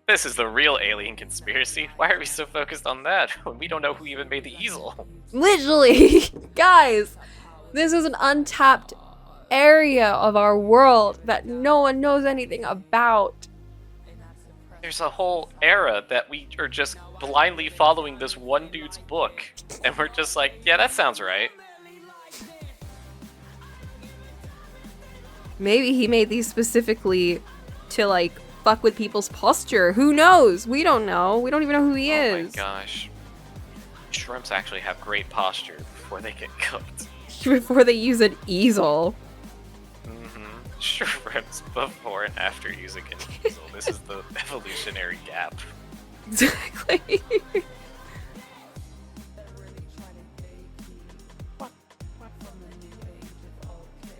This is the real alien conspiracy. Why are we so focused on that when we don't know who even made the easel? Literally, guys, this is an untapped area of our world that no one knows anything about. There's a whole era that we are just blindly following this one dude's book, and we're just like, yeah, that sounds right. Maybe he made these specifically to like fuck with people's posture. Who knows? We don't know. We don't even know who he Oh my is. gosh. Shrimps actually have great posture before they get cooked. Before they use an easel. Shrimps before and after using an easel. This is the evolutionary gap. Exactly.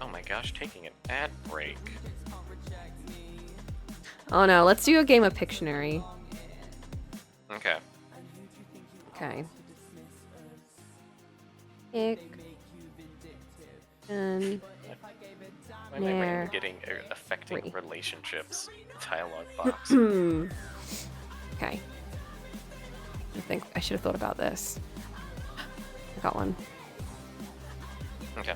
Oh my gosh, taking an ad break. Oh no, let's do a game of Pictionary. Okay. Okay. Pick. And Why am I Nair. getting affecting Three. relationships dialogue box? okay. I think I should have thought about this. I got one. Okay.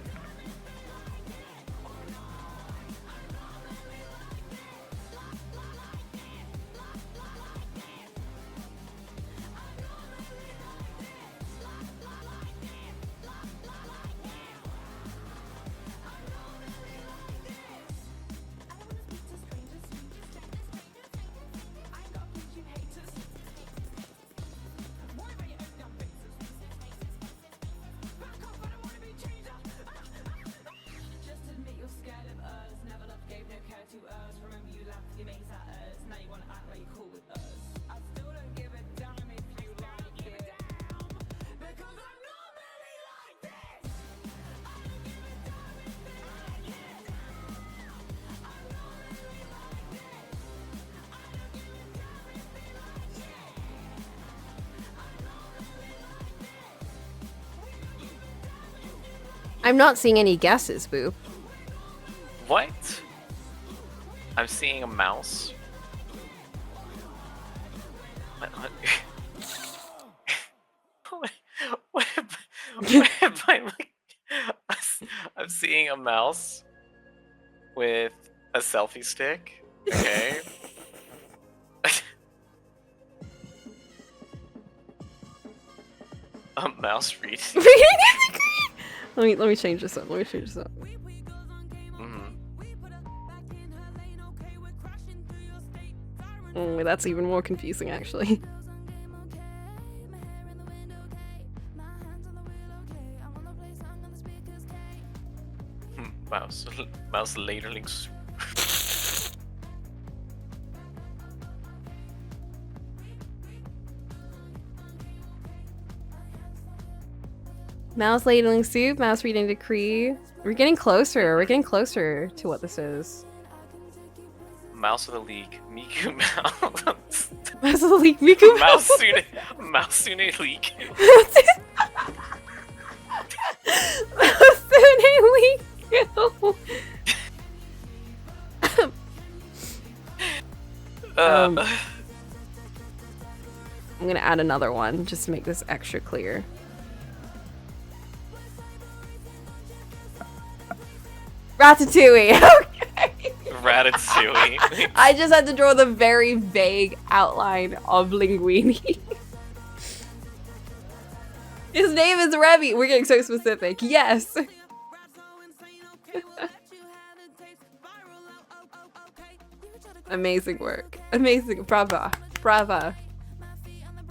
I'm not seeing any guesses, Boop. What? I'm seeing a mouse. What? What if I like? I'm seeing a mouse with a selfie stick. Okay. A mouse reading. let me change this up. Mhm. Oh, that's even more confusing, actually. Mouse ladling. Mouse ladling soup, mouse reading decree. We're getting closer. We're getting closer to what this is. Mouse of the league. Miku Mouse. Mouse of the league, Miku Mouse Sune League. I'm gonna add another one just to make this extra clear. Ratatouille. Okay. Ratatouille. I just had to draw the very vague outline of Linguini. His name is Remy. We're getting so specific. Yes. Amazing work. Amazing. Brava. Brava.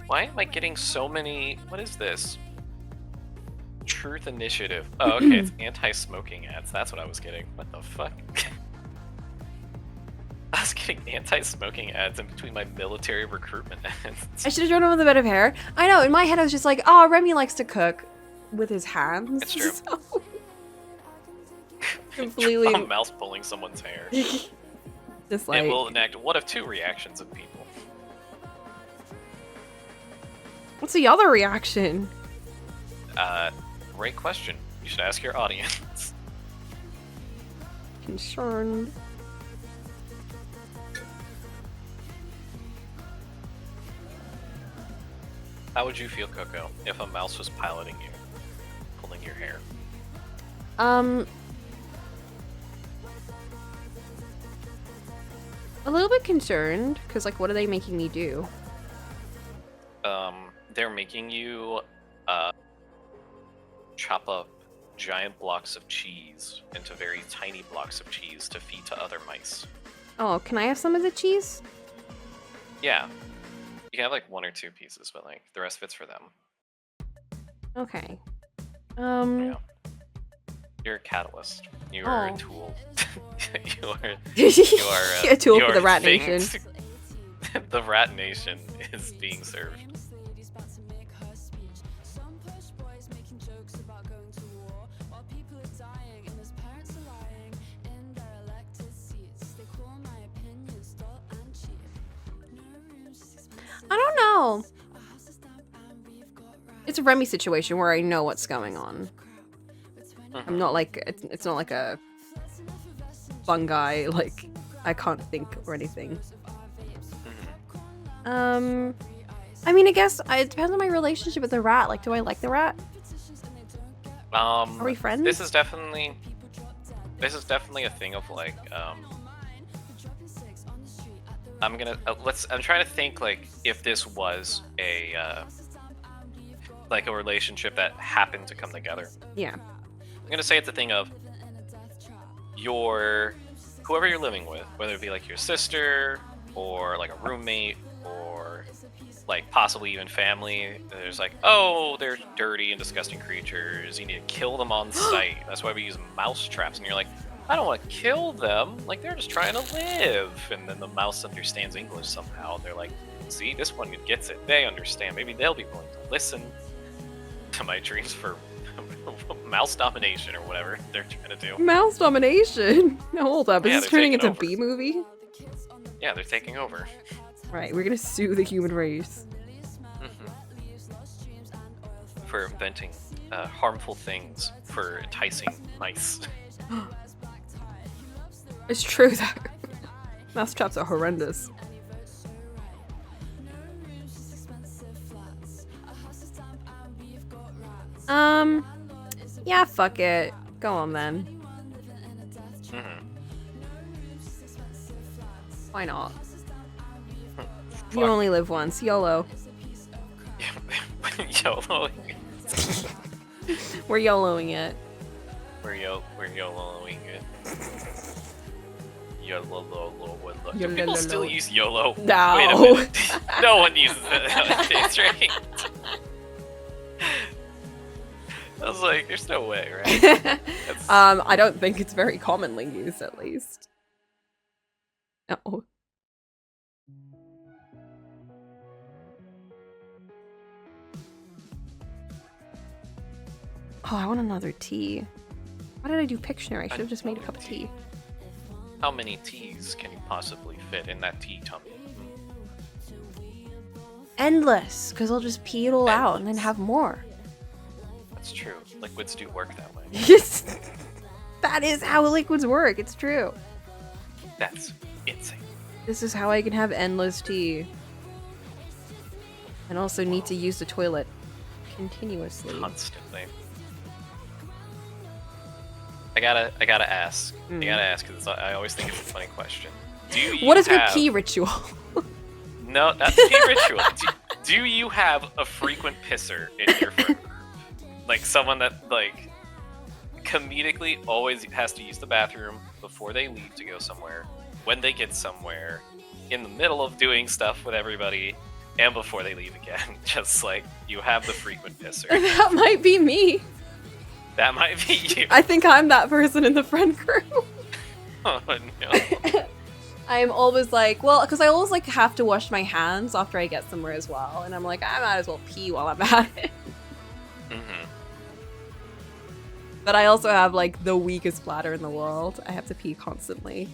Why am I getting so many? What is this? Truth Initiative. Oh, okay, it's anti-smoking ads. That's what I was getting. What the fuck? I was getting anti-smoking ads in between my military recruitment ads. I should have drawn him with a bit of hair. I know, in my head I was just like, oh, Remy likes to cook with his hands. It's true. So... completely. A mouse pulling someone's hair. Just like... It will enact one of two reactions of people. What's the other reaction? Great question. You should ask your audience. Concerned. How would you feel, Coco, if a mouse was piloting you, pulling your hair? A little bit concerned, because like, what are they making me do? They're making you, chop up giant blocks of cheese into very tiny blocks of cheese to feed to other mice. Oh, can I have some of the cheese? Yeah. You can have like one or two pieces, but like the rest of it's for them. Okay. Yeah. You're a catalyst. You are Oh. a tool. you are A tool you for the are Rat things- Nation. The Rat Nation is being served. I don't know. It's a Remy situation where I know what's going on. I'm not like it's not like a fungi, like I can't think or anything. I mean, I guess it depends on my relationship with the rat. Like, do I like the rat? Are we friends? This is definitely a thing of like I'm trying to think like if this was a like a relationship that happened to come together. Yeah. I'm gonna say it's a thing of whoever you're living with, whether it be like your sister or like a roommate or like possibly even family. There's like, oh, they're dirty and disgusting creatures. You need to kill them on sight. That's why we use mouse traps. And you're like, I don't want to kill them. Like they're just trying to live. And then the mouse understands English somehow. They're like, see, this one gets it. They understand. Maybe they'll be willing to listen to my dreams for mouse domination or whatever they're trying to do. Mouse domination. No, hold up. Is Yeah, this they're turning taking into a over. B-movie? Yeah, they're taking over. Right, we're gonna sue the human race. For inventing harmful things for enticing mice. It's true that mousetraps are horrendous. Yeah, fuck it. Go on then. Why not? You only live once. YOLO. YOLO. We're YOLOing it. We're YOLOing it. YOLO. Do YOLO. people still use YOLO? No. Wait a minute. No one uses it nowadays, right? I was like, there's no way, right? That's... I don't think it's very commonly used, at least. No. Oh, I want another tea. Why did I do Pictionary? I should have just made a cup of tea. How many teas can you possibly fit in that tea tummy? Endless, because I'll just pee it all out and then have more. That's true. Liquids do work that way. Yes, that is how liquids work. It's true. That's insane. This is how I can have endless tea. And also need to use the toilet continuously. Constantly. I gotta ask. I gotta ask because I always think it's a funny question. Do you What is your have... pee ritual? No, that's pee ritual. Do you have a frequent pisser in your friend group? Like someone that like comedically always has to use the bathroom before they leave to go somewhere, when they get somewhere, in the middle of doing stuff with everybody, and before they leave again. Just like you have the frequent pisser. That might be me. That might be you. I think I'm that person in the friend group. Oh no. I'm always like, well, because I always like have to wash my hands after I get somewhere as well, and I'm like, I might as well pee while I'm at it. But I also have like the weakest bladder in the world. I have to pee constantly.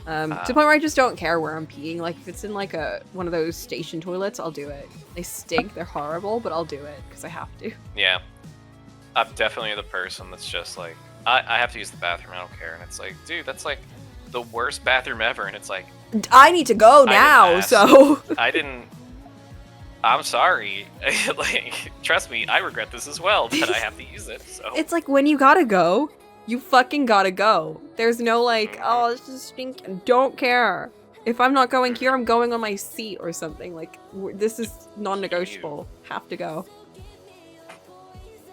To the point where I just don't care where I'm peeing. Like if it's in like one of those station toilets, I'll do it. They stink, they're horrible, but I'll do it because I have to. Yeah. I'm definitely the person that's just like, I have to use the bathroom, I don't care. And it's like, dude, that's like the worst bathroom ever. And it's like, I need to go now, so. I'm sorry. Like, trust me, I regret this as well, but I have to use it, so. It's like when you gotta go, you fucking gotta go. There's no like, oh, this is stinking. Don't care. If I'm not going here, I'm going on my seat or something. Like, this is non-negotiable. Have to go.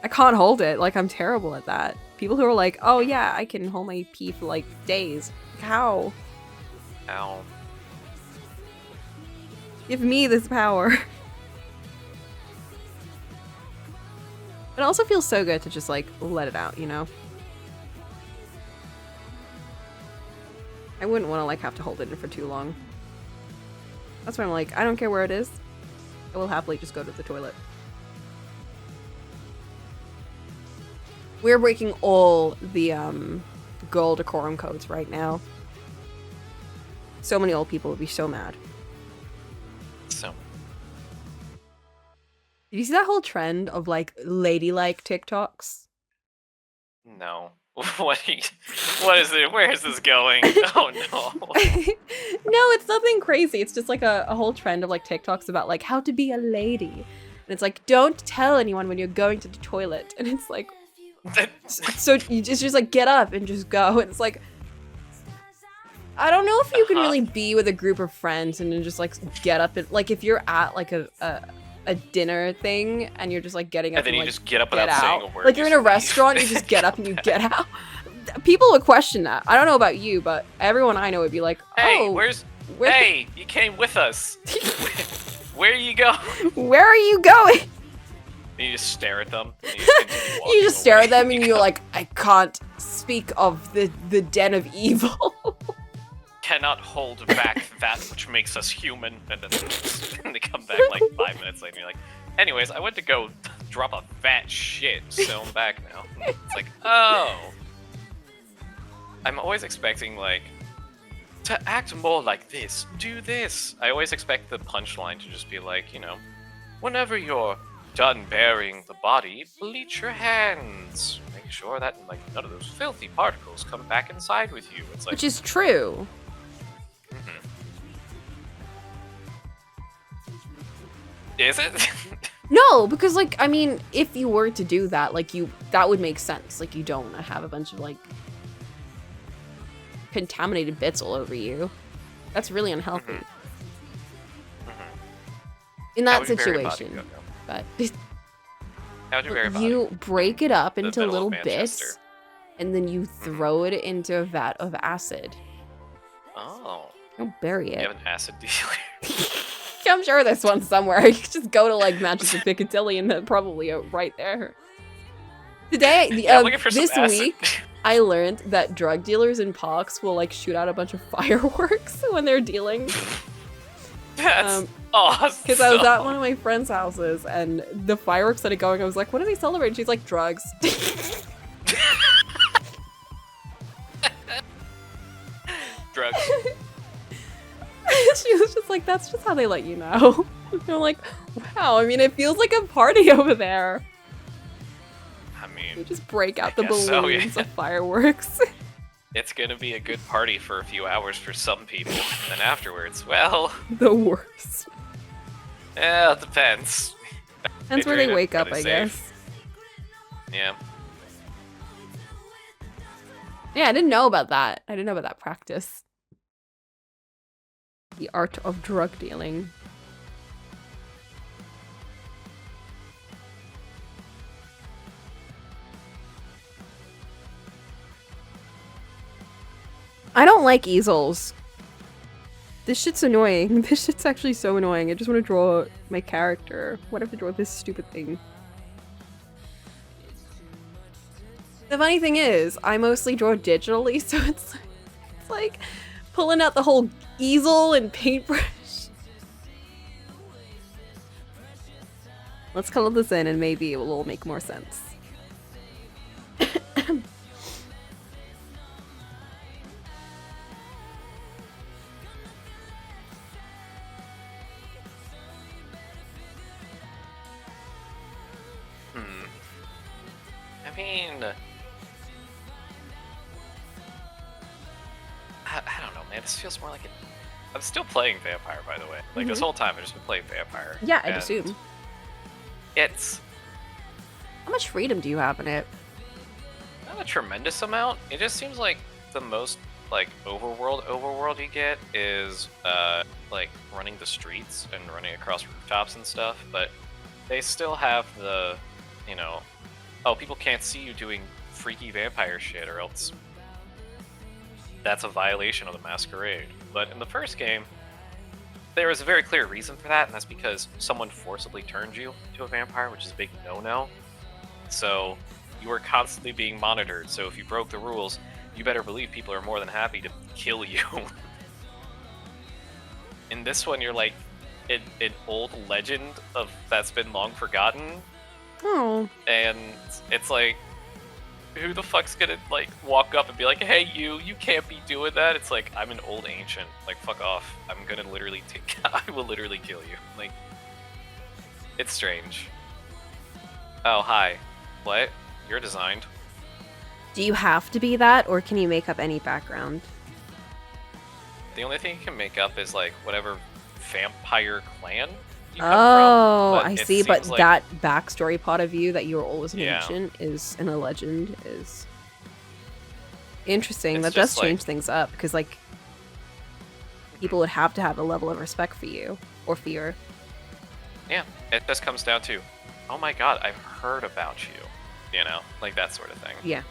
I can't hold it. Like, I'm terrible at that. People who are like, oh yeah, I can hold my pee for like days. How? Ow. Give me this power. It also feels so good to just like let it out, you know? I wouldn't want to like have to hold it in for too long. That's why I'm like, I don't care where it is. I will happily just go to the toilet. We're breaking all the girl decorum codes right now. So many old people would be so mad. So. Did you see that whole trend of like ladylike TikToks? No. What is it? Where is this going? Oh no. No, it's nothing crazy. It's just like a whole trend of like TikToks about like how to be a lady. And it's like, don't tell anyone when you're going to the toilet. And it's like, so you just like get up and just go. And it's like, I don't know if you can really be with a group of friends and then just like get up and like if you're at like a dinner thing and you're just like getting up and then you like, just get up without saying a word. Like you're in a restaurant, you just get up and you get out. People would question that. I don't know about you, but everyone I know would be like, hey, oh, hey, you came with us. Where are you going? Where are you going? And you just stare at them. You just stare at them and you're like, I can't speak of the den of evil. Cannot hold back that which makes us human. And then they come back like 5 minutes later and you're like, anyways, I went to go drop a fat shit, so I'm back now. It's like, oh. I'm always expecting like, to act more like this, do this. I always expect the punchline to just be like, you know, whenever you're done burying the body, bleach your hands. Make sure that like none of those filthy particles come back inside with you. It's like, Which is true. mhm. Is it? No, because like I mean, if you were to do that, like that would make sense. Like you don't want to have a bunch of like contaminated bits all over you. That's really unhealthy. In How that would you bury a body, situation. Coco? But How would you bury a body? you break it up The into middle of little Manchester. bits and then you throw it into a vat of acid. Oh, Don't bury you it. have an acid dealer. I'm sure there's one somewhere. You could just go to like Manchester Piccadilly and they're probably right there. Today, Yeah, I'm looking for some acid. this week, I learned that drug dealers in parks will like shoot out a bunch of fireworks when they're dealing. That's awesome. Because I was at one of my friend's houses and the fireworks started going. I was like, what are they celebrating? She's like, drugs. Drugs. She was just like, that's just how they let you know. And I'm like, wow, I mean, it feels like a party over there. I You mean, just break out the guess so, yeah. balloons of fireworks. it's gonna be a good party for a few hours for some people, and then afterwards, well, The worst. yeah, it depends. That's where they treat it wake up, really I safe. guess. Yeah. Yeah, I didn't know about that. I didn't know about that practice. The art of drug dealing. I don't like easels. This shit's annoying. This shit's actually so annoying. I just want to draw my character. Why do I have to draw this stupid thing? The funny thing is, I mostly draw digitally, so it's like pulling out the whole easel and paintbrush. Let's color this in and maybe it will all make more sense. I mean, I don't know, man. This feels more like it. I'm still playing Vampire, by the way. Like this whole time, I've just been playing Vampire. Yeah, I'd and assume. It's How much freedom do you have in it? not a tremendous amount. It just seems like the most like overworld you get is like running the streets and running across rooftops and stuff. But they still have the, you know, oh, people can't see you doing freaky vampire shit, or else that's a violation of the masquerade. But in the first game, there was a very clear reason for that, and that's because someone forcibly turned you into a vampire, which is a big no-no. So you were constantly being monitored, so if you broke the rules, you better believe people are more than happy to kill you. In this one, you're like an old legend of that's been long forgotten, Oh, and it's like, who the fuck's gonna like walk up and be like, hey, you can't be doing that? It's like, I'm an old ancient, like, fuck off. I'm gonna literally I will literally kill you. Like, it's strange. Oh, hi. What? You're designed. do you have to be that, or can you make up any background? The only thing you can make up is like whatever vampire clan you come Oh, from. I it see. But seems like- that backstory part of you that you were always an Yeah. ancient is and a legend is interesting. It's That does just, like- change things up because like people would have to have a level of respect for you or fear. Yeah, it just comes down to, oh my god, I've heard about you. You know, like that sort of thing. Yeah.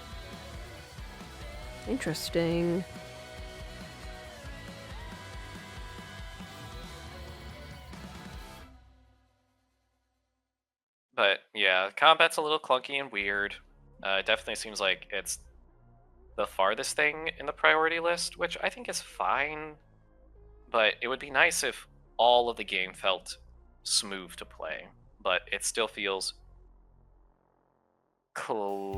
Interesting. But yeah, combat's a little clunky and weird. It definitely seems like it's the farthest thing in the priority list, which I think is fine. But it would be nice if all of the game felt smooth to play. But it still feels clunky.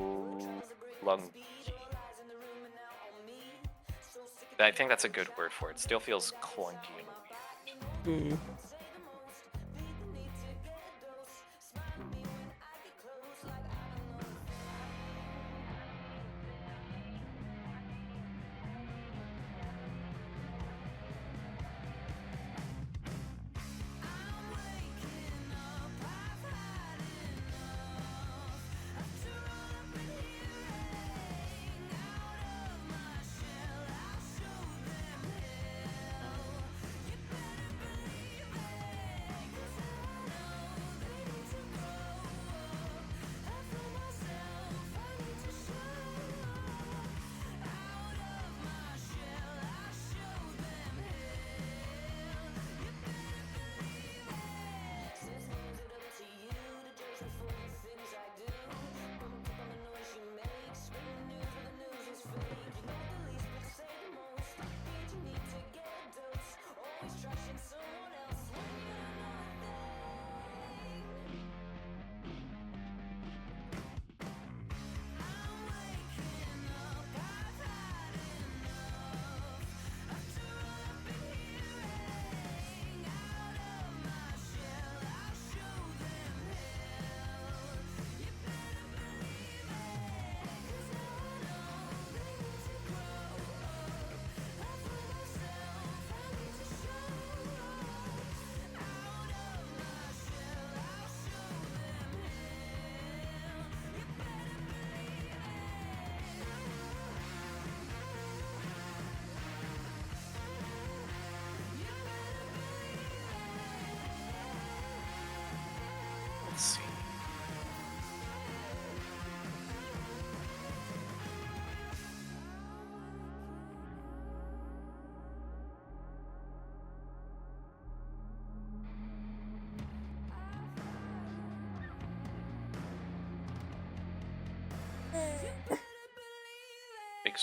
I think that's a good word for it. It still feels clunky and weird. Hmm.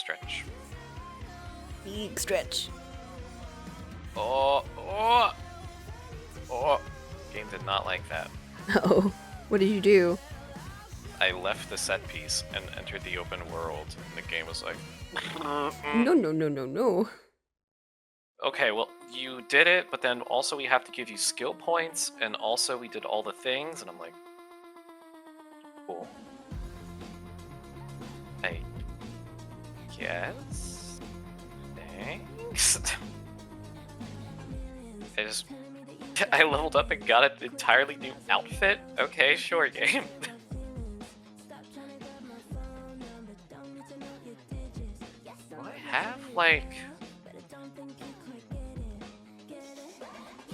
stretch. Big stretch. Oh, oh, oh. Game did not like that. Oh, what did you do? I left the set piece and entered the open world, and the game was like, No, no, no, no, no. okay, well, you did it, but then also we have to give you skill points, and also we did all the things, and I'm like, cool. I guess? Thanks? I leveled up and got an entirely new outfit? Okay, sure, game. Do I have, like...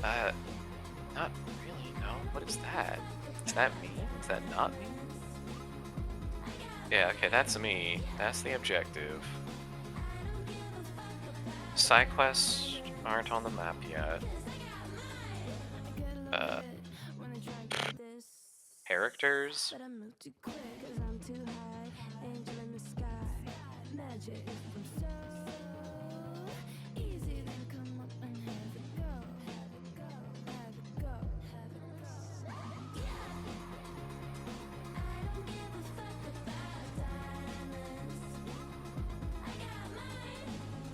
not really, no. What is that? Is that me? Is that not me? Yeah, okay, that's me. That's the objective. Side quests aren't on the map yet. Characters?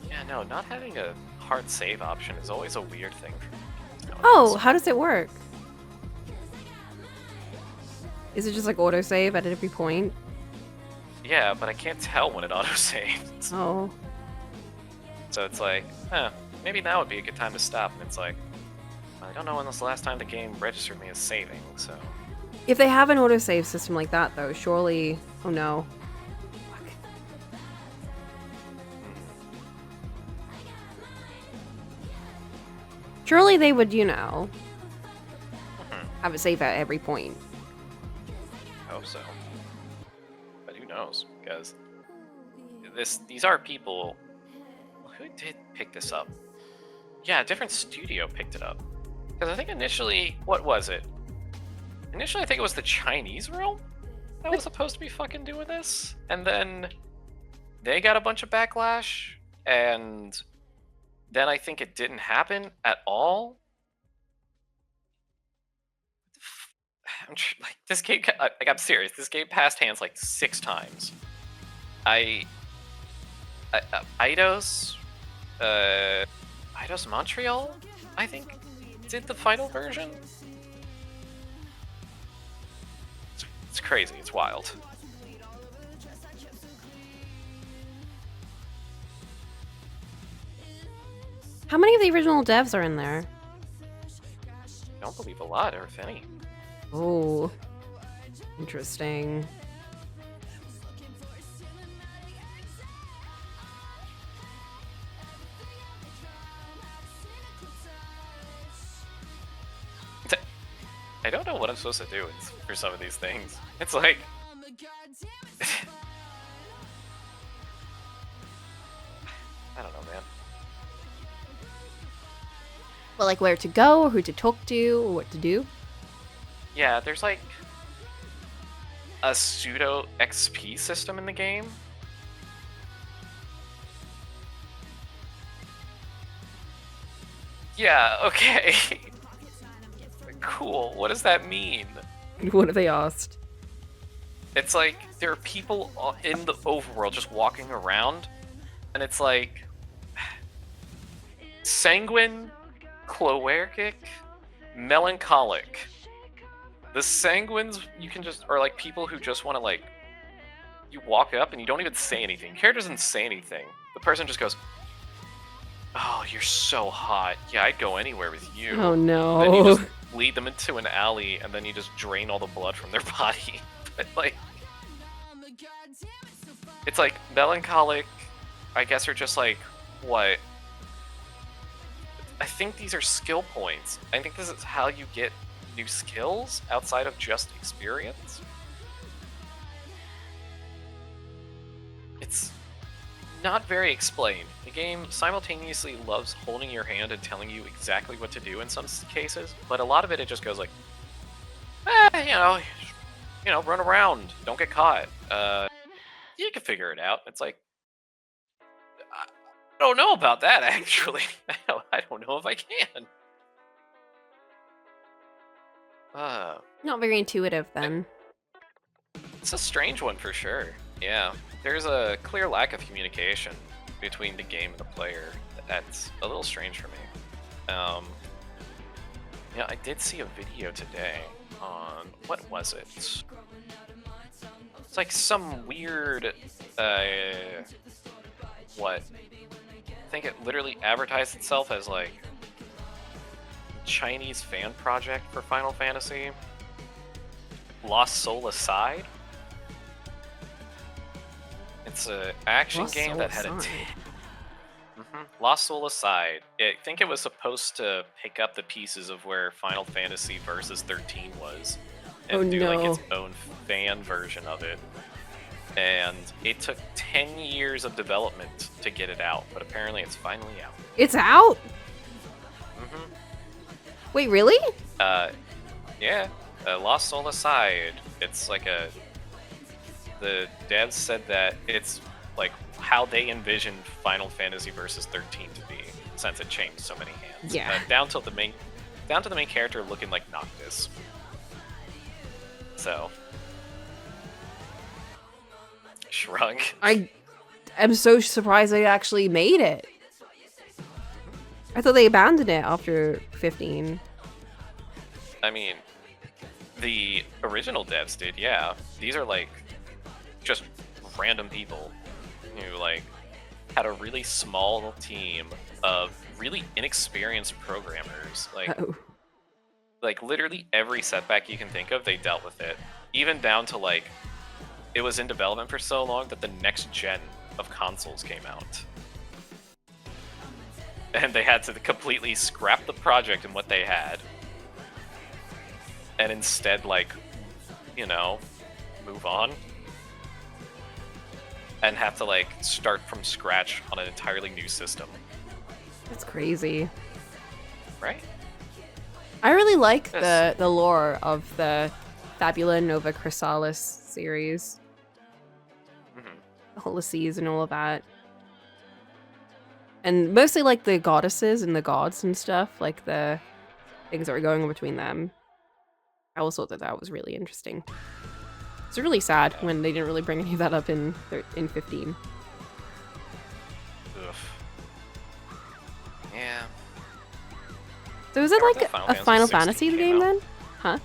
Yeah, no, not having a hard save option is always a weird thing for me. Oh, how does it work? Is it just like autosave at every point? Yeah, but I can't tell when it autosaves. Oh. So it's like, maybe now would be a good time to stop. And it's like, I don't know when was the last time the game registered me as saving, so... If they have an autosave system like that, though, surely... Oh, no. Fuck. Surely they would, you know, have it save at every point. I hope so. But who knows? Because these are people... Who did pick this up? Yeah, a different studio picked it up. Because I think initially... What was it? Initially, I think it was the Chinese realm that was supposed to be fucking doing this. And then they got a bunch of backlash. And then I think it didn't happen at all. Like, this game, like, I'm serious. This game passed hands like 6 times. Eidos Montreal, I think, did the final version. It's crazy. It's wild. How many of the original devs are in there? I don't believe a lot, or if any. Oh, interesting. I don't know what I'm supposed to do for some of these things. It's like... I don't know, man. Well, like where to go, or who to talk to, or what to do? Yeah, there's like a pseudo XP system in the game. Yeah, okay. Cool. What does that mean? What have they asked? It's like there are people in the overworld just walking around, and it's like sanguine, cloeric, melancholic. The sanguines you can just are like people who just want to like you walk up and you don't even say anything. Character doesn't say anything. The person just goes, "Oh, you're so hot. Yeah, I'd go anywhere with you." Oh no. Then you just lead them into an alley, and then you just drain all the blood from their body. But like, it's like melancholic. I guess are just like what? I think these are skill points. I think this is how you get new skills outside of just experience. It's not very explained. The game simultaneously loves holding your hand and telling you exactly what to do in some cases, but a lot of it just goes like, run around, don't get caught. You can figure it out. It's like, don't know about that, actually. I don't know if I can. Not very intuitive then. It's a strange one for sure. Yeah, there's a clear lack of communication between the game and the player. That's a little strange for me. Yeah, I did see a video today on, what was it? It's like some weird, what? I think it literally advertised itself as like Chinese fan project for Final Fantasy. Lost Soul Aside. It's an action Lost game Soul that had Aside. Lost Soul Aside. I think it was supposed to pick up the pieces of where Final Fantasy Versus 13 was, and Oh, do like no. its own fan version of it. And it took 10 years of development to get it out, but apparently it's finally out. It's out? hmm Wait, really? Yeah. Lost Soul Aside. It's like the devs said that it's like how they envisioned Final Fantasy Versus 13 to be, since it changed so many hands. Yeah. Down to the main character looking like Noctis. So, shrug. I am so surprised they actually made it. I thought they abandoned it after 15. I mean, the original devs did, yeah. These are like just random people who like had a really small team of really inexperienced programmers. Oh. Like literally every setback you can think of, they dealt with it. Even down to like, it was in development for so long that the next gen of consoles came out. And they had to completely scrap the project and what they had. And instead, like, you know, move on. And have to, like, start from scratch on an entirely new system. That's crazy. Right? I really like Yes. the lore of the Fabula Nova Chrysalis series. Mhm. The Holices and all of that. And mostly like the goddesses and the gods and stuff, like the things that were going on between them. I also thought that was really interesting. It's really sad when they didn't really bring any of that up in 15. Ugh. Yeah. So is it Remember like that a Final 16 Fantasy came game out? then? Huh?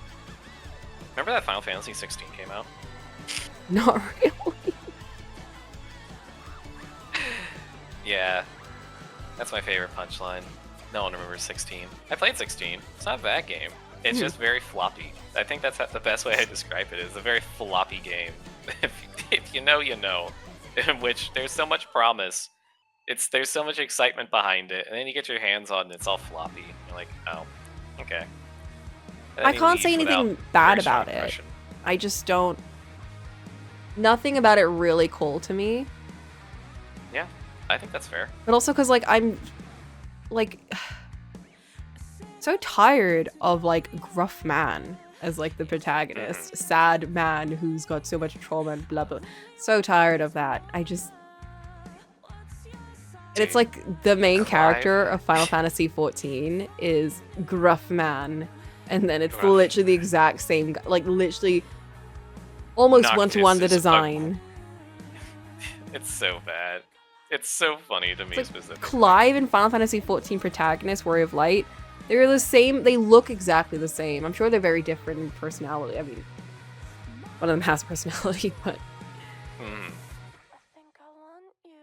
Remember that Final Fantasy 16 came out? Not really. Yeah. That's my favorite punchline. No one remembers 16. I played 16. It's not a bad game. It's just very floppy. I think that's the best way I describe it. It's a very floppy game. If you know, you know. In which there's so much promise. There's so much excitement behind it, and then you get your hands on it, and it's all floppy. You're like, oh, okay. And I then you can't say leave anything without a bad very strong about it. impression. I just don't. Nothing about it really cool to me. Yeah, I think that's fair. But also because, like, I'm, like, so tired of, like, gruff man as, like, the protagonist. Sad man who's got so much trauma and blah, blah. So tired of that. I just... And it's Dude, like the main Clive. character of Final Fantasy 14 is gruff man. And then it's Gruff. literally the exact same, like, literally almost Noctis one-to-one the is a- design. It's so bad. It's so funny to me Like specifically. Clive and Final Fantasy XIV protagonist, Warrior of Light, they're the same. They look exactly the same. I'm sure they're very different in personality. I mean, one of them has personality, but Mhm.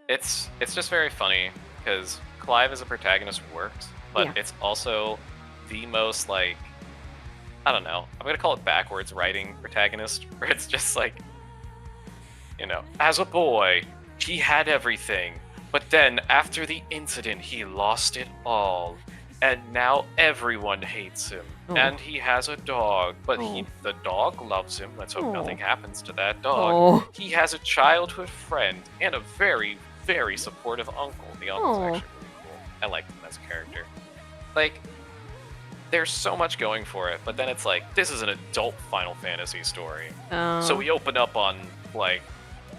It's just very funny because Clive as a protagonist works, but Yeah. it's also the most like, I don't know, I'm gonna call it backwards writing protagonist, where it's just like, you know, as a boy, he had everything, but then after the incident, he lost it all. And now everyone hates him. Oh. And he has a dog, but Oh. the dog loves him. Let's hope Oh. nothing happens to that dog. Oh. He has a childhood friend and a very, very supportive uncle. The uncle's Oh. actually really cool. I like him as a character. Like, there's so much going for it, but then it's like, this is an adult Final Fantasy story. So we open up on, like,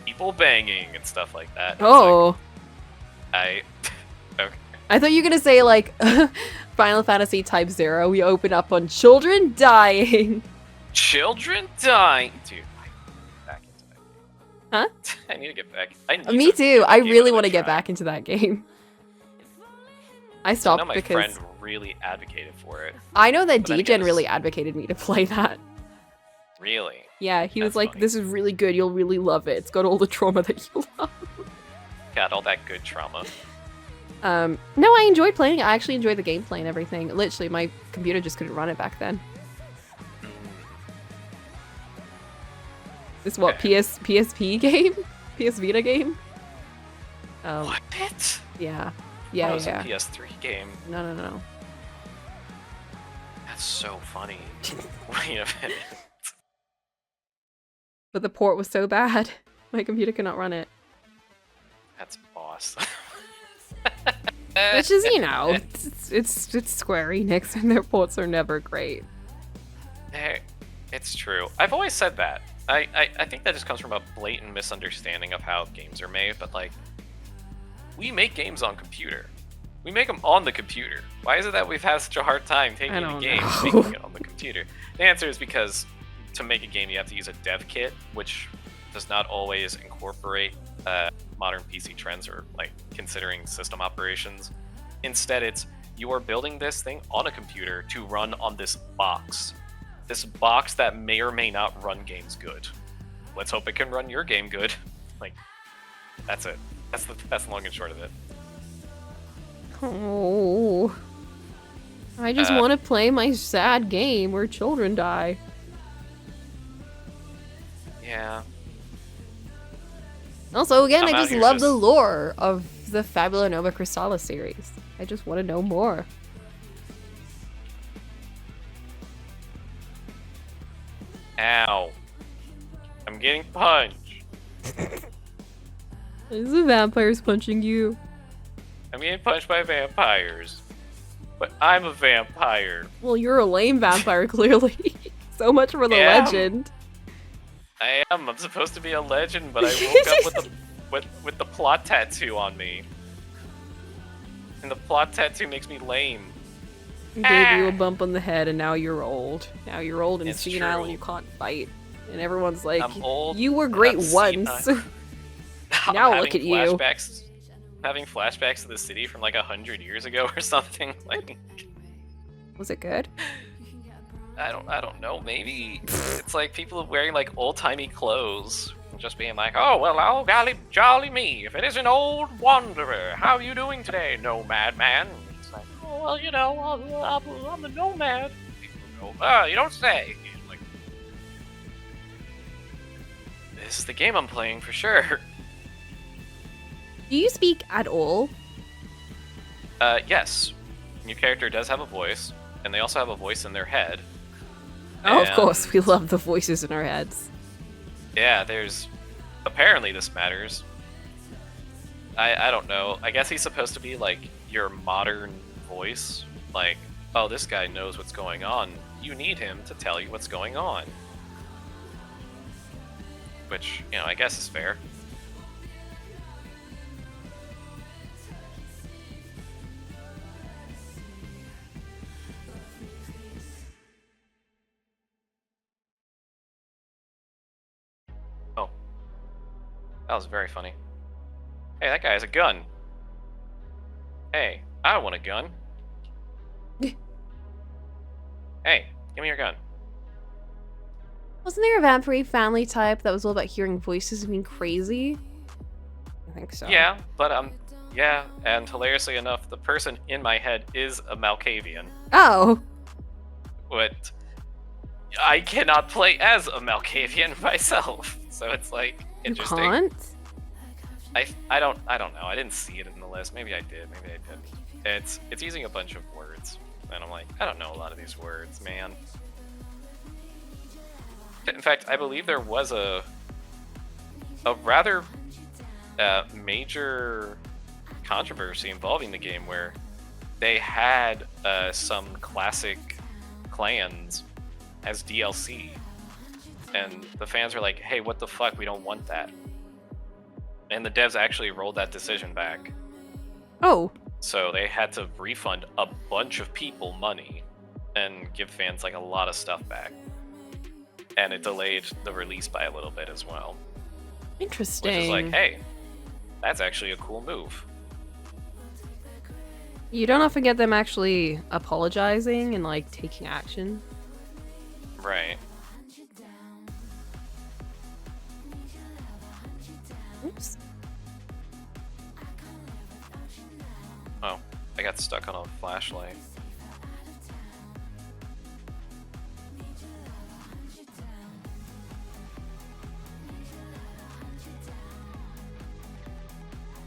people banging and stuff like that. And it's Oh, like, I thought you were gonna say like Final Fantasy Type 0, we open up on children dying. Children dying, dude. I need to get back into that Huh? game. I need to get back. I need Me to too. give that I game really another want to get try. back into that game. I I stopped know my because friend really advocated for it. I know that But then again, DGen really advocated me to play that. Really? Yeah, he was That's like, funny. "This is really good. You'll really love it. It's got all the trauma that you love." Got all that good trauma. No, I enjoyed playing it. I actually enjoyed the gameplay and everything. Literally, my computer just couldn't run it back then. This what Okay. PSP game? PS Vita game? What? Yeah. That Yeah, was yeah. a PS3 game. No. That's so funny. Wait a minute. But the port was so bad. My computer could not run it. That's awesome. Which is, you know, it's Square Enix and their ports are never great. Hey, it's true. I've always said that. I think that just comes from a blatant misunderstanding of how games are made, but like, we make games on computer. We make them on the computer. Why is it that we've had such a hard time taking I a don't game know. and making it on the computer? The answer is because to make a game you have to use a dev kit, which does not always incorporate modern PC trends or like considering system operations. Instead, it's you are building this thing on a computer to run on this box. This box that may or may not run games good. Let's hope it can run your game good. Like, that's it. That's the long and short of it. Oh. I just want to play my sad game where children die. Yeah. Also, again, I'm I out just here love the just- lore of the Fabula Nova Crystallis series. I just want to know more. Ow. I'm getting punched. Is the vampires punching you? I'm getting punched by vampires. But I'm a vampire. Well, you're a lame vampire, clearly. So much for the Yeah. legend. I am. I'm supposed to be a legend, but I woke up with the plot tattoo on me. And the plot tattoo makes me lame. Gave you a bump on the head, and now you're old. Now you're old and It's senile, true. and you can't fight. And everyone's like, I'm old, "You were and great I'm once." senile. I'm Now having look at you. flashbacks, having flashbacks to the city from like 100 years ago or something. Like, Was it good? I don't know. Maybe it's like people wearing like old-timey clothes, and just being like, "Oh well, oh golly, jolly me! If it isn't old wanderer, how are you doing today, nomad man?" It's like, "Oh well, you know, I'm a nomad." People go, you don't say. It's like, this is the game I'm playing for sure. Do you speak at all? Yes, your character does have a voice, and they also have a voice in their head. Oh, of course, And- we love the voices in our heads. Yeah, there's... Apparently this matters. I don't know. I guess he's supposed to be, like, your modern voice. Like, oh, this guy knows what's going on. You need him to tell you what's going on. Which, you know, I guess is fair. Oh. That was very funny. Hey, that guy has a gun. Hey, I want a gun. Hey, give me your gun. Wasn't there a vampire family type that was all about hearing voices and being crazy? I think so. Yeah, but yeah, and hilariously enough, the person in my head is a Malkavian. Oh, But I cannot play as a Malkavian myself, so it's like you interesting. can't? I don't know. I didn't see it in the list. Maybe I did. Maybe I didn't. It's using a bunch of words, and I'm like, I don't know a lot of these words, man. In fact, I believe there was a rather major controversy involving the game where they had some classic clans as DLC, and the fans were like, "Hey, what the fuck? We don't want that." And the devs actually rolled that decision back. Oh, So they had to refund a bunch of people money and give fans like a lot of stuff back. And it delayed the release by a little bit as well. Interesting. Which is like, hey, that's actually a cool move. You don't often get them actually apologizing and like taking action. Right. Oops. Oh, I got stuck on a flashlight.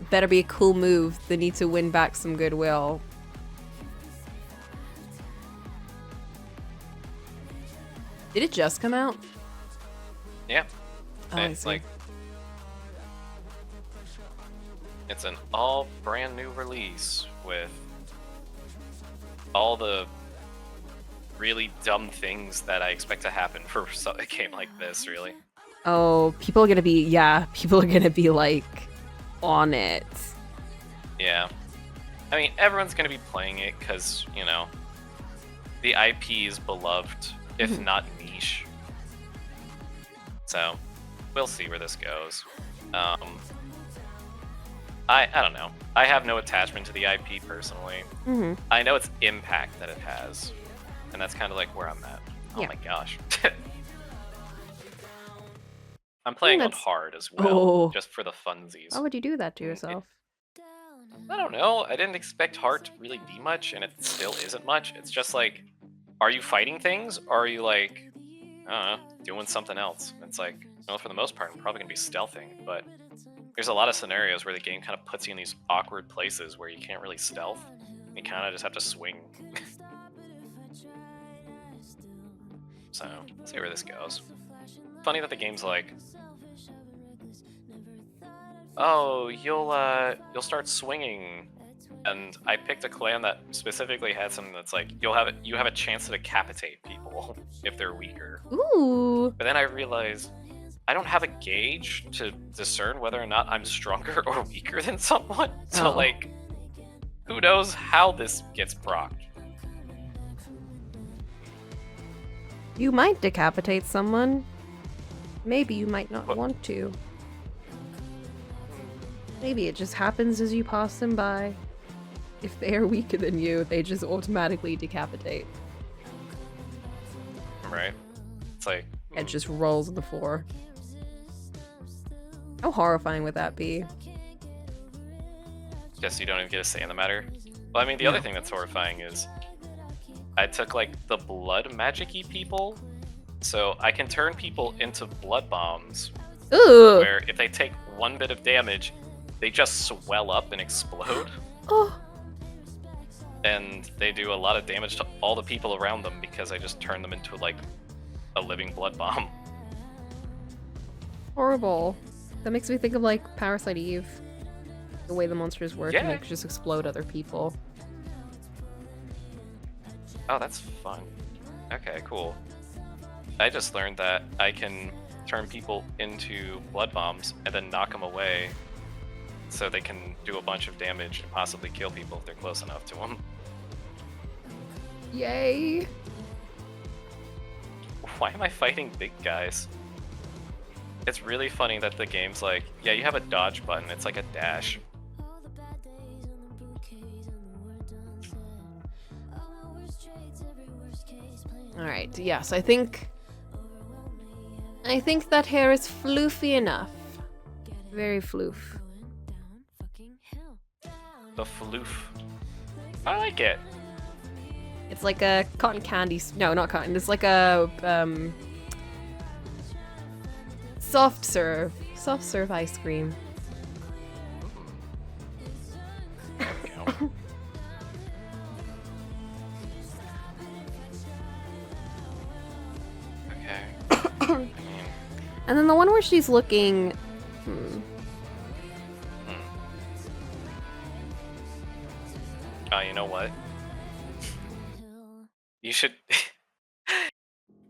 Better be a cool move. They need to win back some goodwill. Did it just come out? Yeah. Oh, I It's see. like it's an all brand new release with all the really dumb things that I expect to happen for a game like this, really. Oh, people are gonna be like on it. Yeah. I mean, everyone's going to be playing it because, you know, the IP is beloved, if not niche. So, we'll see where this goes. I don't know. I have no attachment to the IP personally. Mm-hmm. I know its impact that it has, and that's kind of like where I'm at. Oh Yeah. my gosh. I'm playing on that's- hard as well, Oh. just for the funsies. Why would you do that to yourself? I don't know. I didn't expect hard to really be much, and it still isn't much. It's just like, are you fighting things, or are you like, I don't know, doing something else? It's like, well, for the most part, I'm probably gonna be stealthing, but there's a lot of scenarios where the game kind of puts you in these awkward places where you can't really stealth. You kind of just have to swing. So, let's see where this goes. Funny that the game's like, oh, you'll start swinging, and I picked a clan that specifically had something that's like, you have a chance to decapitate people if they're weaker. Ooh. But then I realized I don't have a gauge to discern whether or not I'm stronger or weaker than someone. So Oh. like, who knows how this gets procced? You might decapitate someone. Maybe you might not What? want to. Maybe it just happens as you pass them by. If they are weaker than you, they just automatically decapitate. Right? It's like, It just rolls on the floor. How horrifying would that be? just you don't even get a say in the matter. Well, I mean, the other thing that's horrifying is I took like the blood magic-y people, so I can turn people into blood bombs, Ooh. where if they take one bit of damage, they just swell up and explode, Oh. and they do a lot of damage to all the people around them because I just turn them into like a living blood bomb. Horrible. That makes me think of like Parasite Eve. The way the monsters work and Yeah. they could just explode other people. Oh, that's fun. Okay, cool. I just learned that I can turn people into blood bombs and then knock them away so they can do a bunch of damage and possibly kill people if they're close enough to them. Yay! Why am I fighting big guys? It's really funny that the game's like, yeah, you have a dodge button, it's like a dash. Alright, yes, I think that hair is floofy enough. Very floof. The floof. I like it. It's like a cotton candy. No, not cotton. It's like a soft serve ice cream. There we go. Okay. I mean, And then the one where she's looking. you know what? You should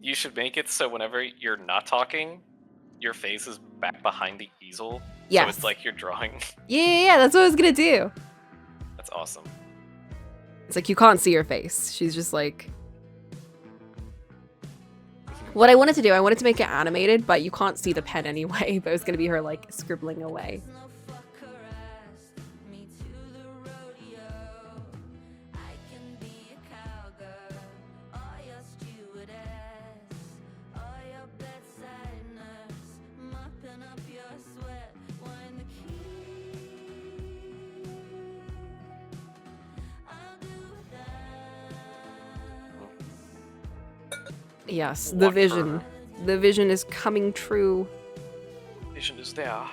you should make it so whenever you're not talking, your face is back behind the easel. So Yes. it's like you're drawing. Yeah, that's what I was gonna do. That's awesome. It's like you can't see her face. She's just like. What I wanted to do, I wanted to make it animated, but you can't see the pen anyway. But it was gonna be her like scribbling away. Yes, the Want vision. her. The vision is coming true. Vision is there.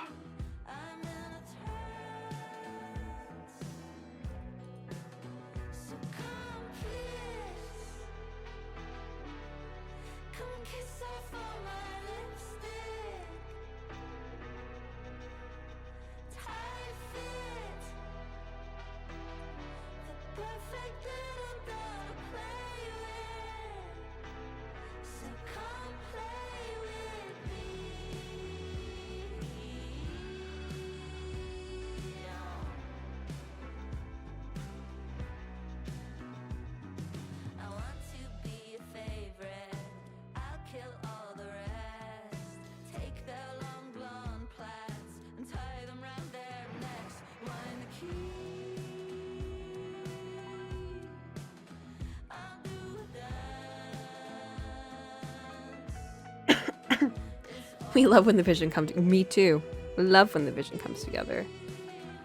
We love when the vision comes. Me too. Love when the vision comes together.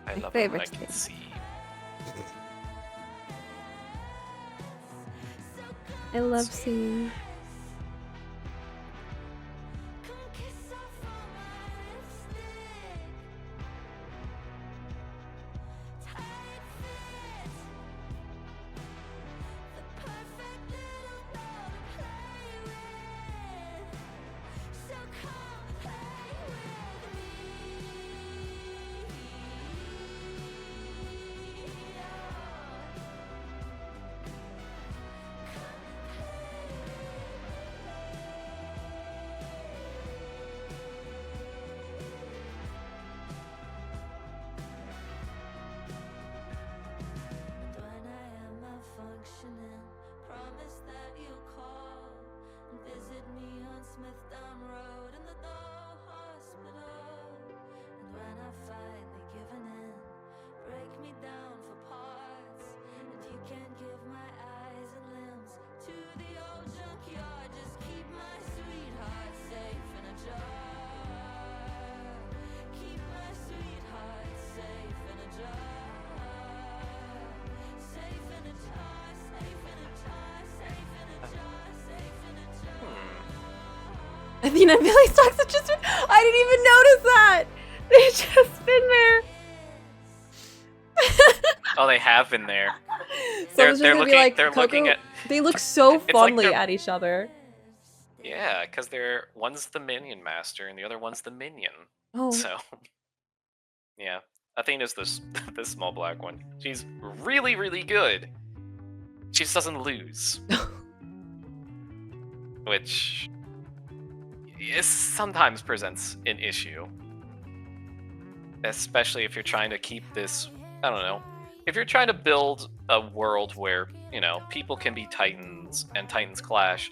I My love it when I favorite can thing. see. I love seeing. Athena and Billy stocks have just been. I didn't even notice that. They've just been there. Oh, they have been there. Someone's just they're gonna be looking- like, they're looking Coco, at- they look so It's like fondly they're- at each other. Yeah, because one's the minion master and the other one's the minion. Oh, So, yeah, Athena's this the small black one. She's really, really good. She just doesn't lose, which sometimes presents an issue, especially if you're trying to keep this. I don't know. If you're trying to build a world where people can be titans and titans clash,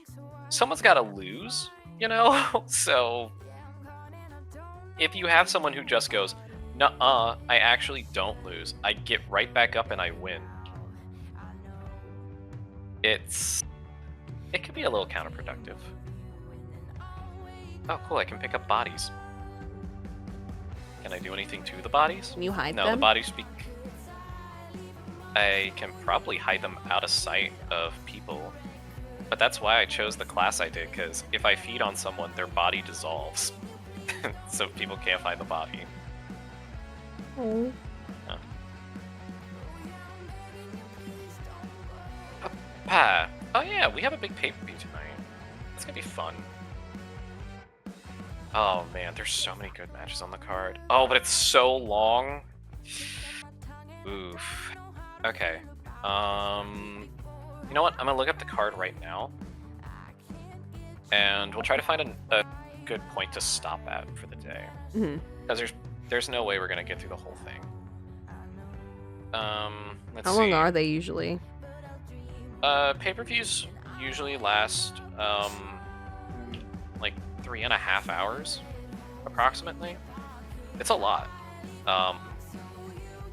someone's got to lose, So if you have someone who just goes, "Nuh-uh, I actually don't lose. I get right back up and I win," it could be a little counterproductive. Oh, cool! I can pick up bodies. Can I do anything to the bodies? can you hide No, them? the bodies speak. I can probably hide them out of sight of people. But that's why I chose the class I did, because if I feed on someone, their body dissolves. So people can't find the body. Oh. Oh yeah, we have a big pay-per-view tonight. It's gonna be fun. Oh man, there's so many good matches on the card. Oh, but it's so long. Oof. Okay. You know what? I'm gonna look up the card right now, and we'll try to find a good point to stop at for the day. Mhm. Because there's no way we're gonna get through the whole thing. Let's How see. long are they usually? Pay-per-views usually last like 3.5 hours, approximately. It's a lot.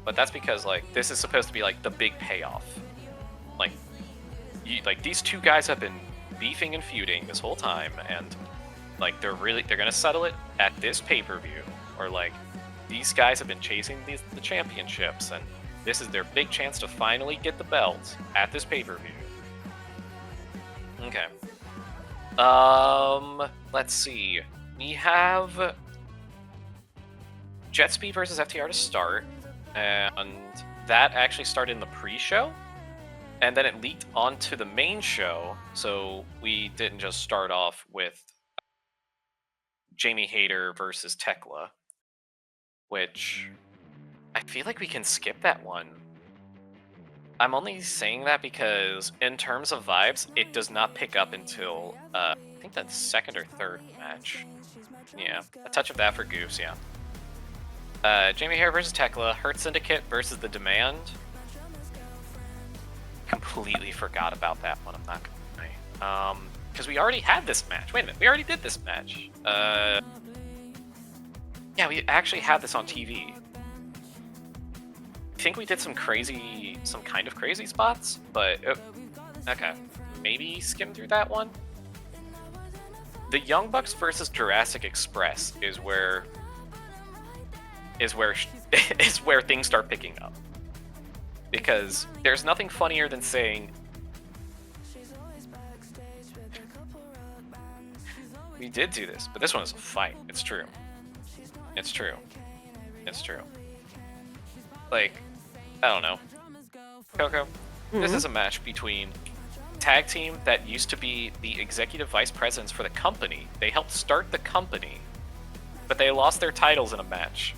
But that's because like this is supposed to be like the big payoff. Like, like these two guys have been beefing and feuding this whole time, and like they're gonna settle it at this pay-per-view, or like these guys have been chasing the championships, and this is their big chance to finally get the belt at this pay-per-view. Okay. Let's see. We have Jet Speed versus FTR to start, and that actually started in the pre-show, and then it leaked onto the main show, so we didn't just start off with Jamie Hayter versus Tekla, which I feel like we can skip that one. I'm only saying that because in terms of vibes, it does not pick up until I think that's second or third match. Yeah, a touch of that for Goose, yeah. Jamie Hayter versus Tekla, Hurt Syndicate versus The Demand. Completely forgot about that one, I'm not gonna lie. Because we already had this match. Wait a minute, we already did this match. Yeah, we actually had this on TV. I think we did some kind of crazy spots, but okay, maybe skim through that one. The Young Bucks versus Jurassic Express is where things start picking up, because there's nothing funnier than saying we did do this, but this one is a fight. It's true. It's true. It's true. Like, I don't know. Coco, this is a match between a tag team that used to be the executive vice presidents for the company. They helped start the company, but they lost their titles in a match.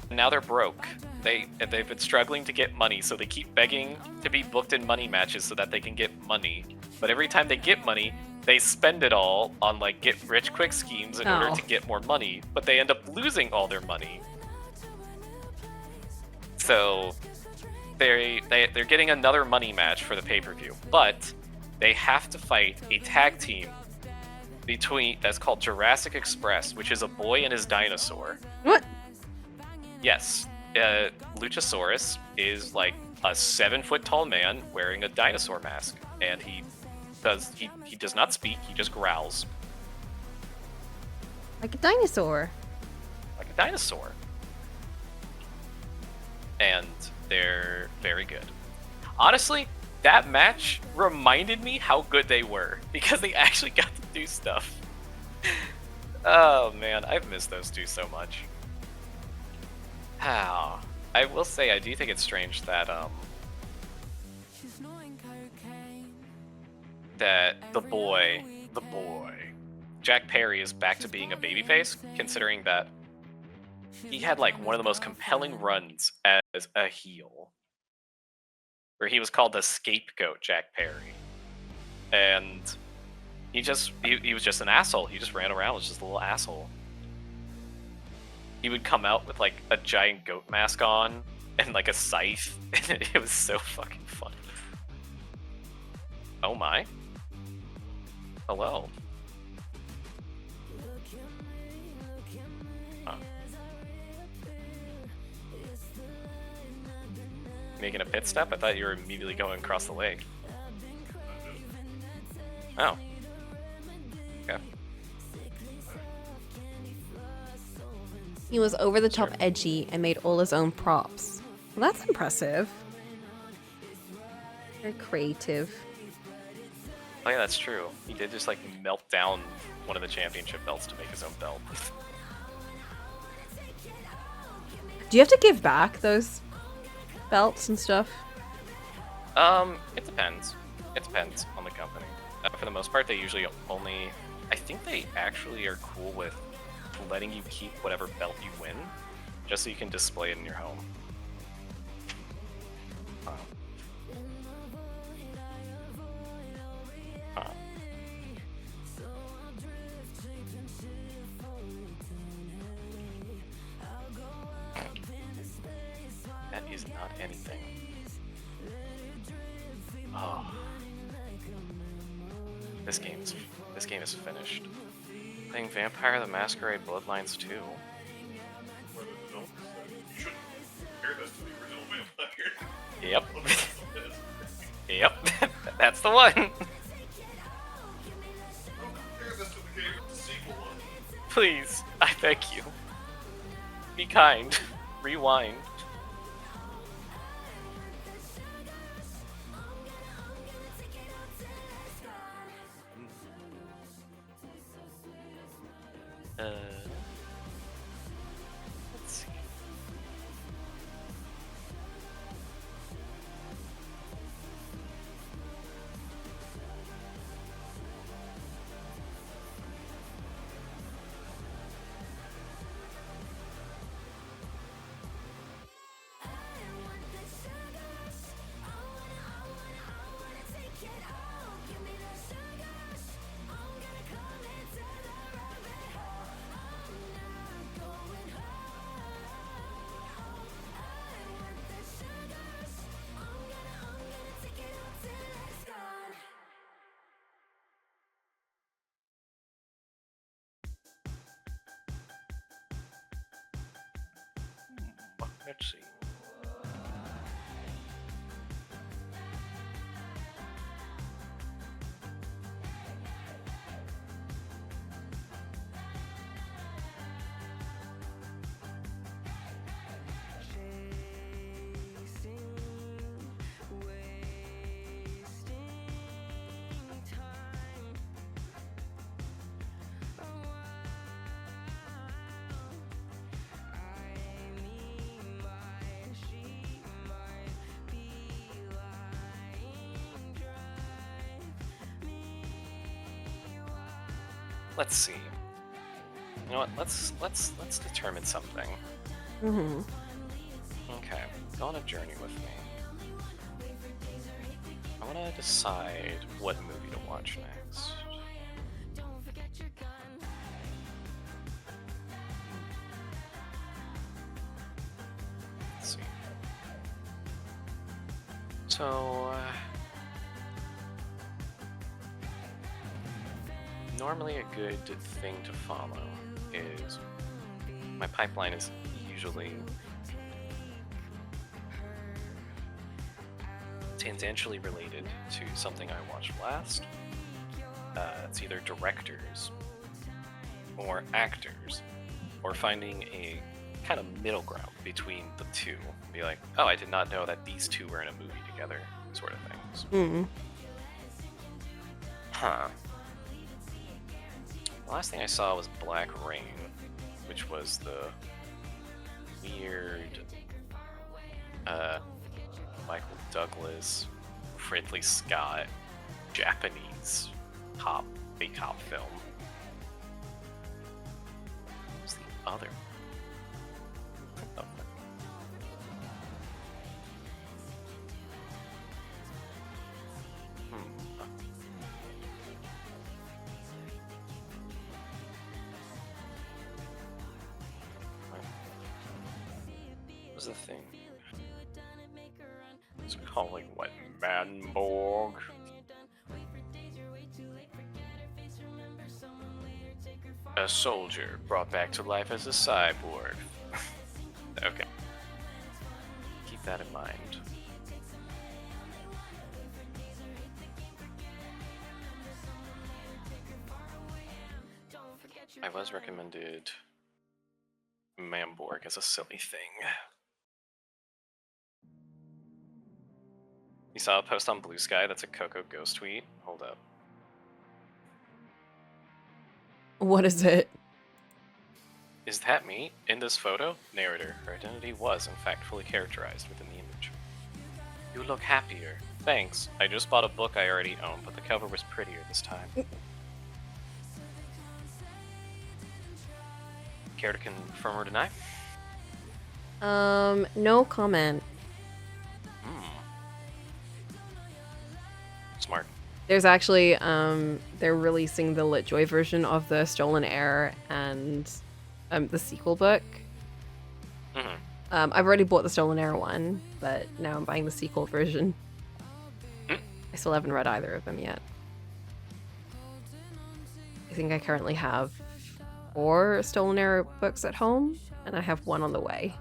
And now they're broke. They've been struggling to get money, so they keep begging to be booked in money matches so that they can get money. But every time they get money, they spend it all on like get-rich-quick schemes in order to get more money, but they end up losing all their money. So they're getting another money match for the pay-per-view, but they have to fight a tag team that's called Jurassic Express, which is a boy and his dinosaur. What? Yes, Luchasaurus is like a 7-foot-tall man wearing a dinosaur mask, and he does not speak. He just growls Like a dinosaur. like a dinosaur. And they're very good. Honestly, that match reminded me how good they were, because they actually got to do stuff. Oh man, I've missed those two so much. How? I will say, I do think it's strange that that the boy, Jack Perry is back to being a babyface, considering that he had like one of the most compelling runs as a heel, where he was called the scapegoat Jack Perry, and he was just an asshole. He just ran around, was just a little asshole. He would come out with like a giant goat mask on and like a scythe, and it was so fucking funny. Oh my. Hello. Huh. Making a pit stop? I thought you were immediately going across the lake. Oh. Okay. He was over the top edgy and made all his own props. Well, that's impressive. Very creative. Oh yeah, that's true. He did just like melt down one of the championship belts to make his own belt. Do you have to give back those belts and stuff? It depends. It depends on the company. For the most part, they usually only... I think they actually are cool with letting you keep whatever belt you win, just so you can display it in your home. anything. Oh. This game is finished. Playing Vampire the Masquerade Bloodlines 2. For the adults, you shouldn't compare this to the original Vampire. Yep. Yes. Yep. That's the one. Don't compare this to the game with the sequel was. Please, I beg you. Be kind. Rewind. Let's see. Let's see. Let's see. You know what? Let's determine something. Mm-hmm. Okay, go on a journey with me. I want to decide what movie to watch next. Let's see. So, normally a good thing to follow is my pipeline is usually tangentially related to something I watched last. It's either directors or actors, or finding a kind of middle ground between the two. Be like, oh, I did not know that these two were in a movie together, sort of things. Mm. Huh. The last thing I saw was Black Rain, which was the weird Michael Douglas, Ridley Scott, Japanese fake cop film. What's the other? What was the thing? It's calling what? Manborg? A soldier brought back to life as a cyborg. Okay. Keep that in mind. I was recommended Manborg as a silly thing. You saw a post on Blue Sky that's a Coco ghost tweet? Hold up. What is it? Is that me? In this photo? Narrator. Her identity was, in fact, fully characterized within the image. You look happier. Thanks. I just bought a book I already own, but the cover was prettier this time. Care to confirm or deny? No comment. Smart. There's actually, they're releasing the LitJoy version of the Stolen Heir and the sequel book. Mm-hmm. I've already bought the Stolen Air one, but now I'm buying the sequel version. Hmm. I still haven't read either of them yet. I think I currently have 4 Stolen Air books at home, and I have 1 on the way.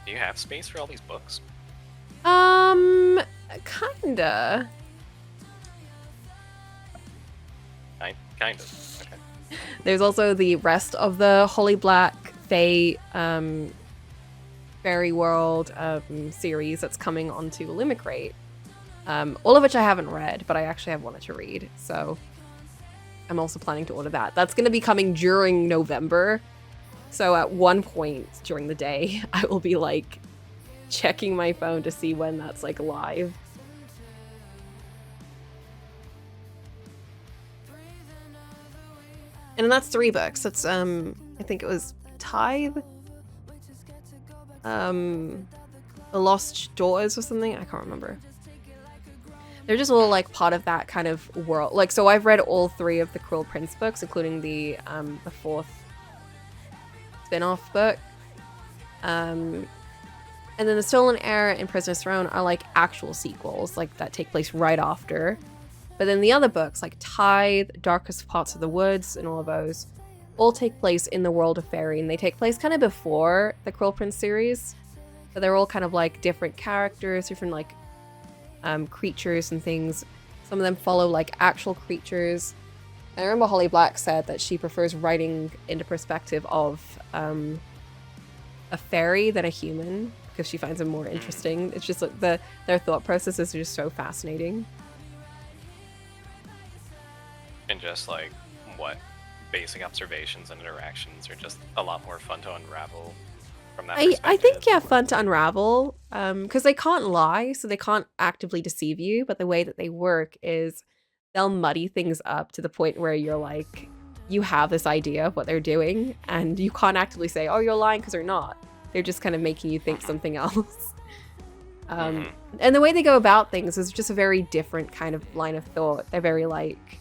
Do you have space for all these books? Kinda. Kind of. Okay. There's also the rest of the Holy Black Fae Fairy World series that's coming onto Illumicrate. All of which I haven't read, but I actually have wanted to read, so I'm also planning to order that. That's going to be coming during November, so at one point during the day, I will be like checking my phone to see when that's like live. And that's 3 books. That's I think it was Tithe, The Lost Daughters or something. I can't remember. They're just all like part of that kind of world. Like, so I've read all 3 of the Cruel Prince books, including the 4th spin-off book. And then the Stolen Heir and Prisoner's Throne are like actual sequels, like that take place right after. But then the other books, like Tithe, Darkest Parts of the Woods, and all of those, all take place in the world of fairy, and they take place kind of before the Cruel Prince series. But they're all kind of like different characters, different like creatures and things. Some of them follow like actual creatures. I remember Holly Black said that she prefers writing into perspective of a fairy than a human because she finds them more interesting. It's just like their thought processes are just so fascinating. And just like what basic observations and interactions are just a lot more fun to unravel from that perspective. I think, yeah, fun to unravel because they can't lie, so they can't actively deceive you, but the way that they work is they'll muddy things up to the point where you're like, you have this idea of what they're doing and you can't actively say, oh, you're lying, because they're not. They're just kind of making you think something else. And the way they go about things is just a very different kind of line of thought. They're very like,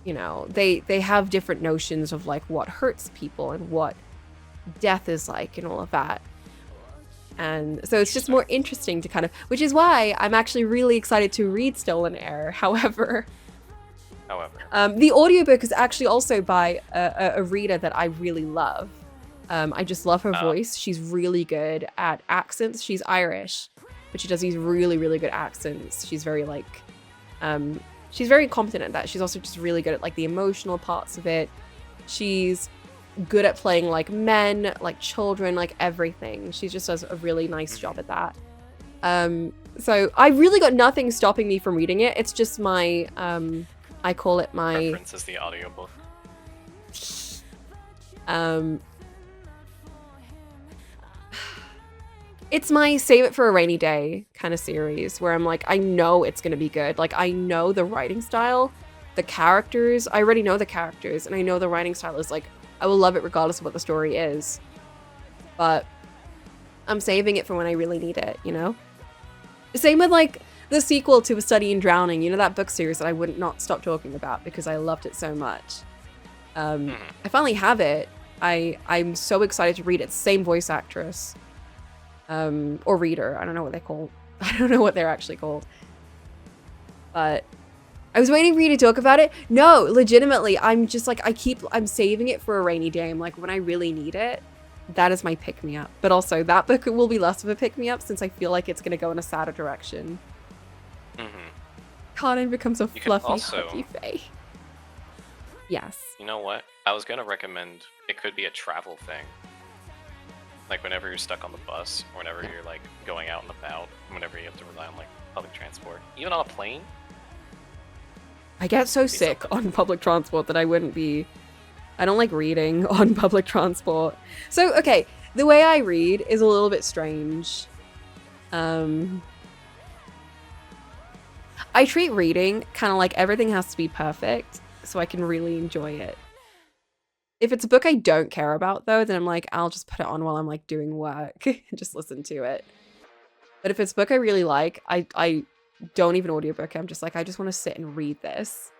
you know, they have different notions of like what hurts people and what death is like and all of that. And so it's just more interesting to kind of, which is why I'm actually really excited to read Stolen Heir. However, the audiobook is actually also by a reader that I really love. I just love her voice. She's really good at accents. She's Irish, but she does these really, really good accents. She's very like, she's very competent at that. She's also just really good at like the emotional parts of it. She's good at playing like men, like children, like everything. She just does a really nice job at that. So I really got nothing stopping me from reading it. It's just my, I call it my... Preference is the audiobook. It's my save it for a rainy day kind of series where I'm like, I know it's going to be good. Like, I know the writing style, the characters. I already know the characters, and I know the writing style is like, I will love it regardless of what the story is. But I'm saving it for when I really need it, you know? Same with like the sequel to A Study in Drowning, you know, that book series that I would not stop talking about because I loved it so much. I finally have it. I'm so excited to read it. Same voice actress. Or reader. I don't know what they call. I don't know what they're actually called. But I was waiting for you to talk about it. No, legitimately, I'm just like, I'm saving it for a rainy day. I'm like, when I really need it, that is my pick-me-up. But also, that book will be less of a pick-me-up since I feel like it's going to go in a sadder direction. Conan becomes a fluffy, huggy fae. Yes. You know what? I was going to recommend, it could be a travel thing. Like whenever you're stuck on the bus, or whenever you're like going out and about, whenever you have to rely on like public transport, even on a plane. I get so sick on public transport that I don't like reading on public transport. So, okay, the way I read is a little bit strange. I treat reading kind of like everything has to be perfect so I can really enjoy it. If it's a book I don't care about, though, then I'm like, I'll just put it on while I'm like doing work and just listen to it. But if it's a book I really like, I don't even audiobook it. I'm just like, I just want to sit and read this.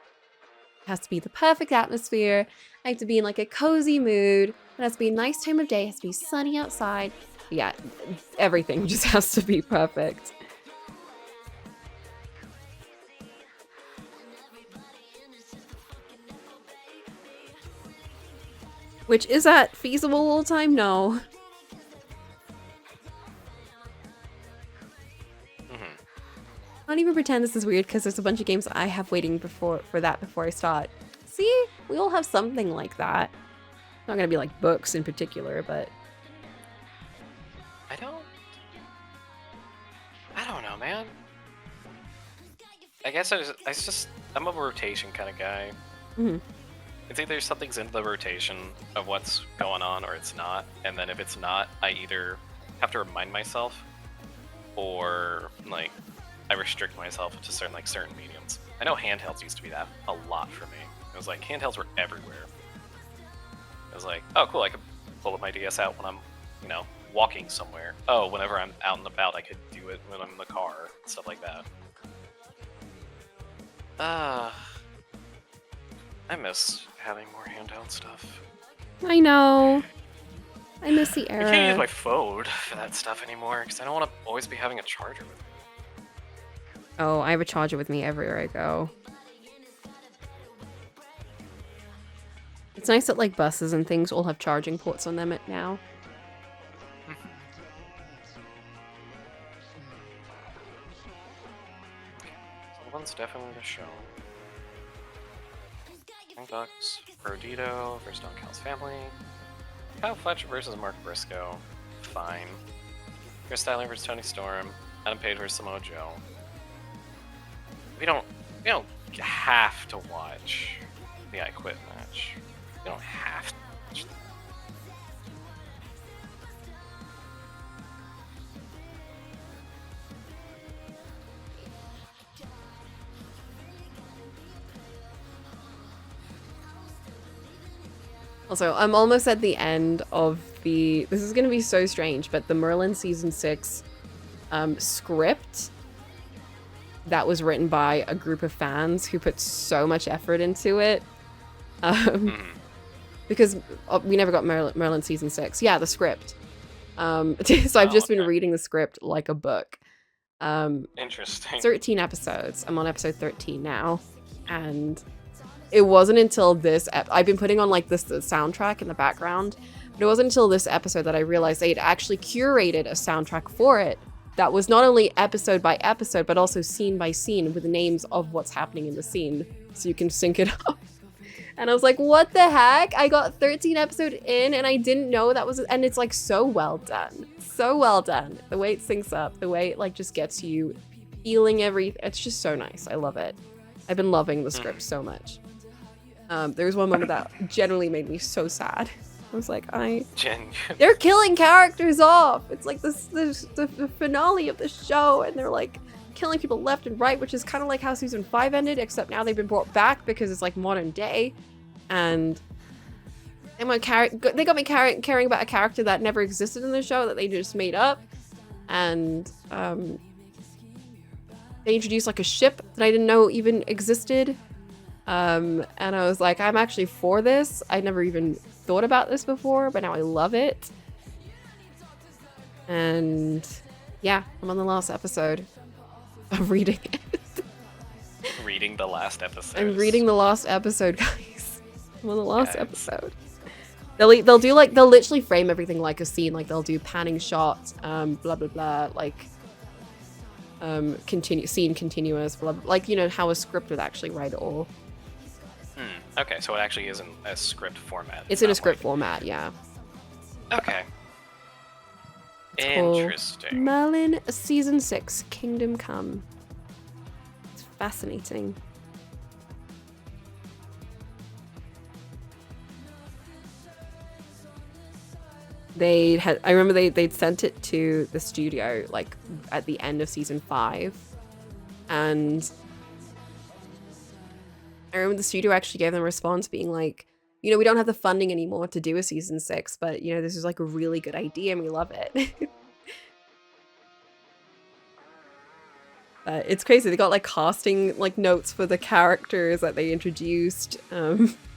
It has to be the perfect atmosphere. I have to be in like a cozy mood. It has to be a nice time of day. It has to be sunny outside. Yeah, everything just has to be perfect. Which, is that feasible all the time? No. Not even pretend this is weird because there's a bunch of games I have waiting for I start. See, we all have something like that. Not gonna be like books in particular, but I don't know, man. I guess I'm a rotation kind of guy. Mhm. It's either something's in the rotation of what's going on or it's not, and then if it's not, I either have to remind myself or like I restrict myself to certain mediums. I know handhelds used to be that a lot for me. It was like handhelds were everywhere. It was like, oh cool, I could pull up my DS out when I'm, walking somewhere. Oh, whenever I'm out and about, I could do it when I'm in the car, stuff like that. I miss having more handheld stuff. I know. I miss the I can't use era. my phone for that stuff anymore because I don't want to always be having a charger with me. Oh, I have a charger with me everywhere I go. It's nice that like buses and things all have charging ports on them now. Someone's definitely the show. Young Bucks, Rodito versus Don Cal's family. Kyle Fletcher versus Mark Briscoe. Fine. Chris Styler versus Tony Storm. Adam Page versus Samoa Joe. We don't have to watch the I Quit match. We don't have to watch that. Also, I'm almost at the end of this is going to be so strange, but the Merlin Season 6 script that was written by a group of fans who put so much effort into it. Because we never got Merlin Season 6. Yeah, the script. So I've just been reading the script like a book. Interesting. 13 episodes. I'm on episode 13 now. And it wasn't until this I've been putting on like the soundtrack in the background, but it wasn't until this episode that I realized they'd actually curated a soundtrack for it that was not only episode by episode, but also scene by scene with the names of what's happening in the scene, so you can sync it up. And I was like, what the heck? I got 13 episodes in and I didn't know that was, and it's like so well done. So well done. The way it syncs up, the way it like just gets you feeling everything. It's just so nice. I love it. I've been loving the script so much. There was one moment that genuinely made me so sad. I was like, they're killing characters off. It's like the finale of the show, and they're like killing people left and right, which is kind of like how season 5 ended, except now they've been brought back because it's like modern day, and they got me caring about a character that never existed in the show that they just made up, and they introduced like a ship that I didn't know even existed. And I was like, I'm actually for this. I never even thought about this before, but now I love it. And yeah, I'm on the last episode of reading it. Reading the last episode. I'm reading the last episode, guys. I'm on the last episode. They'll literally frame everything like a scene. Like they'll do panning shots, blah blah blah, like scene continuous, blah, blah, like how a script would actually write it all. Okay, so it actually isn't a script format. It's in a script format, yeah. Okay. It's interesting. Called Merlin Season 6, Kingdom Come. It's fascinating. I remember they'd sent it to the studio like at the end of season 5, and I remember the studio actually gave them a response being like, we don't have the funding anymore to do a season 6, but this is like a really good idea and we love it. It's crazy. They got like casting like notes for the characters that they introduced.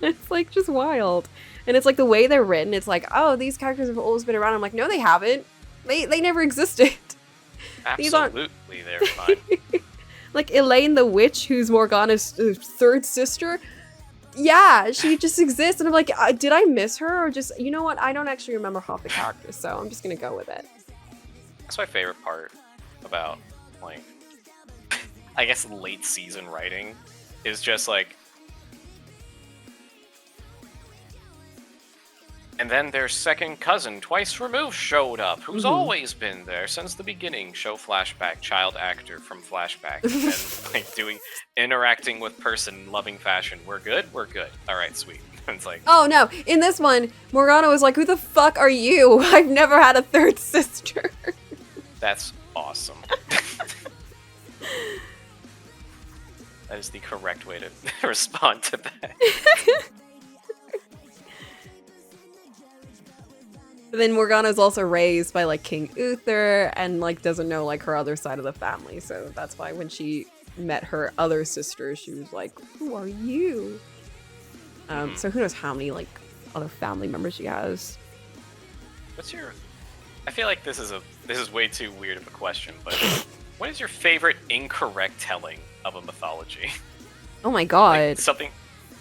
It's like just wild. And it's like the way they're written, it's like, oh, these characters have always been around. I'm like, no, they haven't. They never existed. These aren't Absolutely, they're fine. like Elaine the witch, who's Morgana's third sister. Yeah, she just exists. And I'm like, did I miss her? Or just, you know what? I don't actually remember half the characters, so I'm just gonna go with it. That's my favorite part about, like, I guess late season writing is just like, and then their second cousin, twice removed, showed up, who's always been there since the beginning. Show flashback, child actor from flashback, and then like interacting with person in loving fashion. We're good. All right, sweet. It's like, Oh no, in this one, Morgana was like, who the fuck are you? I've never had a third sister. that's awesome. That is the correct way to respond to that. But then Morgana's also raised by like King Uther and like doesn't know like her other side of the family. So that's why when she met her other sister, she was like, who are you? So who knows how many like other family members she has. What's your? I feel like this is way too weird of a question, but what is your favorite incorrect telling of a mythology? Oh my god. Something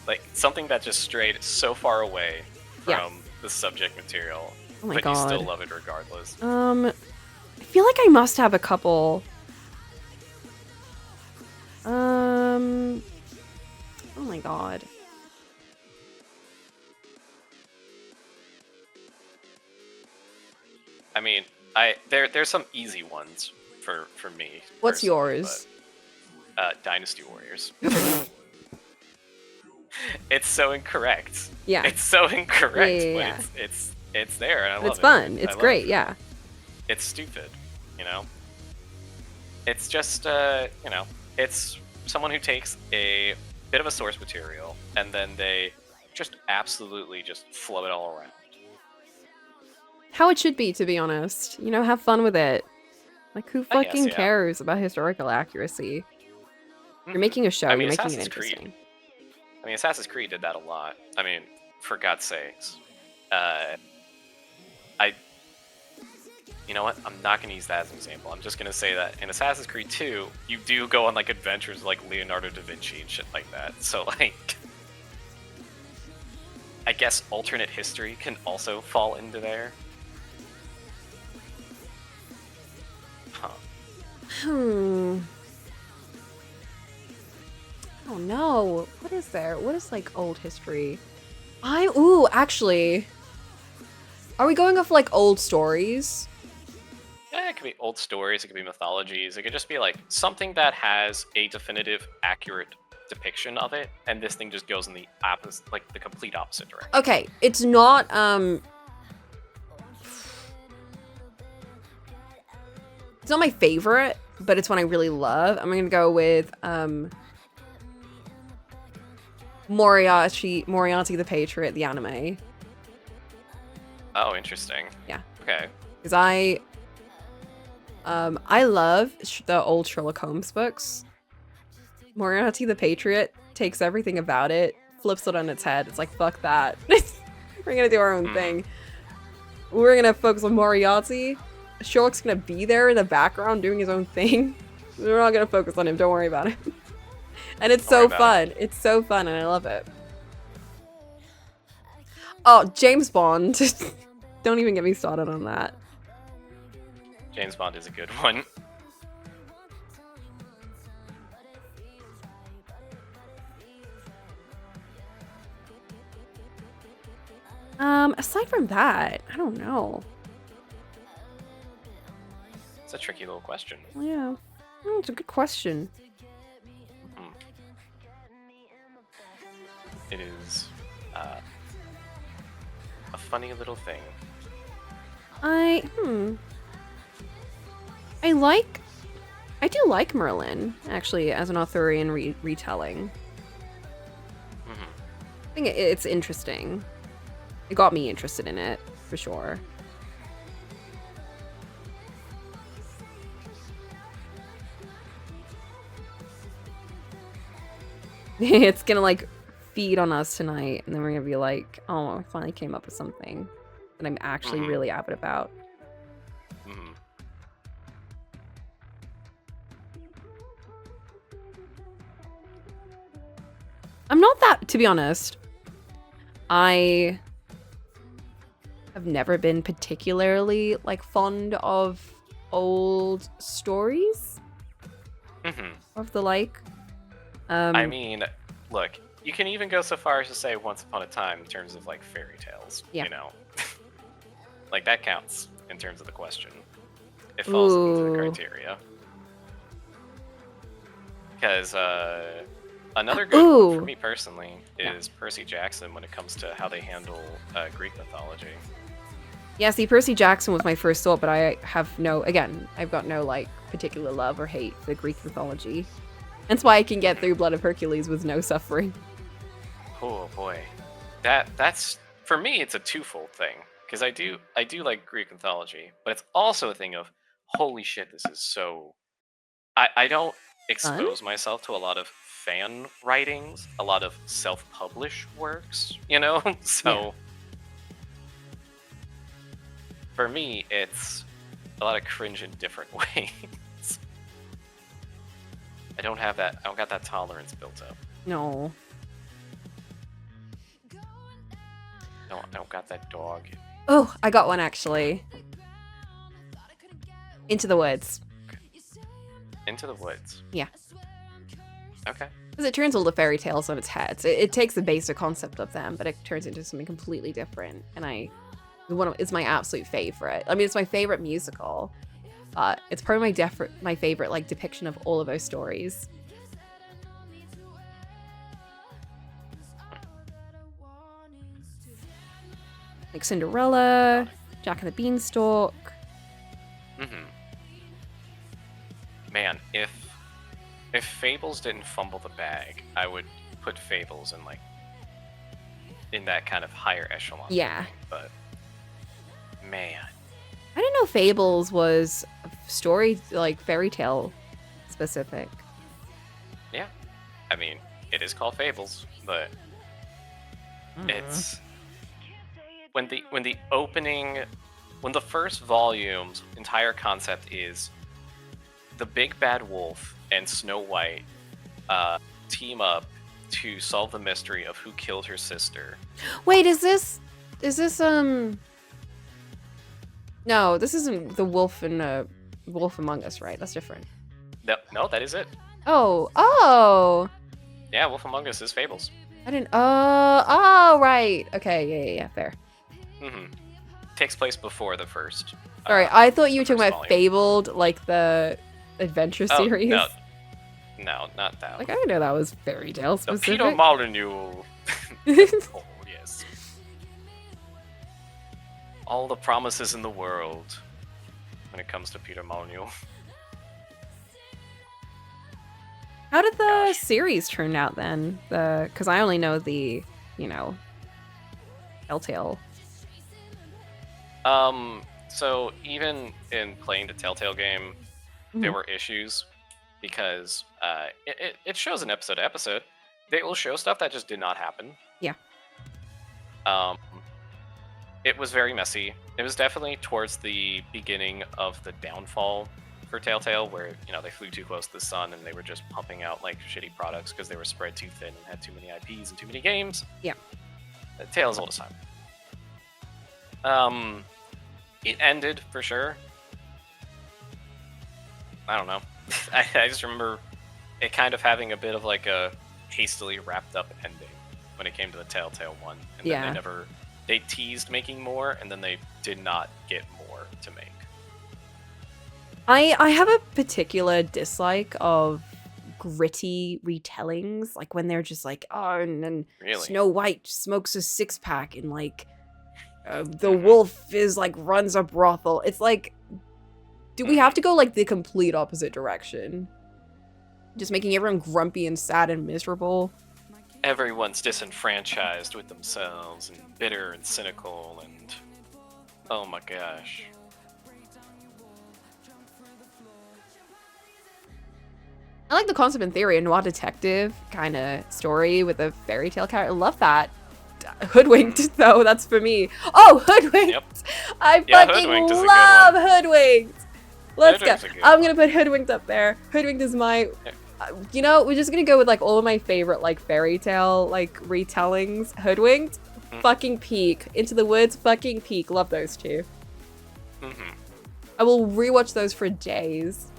that just strayed so far away from Yeah. the subject material, Oh my but god. you still love it regardless. I feel like I must have a couple. Oh my god. I mean, there's some easy ones for me. What's personally, yours? but, Dynasty Warriors. It's so incorrect. Yeah. It's so incorrect, Yeah. but it's there, and I love it. It's fun. I It's love great, it. yeah. It's stupid, you know? It's just, it's someone who takes a bit of a source material, and then they just absolutely just flow it all around. How it should be, to be honest. You know, have fun with it. Like, who I guess, fucking yeah. cares about historical accuracy? You're Mhm. making a show, I mean, you're making it Assassin's Creed. interesting. I mean, Assassin's Creed did that a lot. I mean, for God's sakes. You know what? I'm not going to use that as an example. I'm just going to say that in Assassin's Creed 2, you do go on, like, adventures like Leonardo da Vinci and shit like that. So, like, I guess alternate history can also fall into there. Huh. Oh no. What is there? What is like old history? Ooh, actually. Are we going off like old stories? Yeah, it could be old stories, it could be mythologies, it could just be like something that has a definitive, accurate depiction of it, and this thing just goes in the opposite, like the complete opposite direction. Okay, it's not it's not my favorite, but it's one I really love. I'm gonna go with Moriarty the Patriot, the anime. Oh, interesting. Yeah. Okay. Because I love the old Sherlock Holmes books. Moriarty the Patriot takes everything about it, flips it on its head. It's like, fuck that. We're gonna do our own thing. We're gonna focus on Moriarty. Sherlock's gonna be there in the background doing his own thing. We're not gonna focus on him. Don't worry about it. And it's so fun. It's so fun, and I love it. Oh, James Bond. Don't even get me started on that. James Bond is a good one. Aside from that, I don't know. It's a tricky little question. Yeah. It's a good question. It is a funny little thing. I do like Merlin, actually, as an Arthurian retelling. I think it's interesting. It got me interested in it, for sure. It's gonna like feed on us tonight, and then we're gonna be like, oh, I finally came up with something that I'm actually Mhm. really avid about. Mhm. I'm not that, to be honest. I have never been particularly like fond of old stories Mhm. of the like. I mean, look, you can even go so far as to say Once Upon a Time in terms of like fairy tales. Yeah. You know, like that counts in terms of the question. It falls into the Ooh. criteria. Because another good one for Ooh. me personally Yeah. is Percy Jackson when it comes to how they handle Greek mythology. Yeah, see, Percy Jackson was my first thought, but I have no, again, I've got no like particular love or hate for Greek mythology. That's why I can get through Blood of Hercules with no suffering. Oh boy, that's for me. It's a twofold thing because I do like Greek mythology, but it's also a thing of holy shit. This is so. I don't Fun? expose myself to a lot of fan writings, a lot of self-published works. You know, so for me, it's a lot of cringe in different ways. I don't have that. I don't got that tolerance built up. No. I don't got that dog. Oh, I got one actually. Into the Woods. Into the Woods. Yeah. Okay. Because it turns all the fairy tales on its head. So it takes the basic concept of them, but it turns into something completely different. And it's my absolute favorite. I mean, it's my favorite musical. It's probably my favorite like depiction of all of those stories. Like Cinderella, Jack and the Beanstalk. Mm-hmm. Man, if Fables didn't fumble the bag, I would put Fables in that kind of higher echelon. Yeah. But man, I didn't know Fables was story like fairy tale specific. yeah. I mean, it is called Fables, but it's when the first volume's entire concept is the big bad wolf and Snow White team up to solve the mystery of who killed her sister. Wait, is this No, this isn't the Wolf and Wolf Among Us, right? That's different. No, that is it. Oh. Yeah, Wolf Among Us is Fables. I didn't. Oh, right. Okay, yeah, fair. Mm-hmm. Takes place before the first. Sorry, I thought you were the talking first about volume. Fabled, like the adventure series. No, not that. Like I didn't know that was fairy tale The specific. Peter Molyneux. Oh yes. All the promises in the world when it comes to Peter Molyneux. How did the Gosh. series turn out then? Because I only know the, Telltale. So even in playing the Telltale game, there Mhm. were issues because it shows an episode to episode. They will show stuff that just did not happen. Yeah. It was very messy. It was definitely towards the beginning of the downfall for Telltale, where they flew too close to the sun and they were just pumping out like shitty products because they were spread too thin and had too many IPs and too many games. Yeah. Tales old as time. It ended for sure. I don't know. I just remember it kind of having a bit of like a hastily wrapped up ending when it came to the Telltale one, and Yeah. then they teased making more, and then they did not get more to make. I have a particular dislike of gritty retellings, like when they're just like, oh, and then Really? Snow White smokes a 6-pack and like the wolf is like runs a brothel. It's like, do we have to go like the complete opposite direction? Just making everyone grumpy and sad and miserable. Everyone's disenfranchised with themselves and bitter and cynical and oh my gosh. I like the concept in theory, a noir detective kind of story with a fairy tale character. I love that. Hoodwinked, though, that's for me. Oh, Hoodwinked! Yep. I Yeah, fucking Hoodwinked is a good love one. Hoodwinked! Let's go. Hoodwinked's a good I'm gonna one. put Hoodwinked up there. Hoodwinked is my... you know, we're just gonna go with, like, all of my favorite, like, fairy tale, like, retellings. Hoodwinked, fucking peak. Into the Woods, fucking peak. Love those two. I will rewatch those for days.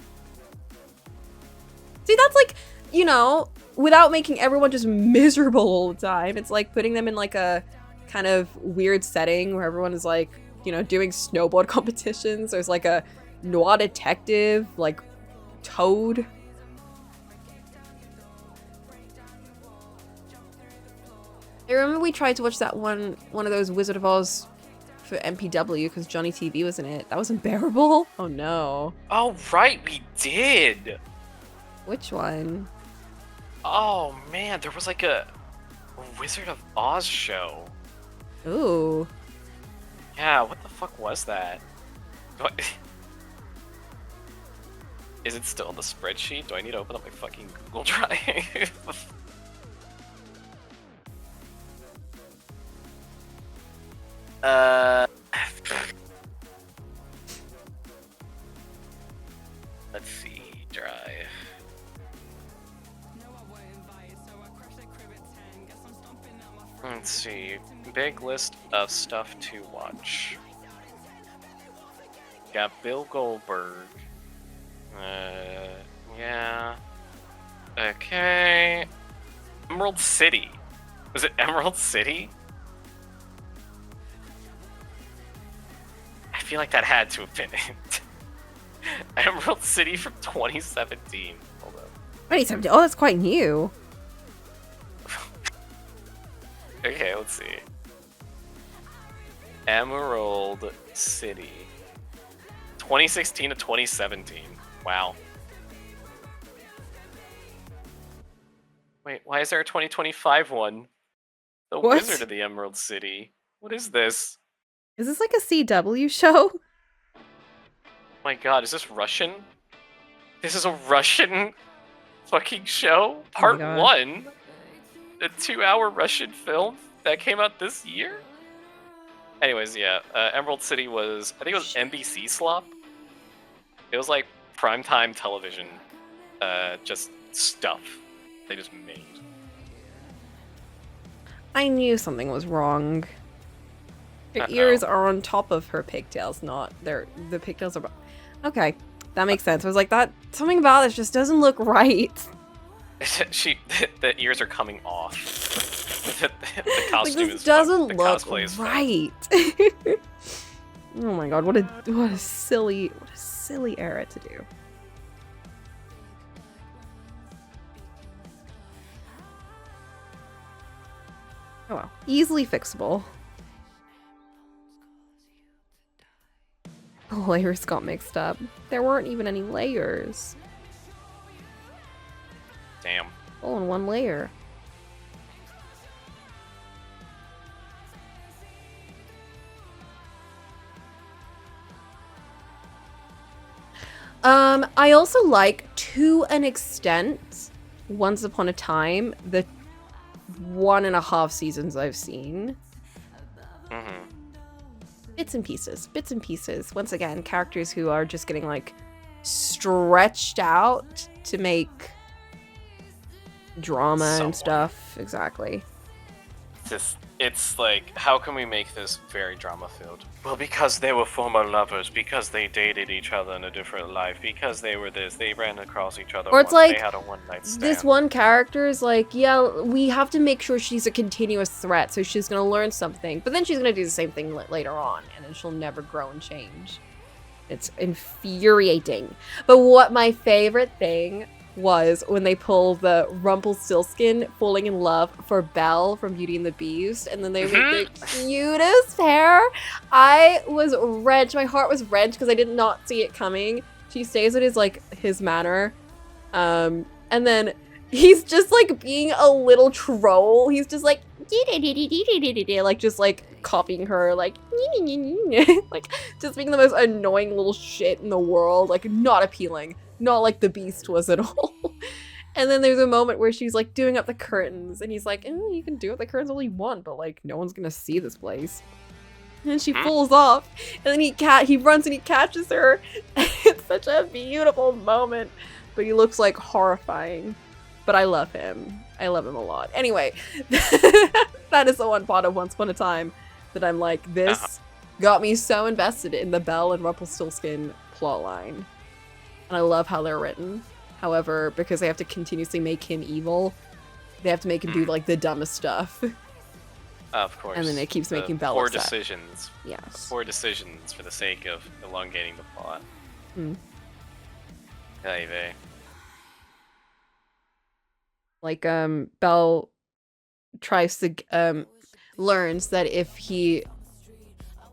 See, that's like, you know, without making everyone just miserable all the time. It's like putting them in like a kind of weird setting where everyone is like, you know, doing snowboard competitions. There's like a noir detective, like Toad. I remember we tried to watch that one of those Wizard of Oz for MPW because Johnny TV was in it. That was unbearable. Oh no. Oh, right, we did. Which one? Oh man, there was like a Wizard of Oz show. Ooh. Yeah, what the fuck was that? Is it still in the spreadsheet? Do I need to open up my fucking Google Drive? Let's see, Drive. Let's see, big list of stuff to watch. Got Bill Goldberg. Yeah. Okay. Emerald City. Was it Emerald City? I feel like that had to have been it. Emerald City from 2017. Hold on. 2017. Oh, that's quite new. Okay, let's see. Emerald City. 2016 to 2017. Wow. Wait, why is there a 2025 one? The What? Wizard of the Emerald City. What is this? Is this like a CW show? Oh my god, is this Russian? This is a Russian fucking show? Part God. 1? A 2-hour Russian film that came out this year? Anyways, yeah, Emerald City was, I think it was NBC slop. It was like primetime television, just stuff they just made. I knew something was wrong. Her Uh-oh. ears are on top of her pigtails, not the pigtails are. Okay, that makes sense. I was like, that something about this just doesn't look right. The ears are coming off. the Like costume this is doesn't the look cosplay is fun. right. Oh my god, what a silly era to do. Oh well, easily fixable. The layers got mixed up. There weren't even any layers. Damn. All in one layer. I also like, to an extent, Once Upon a Time, the 1.5 seasons I've seen. Mm-hmm. Bits and pieces. Once again, characters who are just getting, like, stretched out to make drama and stuff. Exactly. It's like, how can we make this very drama-filled? Well, because they were former lovers, because they dated each other in a different life, because they were this, they ran across each other Or it's once, like, they had a one-night stand. this one character is like, yeah, we have to make sure she's a continuous threat, so she's gonna learn something. But then she's gonna do the same thing later on, and then she'll never grow and change. It's infuriating. But what my favorite thing was when they pull the Rumpelstiltskin falling in love for Belle from Beauty and the Beast, and then they make the cutest hair. I was wrenched. My heart was wrenched because I did not see it coming. She stays at his manor, and then he's just like being a little troll. He's just like just like copying her, like like just being the most annoying little shit in the world. Like, not appealing. Not like the Beast was at all. And then there's a moment where she's like doing up the curtains, and he's like, you can do up the curtains all you want, but like no one's gonna see this place. And then she falls off, and then he runs and he catches her. It's such a beautiful moment, but he looks like horrifying. But I love him. I love him a lot. Anyway, that is the one part of Once Upon a Time that I'm like, this got me so invested in the Belle and Rumpelstiltskin plotline. And I love how they're written. However, because they have to continuously make him evil, they have to make him do like the dumbest stuff. Of course. And then it keeps making Belle poor upset. decisions. Yes. Poor decisions for the sake of elongating the plot. Hey, vey. Like, Belle tries to, learns that if he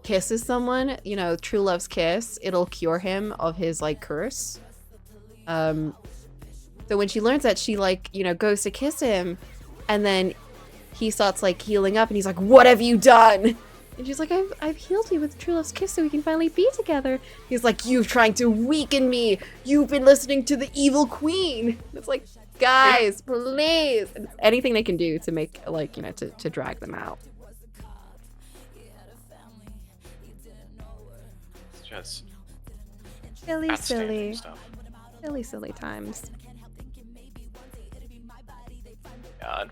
kisses someone, you know, true love's kiss, it'll cure him of his, like, curse. So when she learns that, she, like, you know, goes to kiss him, and then he starts, like, healing up, and he's like, what have you done? And she's like, I've healed you with true love's kiss so we can finally be together. He's like, you're trying to weaken me. You've been listening to the evil queen. And it's like, guys, please. And anything they can do to make, like, you know, to drag them out. It's just Silly, outstanding stuff. silly times. God.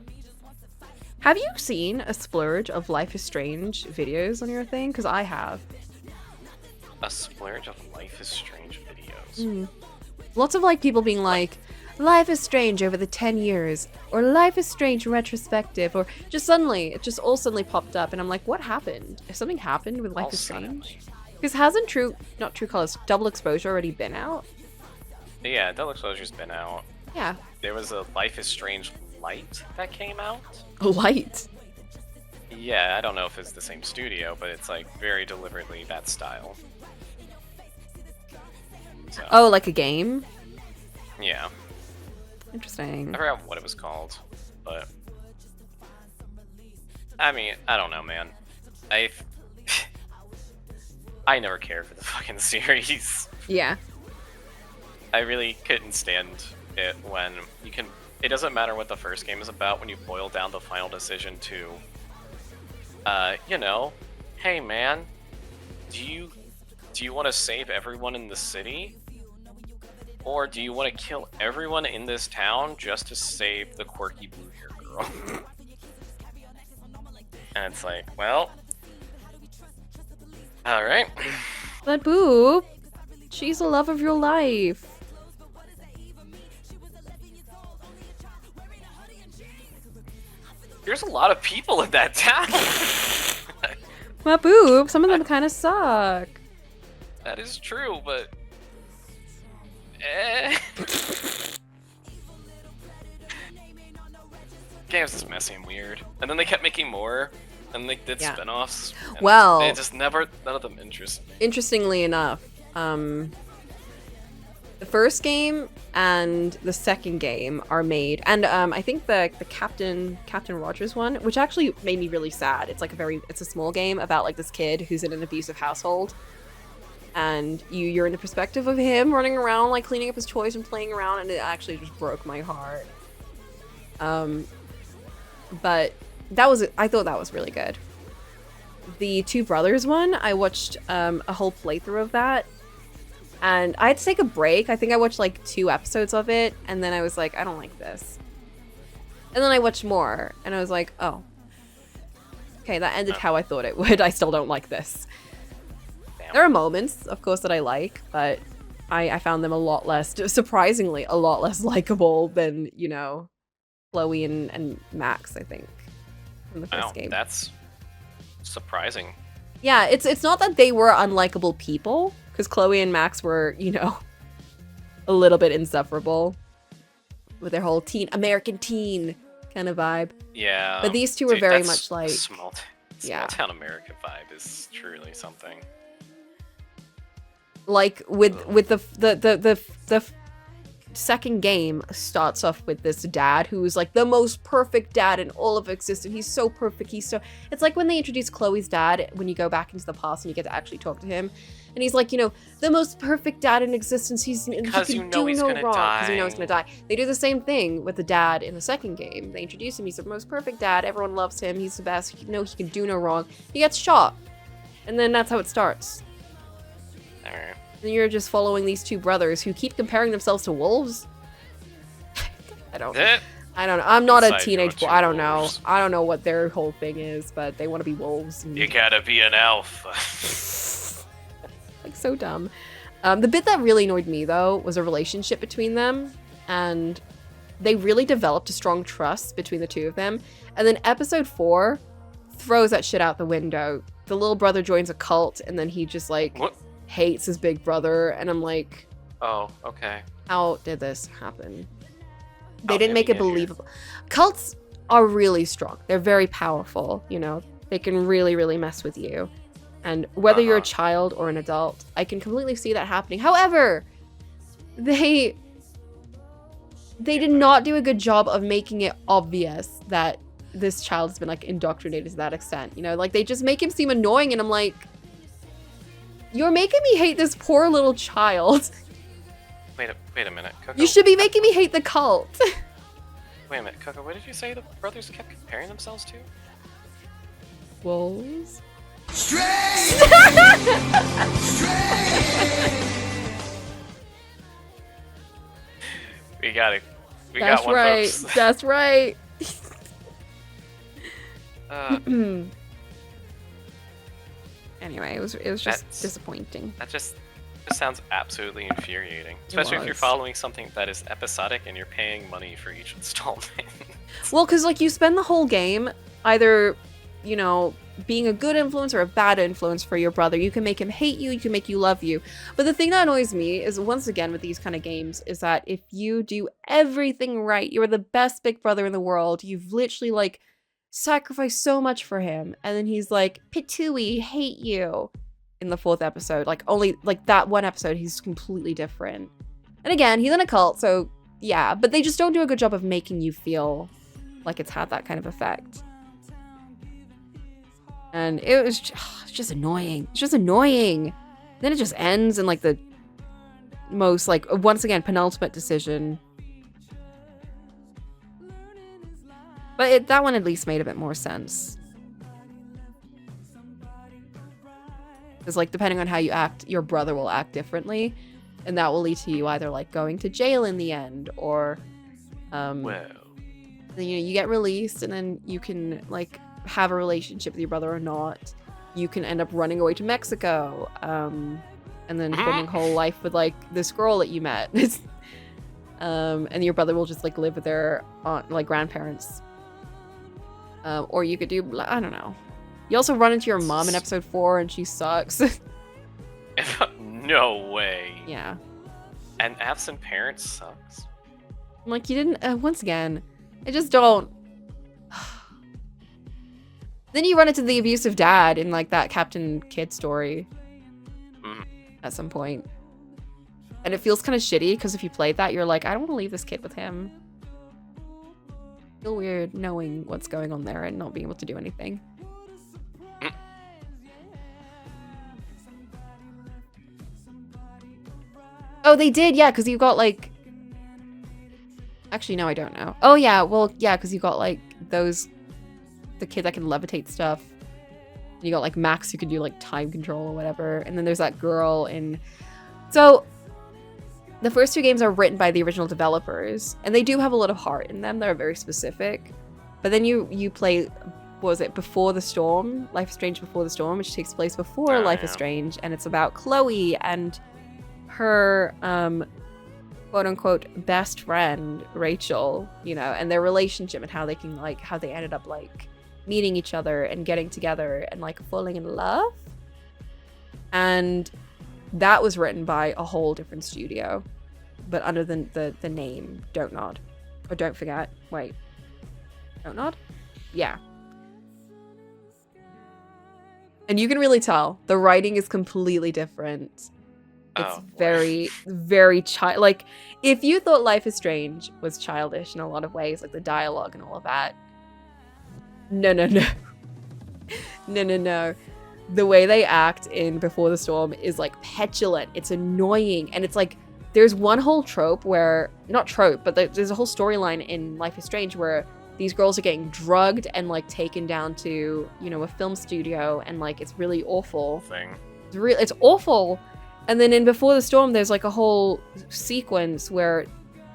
Have you seen a splurge of Life is Strange videos on your thing? Because I have. A splurge of Life is Strange videos. Lots of like people being like, Life is Strange over the 10 years, or Life is Strange retrospective, or just suddenly, it just all suddenly popped up, and I'm like, what happened? If something happened with Life All is Strange? suddenly. Because hasn't not True Colors, Double Exposure already been out? Yeah, Double Exposure's been out. Yeah. There was a Life is Strange Light that came out. Light. Yeah, I don't know if it's the same studio, but it's like very deliberately that style. So, Oh, like a game? yeah. Interesting. I forgot what it was called, but I mean, I don't know, man. I never cared for the fucking series. Yeah. I really couldn't stand it when you can. It doesn't matter what the first game is about when you boil down the final decision to, you know, hey man, do you want to save everyone in the city? Or do you want to kill everyone in this town just to save the quirky blue hair girl? And it's like, well, alright. But Boop, she's the love of your life. There's a lot of people in that town. But Boop, some of them kind of suck. That is true, but game's just messy and weird. And then they kept making more, and they did Yeah. spin-offs. And Well- they just never, none of them interest me. Interestingly enough, the first game and the second game are made, and I think the Captain Rogers one, which actually made me really sad. It's like it's a small game about like this kid who's in an abusive household, and you're in the perspective of him running around like cleaning up his toys and playing around, and it actually just broke my heart. But I thought that was really good. The Two Brothers one, I watched a whole playthrough of that, and I had to take a break. I think I watched like 2 episodes of it, and then I was like, I don't like this. And then I watched more, and I was like, oh. Okay, that ended how I thought it would. I still don't like this. Damn. There are moments, of course, that I like, but I found them surprisingly, a lot less likable than, you know, Chloe and Max, I think, from the first Wow, game. that's surprising. Yeah, it's not that they were unlikable people, because Chloe and Max were, you know, a little bit insufferable with their whole American teen kind of vibe. Yeah. But these two were very that's much like, small yeah. town America vibe is truly something. like with the second game starts off with this dad who's like the most perfect dad in all of existence. He's so perfect. It's like when they introduce Chloe's dad, when you go back into the past and you get to actually talk to him. And he's like, the most perfect dad in existence. He can do no wrong because you know he's gonna die. They do the same thing with the dad in the second game. They introduce him. He's the most perfect dad. Everyone loves him. He's the best. He can do no wrong. He gets shot, and then that's how it starts. All right. And you're just following these two brothers who keep comparing themselves to wolves. I don't know. I'm not a Inside teenage boy. your I don't know. wolves. I don't know what their whole thing is, but they want to be wolves. And... You gotta be an alpha. like so dumb. The bit that really annoyed me though was a relationship between them, and they really developed a strong trust between the two of them. And then episode 4 throws that shit out the window. The little brother joins a cult, and then he just like What? hates his big brother, and I'm like, Oh, okay. how did this happen? They How didn't make it did we get here? believable. Cults are really strong. They're very powerful, They can really, really mess with you. And whether you're a child or an adult, I can completely see that happening. However, they did not do a good job of making it obvious that this child has been like indoctrinated to that extent. Like they just make him seem annoying, and I'm like, you're making me hate this poor little child. Wait a minute, Coco. You should be making me hate the cult. Wait a minute, Coco. What did you say the brothers kept comparing themselves to? Wolves. We got it. We That's got one, right. folks. That's right. Anyway, it was just That's- disappointing. That just sounds absolutely infuriating. Especially if you're was. following something that is episodic and you're paying money for each installment. Well, because like you spend the whole game either, being a good influence or a bad influence for your brother. You can make him hate you, you can make you love you. But the thing that annoys me is, once again, with these kind of games, is that if you do everything right, you're the best big brother in the world. You've literally like sacrificed so much for him, and then he's like, Pitui, hate you. In the 4th episode, like only like that one episode, he's completely different. And again, he's in a cult, so yeah, but they just don't do a good job of making you feel like it's had that kind of effect. And it was just annoying. It's just annoying. Then it just ends in like the most like, once again, penultimate decision. But that one at least made a bit more sense. Because like depending on how you act, your brother will act differently, and that will lead to you either like going to jail in the end, or Well, you get released, and then you can like have a relationship with your brother or not. You can end up running away to Mexico, and then forming a whole life with like this girl that you met. And your brother will just like live with their aunt, like grandparents. Or you could do, I don't know. You also run into your mom in episode 4, and she sucks. no way. Yeah. And absent parents sucks. I'm like, you didn't, once again, I just don't. Then you run into the abusive dad in like that Captain Kidd story at some point. And it feels kind of shitty, because if you played that, you're like, I don't want to leave this kid with him. Feel weird knowing what's going on there and not being able to do anything. Oh, they did, yeah, because you got like... Actually, no, I don't know. Oh, yeah, well, yeah, because you got like those... The kid that can levitate stuff. And you got like Max who can do like time control or whatever. And then there's that girl in... So, the first 2 games are written by the original developers. And they do have a lot of heart in them. They're very specific. But then you play... What was it? Before the Storm? Life is Strange Before the Storm, which takes place before Life is Strange. And it's about Chloe and her quote-unquote best friend Rachel, and their relationship, and how they can like how they ended up like meeting each other and getting together and like falling in love. And that was written by a whole different studio, but under the name Don't Nod, or Don't Forget. Wait, Don't Nod? Yeah. And you can really tell the writing is completely different. It's Oh, boy. very, very child. Like, if you thought Life is Strange was childish in a lot of ways, like the dialogue and all of that, no, no, no, no, no, no. The way they act in Before the Storm is like petulant. It's annoying, and it's like there's one whole trope where, not trope, but there's a whole storyline in Life is Strange where these girls are getting drugged and like taken down to, you know, a film studio, and like it's really awful. It's awful. And then in Before the Storm, there's like a whole sequence where,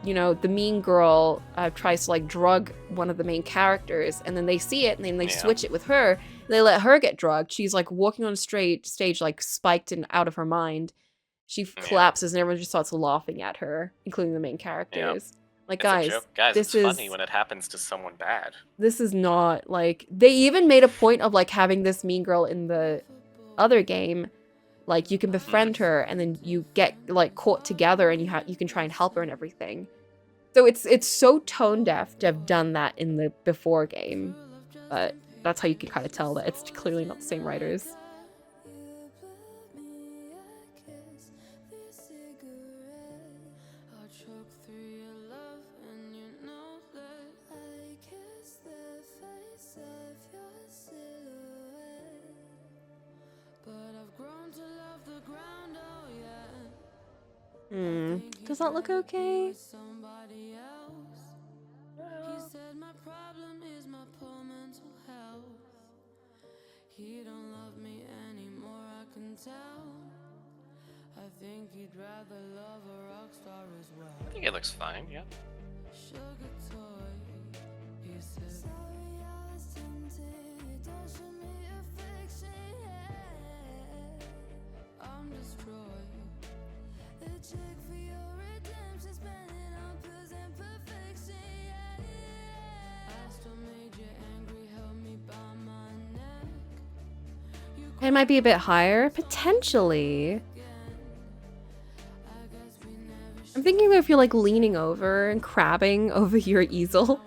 you know, the mean girl tries to like drug one of the main characters, and then they see it and then they switch it with her. And they let her get drugged. She's like walking on a stage, like spiked and out of her mind. She collapses and everyone just starts laughing at her, including the main characters. Like, It's guys, a joke. Guys, this it's is funny when it happens to someone bad. this is not like, they even made a point of like having this mean girl in the other game. Like, you can befriend her and then you get like caught together and you can try and help her and everything. So it's so tone deaf to have done that in the Before game, but that's how you can kind of tell that it's clearly not the same writers. Does that look okay? He don't love me anymore, I can tell. I think he'd rather love a rock star as well. I think it looks fine, yeah. Sugar toy, he said. Sorry, I was tempted. Don't show me affection, yeah. I'm destroyed. The check for your redemption, spending on pills and perfection, yeah. I still made you angry, held me by my neck. It might be a bit higher, potentially. I'm thinking if you're like leaning over and crabbing over your easel.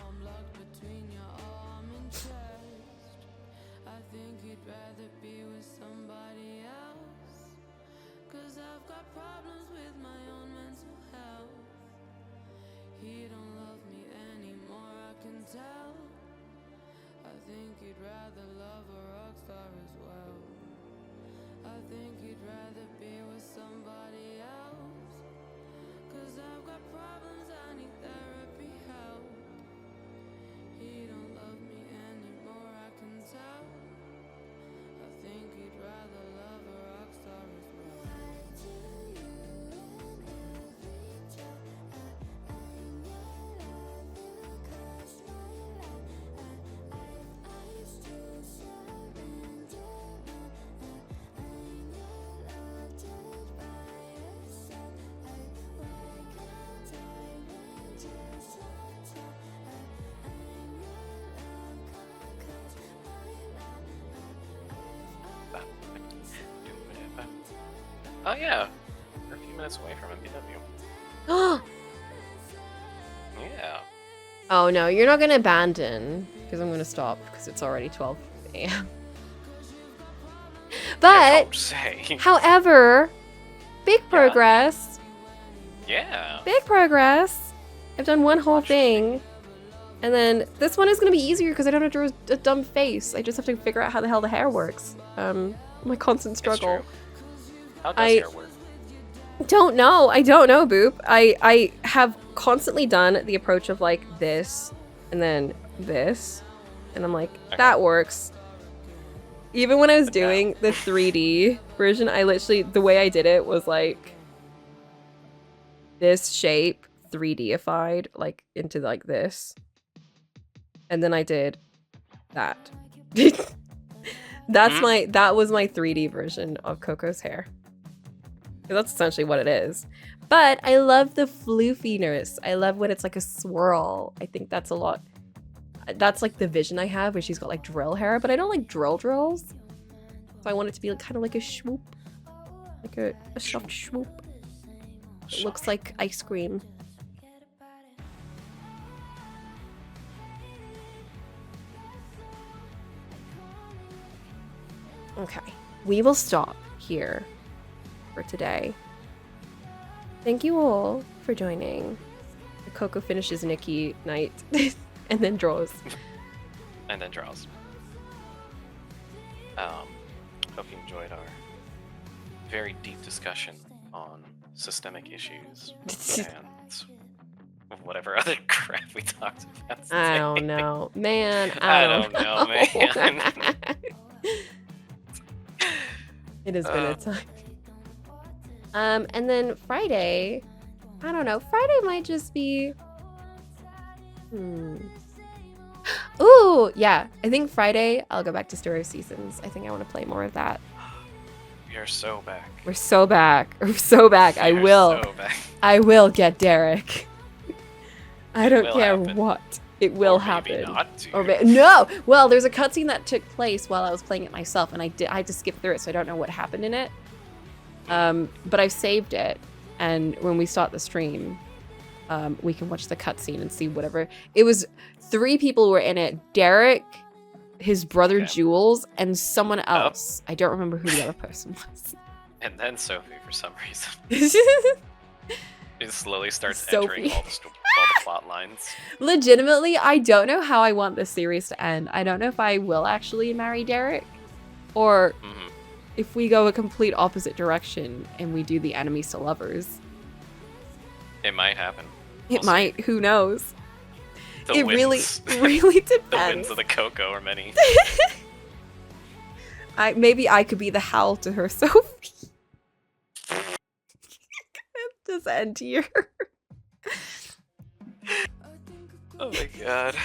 Oh yeah, we're a few minutes away from MPW. Yeah. Oh no, you're not gonna abandon, because I'm gonna stop, because it's already 12 a.m. But, Don't say. however, big progress. Yeah. Big progress. I've done one whole thing. And then this one is gonna be easier because I don't have to draw a dumb face. I just have to figure out how the hell the hair works. My constant struggle. It's true. How does hair work? Don't know. I don't know, Boop. I have constantly done the approach of like this and then this. And I'm like, that works. Even when I was doing the 3D version, I literally, the way I did it was like this shape 3D-ified like into like this. And then I did that. That was my 3D version of Coco's hair. That's essentially what it is. But I love the floofiness. I love when it's like a swirl. I think that's a lot. That's like the vision I have where she's got like drill hair, but I don't like drills. So I want it to be like, kind of like a swoop. Like a soft swoop. It looks like ice cream. Okay, we will stop here for today. Thank you all for joining. Coco finishes Nikki night and then draws. And then draws. Hope you enjoyed our very deep discussion on systemic issues and whatever other crap we talked about today. I don't know. Man, I don't know, man. It has been a time. And then Friday, I don't know. Friday might just be. Ooh, yeah. I think Friday I'll go back to Story of Seasons. I think I want to play more of that. We are so back. We're so back. We're so back. I We are will. so back. I will get Derek. I don't will care happen. what. It will Or maybe happen. not, dude. Or no. Well, there's a cutscene that took place while I was playing it myself, and I had to skip through it, so I don't know what happened in it. But I've saved it, and when we start the stream, we can watch the cutscene and see whatever. It was 3 people were in it: Derek, his brother Okay. Jules, and someone else. I don't remember who the other person was. And then Sophie, for some reason, she slowly starts Sophie. entering all the plot lines. Legitimately, I don't know how I want this series to end. I don't know if I will actually marry Derek, or Mhm. if we go a complete opposite direction and we do the enemies to lovers. It might happen. It We'll see. might. Who knows? The It really the depends. wins of the Coco are many. Maybe I could be the Howl to her Sophie. Just end here. Oh my god.